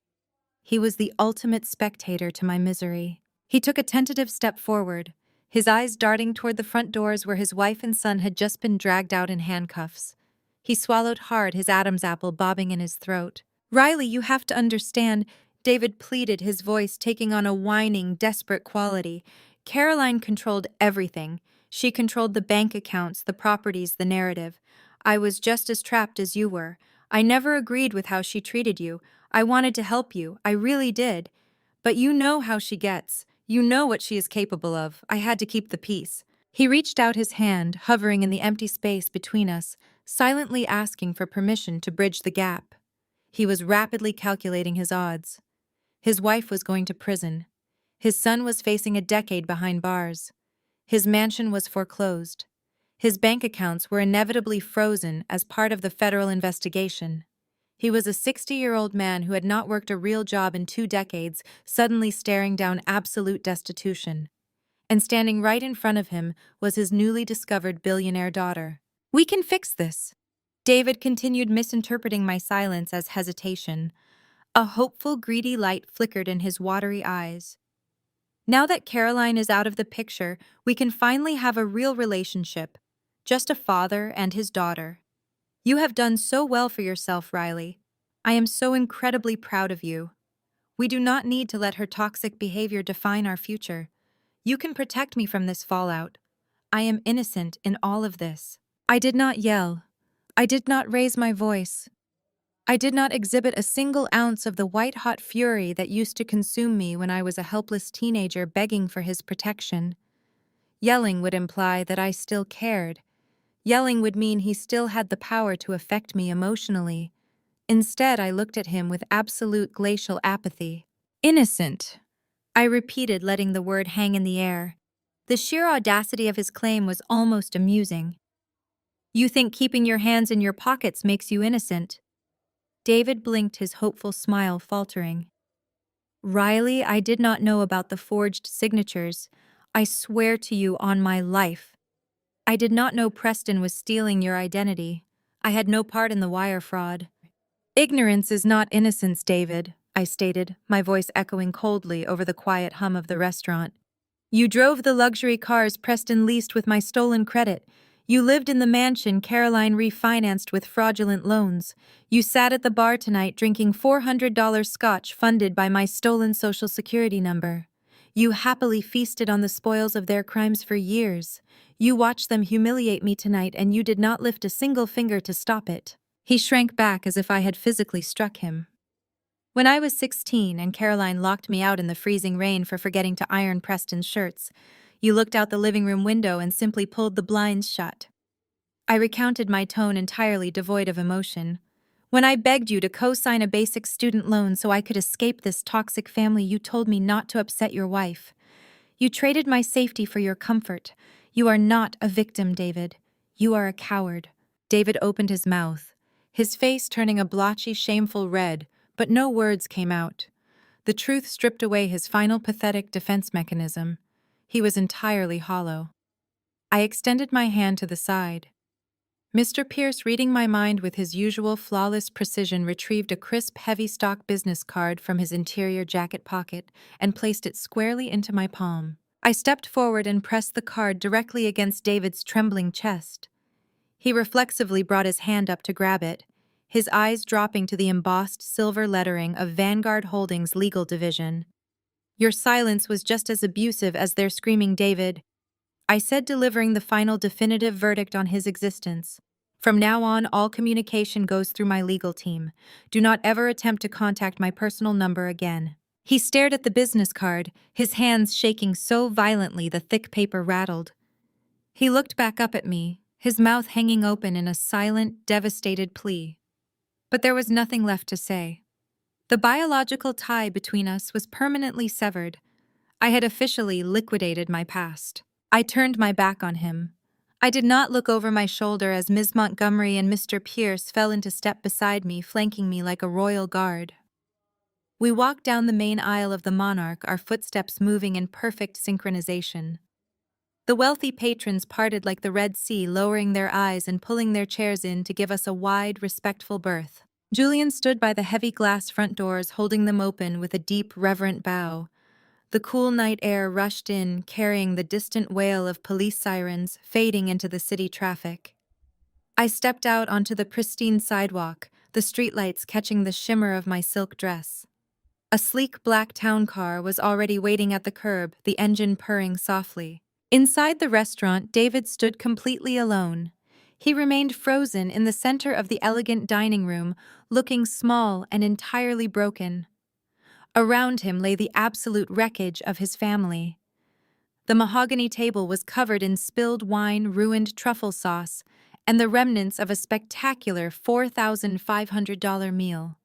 He was the ultimate spectator to my misery. He took a tentative step forward, his eyes darting toward the front doors where his wife and son had just been dragged out in handcuffs. He swallowed hard, his Adam's apple bobbing in his throat. "Riley, you have to understand," David pleaded, his voice taking on a whining, desperate quality. "Caroline controlled everything. She controlled the bank accounts, the properties, the narrative. I was just as trapped as you were. I never agreed with how she treated you. I wanted to help you. I really did. But you know how she gets. You know what she is capable of. I had to keep the peace." He reached out his hand, hovering in the empty space between us, silently asking for permission to bridge the gap. He was rapidly calculating his odds. His wife was going to prison. His son was facing a decade behind bars. His mansion was foreclosed. His bank accounts were inevitably frozen as part of the federal investigation. He was a 60-year-old man who had not worked a real job in 2 decades, suddenly staring down absolute destitution. And standing right in front of him was his newly discovered billionaire daughter. "We can fix this." David continued, misinterpreting my silence as hesitation. A hopeful, greedy light flickered in his watery eyes. "Now that Caroline is out of the picture, we can finally have a real relationship. Just a father and his daughter. You have done so well for yourself, Riley. I am so incredibly proud of you. We do not need to let her toxic behavior define our future. You can protect me from this fallout. I am innocent in all of this." I did not yell. I did not raise my voice. I did not exhibit a single ounce of the white-hot fury that used to consume me when I was a helpless teenager begging for his protection. Yelling would imply that I still cared. Yelling would mean he still had the power to affect me emotionally. Instead, I looked at him with absolute glacial apathy. "Innocent," I repeated, letting the word hang in the air. The sheer audacity of his claim was almost amusing. "You think keeping your hands in your pockets makes you innocent?" David blinked, his hopeful smile faltering. "Riley, I did not know about the forged signatures. I swear to you on my life. I did not know Preston was stealing your identity. I had no part in the wire fraud." "Ignorance is not innocence, David," I stated, my voice echoing coldly over the quiet hum of the restaurant. "You drove the luxury cars Preston leased with my stolen credit. You lived in the mansion Caroline refinanced with fraudulent loans. You sat at the bar tonight drinking $400 scotch funded by my stolen social security number. You happily feasted on the spoils of their crimes for years. You watched them humiliate me tonight, and you did not lift a single finger to stop it." He shrank back as if I had physically struck him. "When I was 16 and Caroline locked me out in the freezing rain for forgetting to iron Preston's shirts, you looked out the living room window and simply pulled the blinds shut." I recounted, my tone entirely devoid of emotion. "When I begged you to co-sign a basic student loan so I could escape this toxic family, you told me not to upset your wife. You traded my safety for your comfort. You are not a victim, David. You are a coward." David opened his mouth, his face turning a blotchy, shameful red, but no words came out. The truth stripped away his final pathetic defense mechanism. He was entirely hollow. I extended my hand to the side. Mr. Pierce, reading my mind with his usual flawless precision, retrieved a crisp, heavy-stock business card from his interior jacket pocket and placed it squarely into my palm. I stepped forward and pressed the card directly against David's trembling chest. He reflexively brought his hand up to grab it, his eyes dropping to the embossed silver lettering of Vanguard Holdings' legal division. "Your silence was just as abusive as their screaming, David," I said, delivering the final definitive verdict on his existence. "From now on, all communication goes through my legal team. Do not ever attempt to contact my personal number again." He stared at the business card, his hands shaking so violently the thick paper rattled. He looked back up at me, his mouth hanging open in a silent, devastated plea. But there was nothing left to say. The biological tie between us was permanently severed. I had officially liquidated my past. I turned my back on him. I did not look over my shoulder as Ms. Montgomery and Mr. Pierce fell into step beside me, flanking me like a royal guard. We walked down the main aisle of the Monarch, our footsteps moving in perfect synchronization. The wealthy patrons parted like the Red Sea, lowering their eyes and pulling their chairs in to give us a wide, respectful berth. Julian stood by the heavy glass front doors, holding them open with a deep, reverent bow. The cool night air rushed in, carrying the distant wail of police sirens, fading into the city traffic. I stepped out onto the pristine sidewalk, the streetlights catching the shimmer of my silk dress. A sleek black town car was already waiting at the curb, the engine purring softly. Inside the restaurant, David stood completely alone. He remained frozen in the center of the elegant dining room, looking small and entirely broken. Around him lay the absolute wreckage of his family. The mahogany table was covered in spilled wine, ruined truffle sauce, and the remnants of a spectacular $4,500 meal,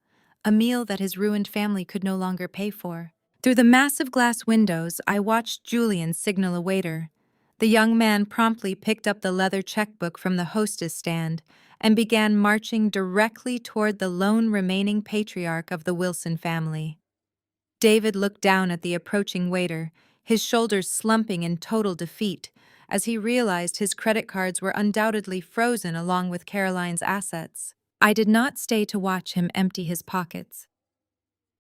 a meal that his ruined family could no longer pay for. Through the massive glass windows, I watched Julian signal a waiter. The young man promptly picked up the leather checkbook from the hostess stand and began marching directly toward the lone remaining patriarch of the Wilson family. David looked down at the approaching waiter, his shoulders slumping in total defeat, as he realized his credit cards were undoubtedly frozen along with Caroline's assets. I did not stay to watch him empty his pockets.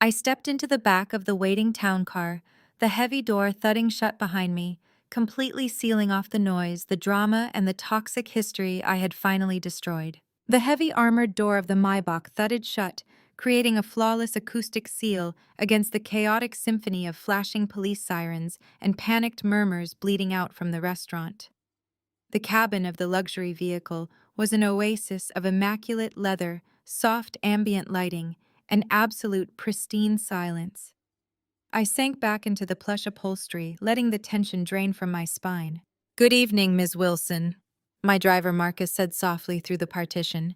I stepped into the back of the waiting town car, the heavy door thudding shut behind me, completely sealing off the noise, the drama, and the toxic history I had finally destroyed. The heavy armored door of the Maybach thudded shut, creating a flawless acoustic seal against the chaotic symphony of flashing police sirens and panicked murmurs bleeding out from the restaurant. The cabin of the luxury vehicle was an oasis of immaculate leather, soft ambient lighting, and absolute pristine silence. I sank back into the plush upholstery, letting the tension drain from my spine. "Good evening, Ms. Wilson," my driver Marcus said softly through the partition.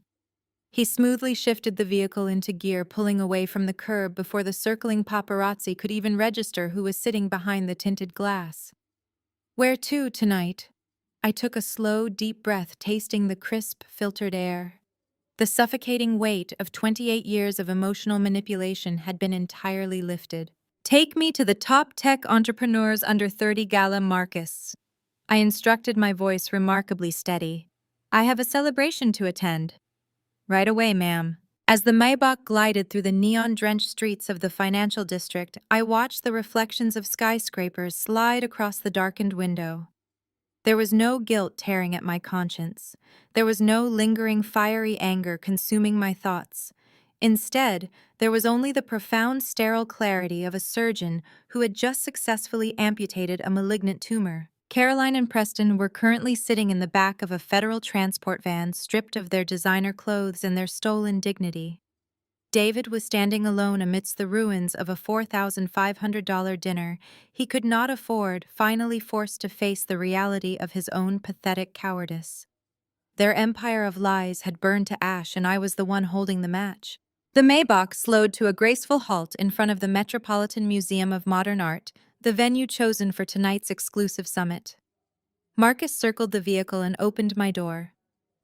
He smoothly shifted the vehicle into gear, pulling away from the curb before the circling paparazzi could even register who was sitting behind the tinted glass. "Where to tonight?" I took a slow, deep breath, tasting the crisp, filtered air. The suffocating weight of 28 years of emotional manipulation had been entirely lifted. "Take me to the top tech entrepreneurs under 30 gala, Marcus." I instructed, my voice remarkably steady. "I have a celebration to attend." "Right away, ma'am." As the Maybach glided through the neon-drenched streets of the financial district, I watched the reflections of skyscrapers slide across the darkened window. There was no guilt tearing at my conscience. There was no lingering fiery anger consuming my thoughts. Instead, there was only the profound sterile clarity of a surgeon who had just successfully amputated a malignant tumor. Caroline and Preston were currently sitting in the back of a federal transport van, stripped of their designer clothes and their stolen dignity. David was standing alone amidst the ruins of a $4,500 dinner he could not afford, finally forced to face the reality of his own pathetic cowardice. Their empire of lies had burned to ash, and I was the one holding the match. The Maybach slowed to a graceful halt in front of the Metropolitan Museum of Modern Art, the venue chosen for tonight's exclusive summit. Marcus circled the vehicle and opened my door.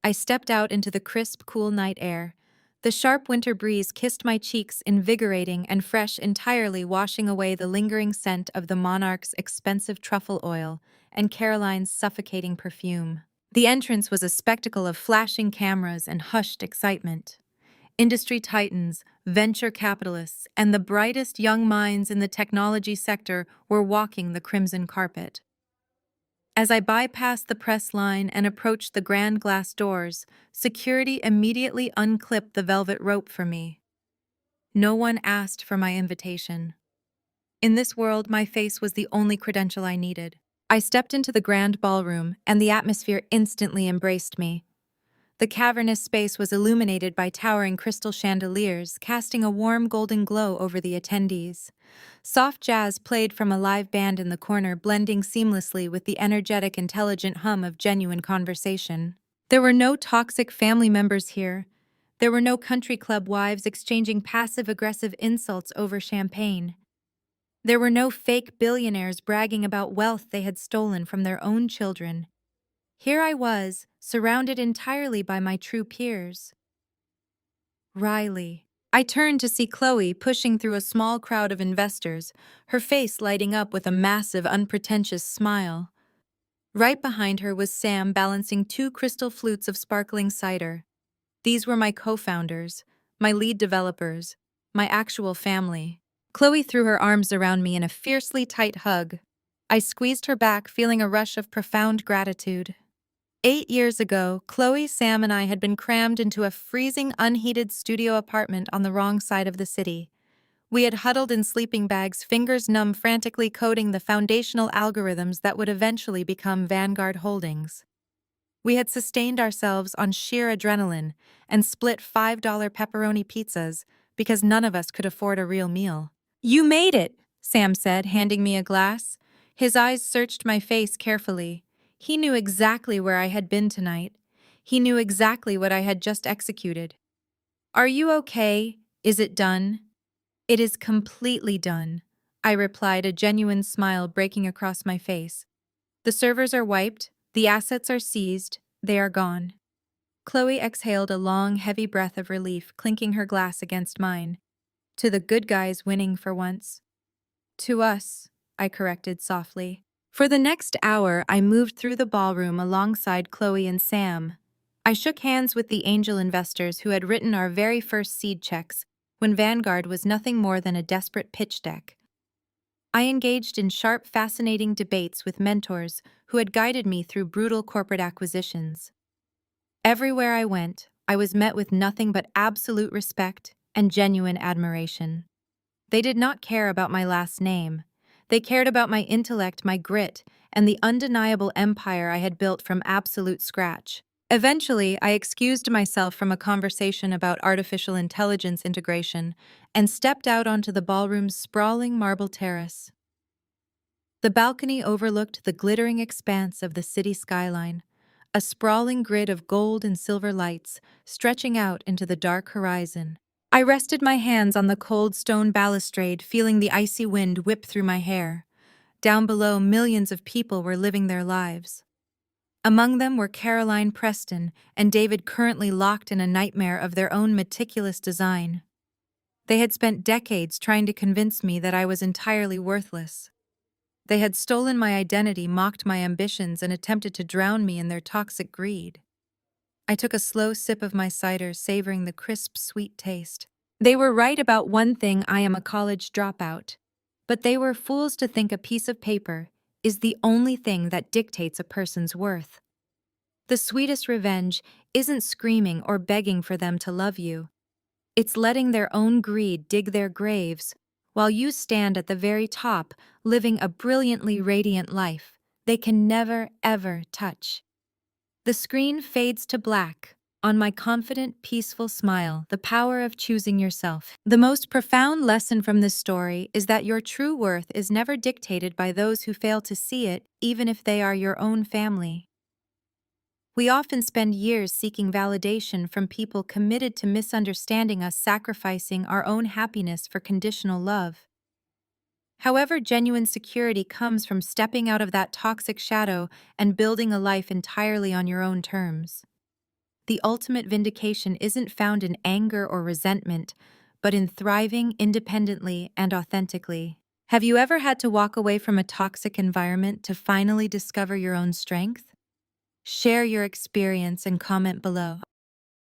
I stepped out into the crisp, cool night air. The sharp winter breeze kissed my cheeks, invigorating and fresh, entirely washing away the lingering scent of the Monarch's expensive truffle oil and Caroline's suffocating perfume. The entrance was a spectacle of flashing cameras and hushed excitement. Industry titans, venture capitalists, and the brightest young minds in the technology sector were walking the crimson carpet. As I bypassed the press line and approached the grand glass doors, security immediately unclipped the velvet rope for me. No one asked for my invitation. In this world, my face was the only credential I needed. I stepped into the grand ballroom, and the atmosphere instantly embraced me. The cavernous space was illuminated by towering crystal chandeliers, casting a warm golden glow over the attendees. Soft jazz played from a live band in the corner, blending seamlessly with the energetic, intelligent hum of genuine conversation. There were no toxic family members here. There were no country club wives exchanging passive-aggressive insults over champagne. There were no fake billionaires bragging about wealth they had stolen from their own children. Here I was, surrounded entirely by my true peers. Riley. I turned to see Chloe pushing through a small crowd of investors, her face lighting up with a massive, unpretentious smile. Right behind her was Sam balancing two crystal flutes of sparkling cider. These were my co-founders, my lead developers, my actual family. Chloe threw her arms around me in a fiercely tight hug. I squeezed her back, feeling a rush of profound gratitude. 8 years ago, Chloe, Sam, and I had been crammed into a freezing, unheated studio apartment on the wrong side of the city. We had huddled in sleeping bags, fingers numb, frantically coding the foundational algorithms that would eventually become Vanguard Holdings. We had sustained ourselves on sheer adrenaline and split $5 pepperoni pizzas because none of us could afford a real meal. "You made it," Sam said, handing me a glass. His eyes searched my face carefully. He knew exactly where I had been tonight. He knew exactly what I had just executed. "Are you okay? Is it done?" "It is completely done," I replied, a genuine smile breaking across my face. "The servers are wiped, the assets are seized, they are gone." Chloe exhaled a long, heavy breath of relief, clinking her glass against mine. "To the good guys winning for once." "To us," I corrected softly. For the next hour, I moved through the ballroom alongside Chloe and Sam. I shook hands with the angel investors who had written our very first seed checks when Vanguard was nothing more than a desperate pitch deck. I engaged in sharp, fascinating debates with mentors who had guided me through brutal corporate acquisitions. Everywhere I went, I was met with nothing but absolute respect and genuine admiration. They did not care about my last name. They cared about my intellect, my grit, and the undeniable empire I had built from absolute scratch. Eventually, I excused myself from a conversation about artificial intelligence integration and stepped out onto the ballroom's sprawling marble terrace. The balcony overlooked the glittering expanse of the city skyline, a sprawling grid of gold and silver lights stretching out into the dark horizon. I rested my hands on the cold stone balustrade, feeling the icy wind whip through my hair. Down below, millions of people were living their lives. Among them were Caroline Preston and David, currently locked in a nightmare of their own meticulous design. They had spent decades trying to convince me that I was entirely worthless. They had stolen my identity, mocked my ambitions, and attempted to drown me in their toxic greed. I took a slow sip of my cider, savoring the crisp, sweet taste. They were right about one thing: I am a college dropout. But they were fools to think a piece of paper is the only thing that dictates a person's worth. The sweetest revenge isn't screaming or begging for them to love you. It's letting their own greed dig their graves while you stand at the very top, living a brilliantly radiant life they can never, ever touch. The screen fades to black. On my confident, peaceful smile, the power of choosing yourself. The most profound lesson from this story is that your true worth is never dictated by those who fail to see it, even if they are your own family. We often spend years seeking validation from people committed to misunderstanding us, sacrificing our own happiness for conditional love. However, genuine security comes from stepping out of that toxic shadow and building a life entirely on your own terms. The ultimate vindication isn't found in anger or resentment, but in thriving independently and authentically. Have you ever had to walk away from a toxic environment to finally discover your own strength? Share your experience and comment below.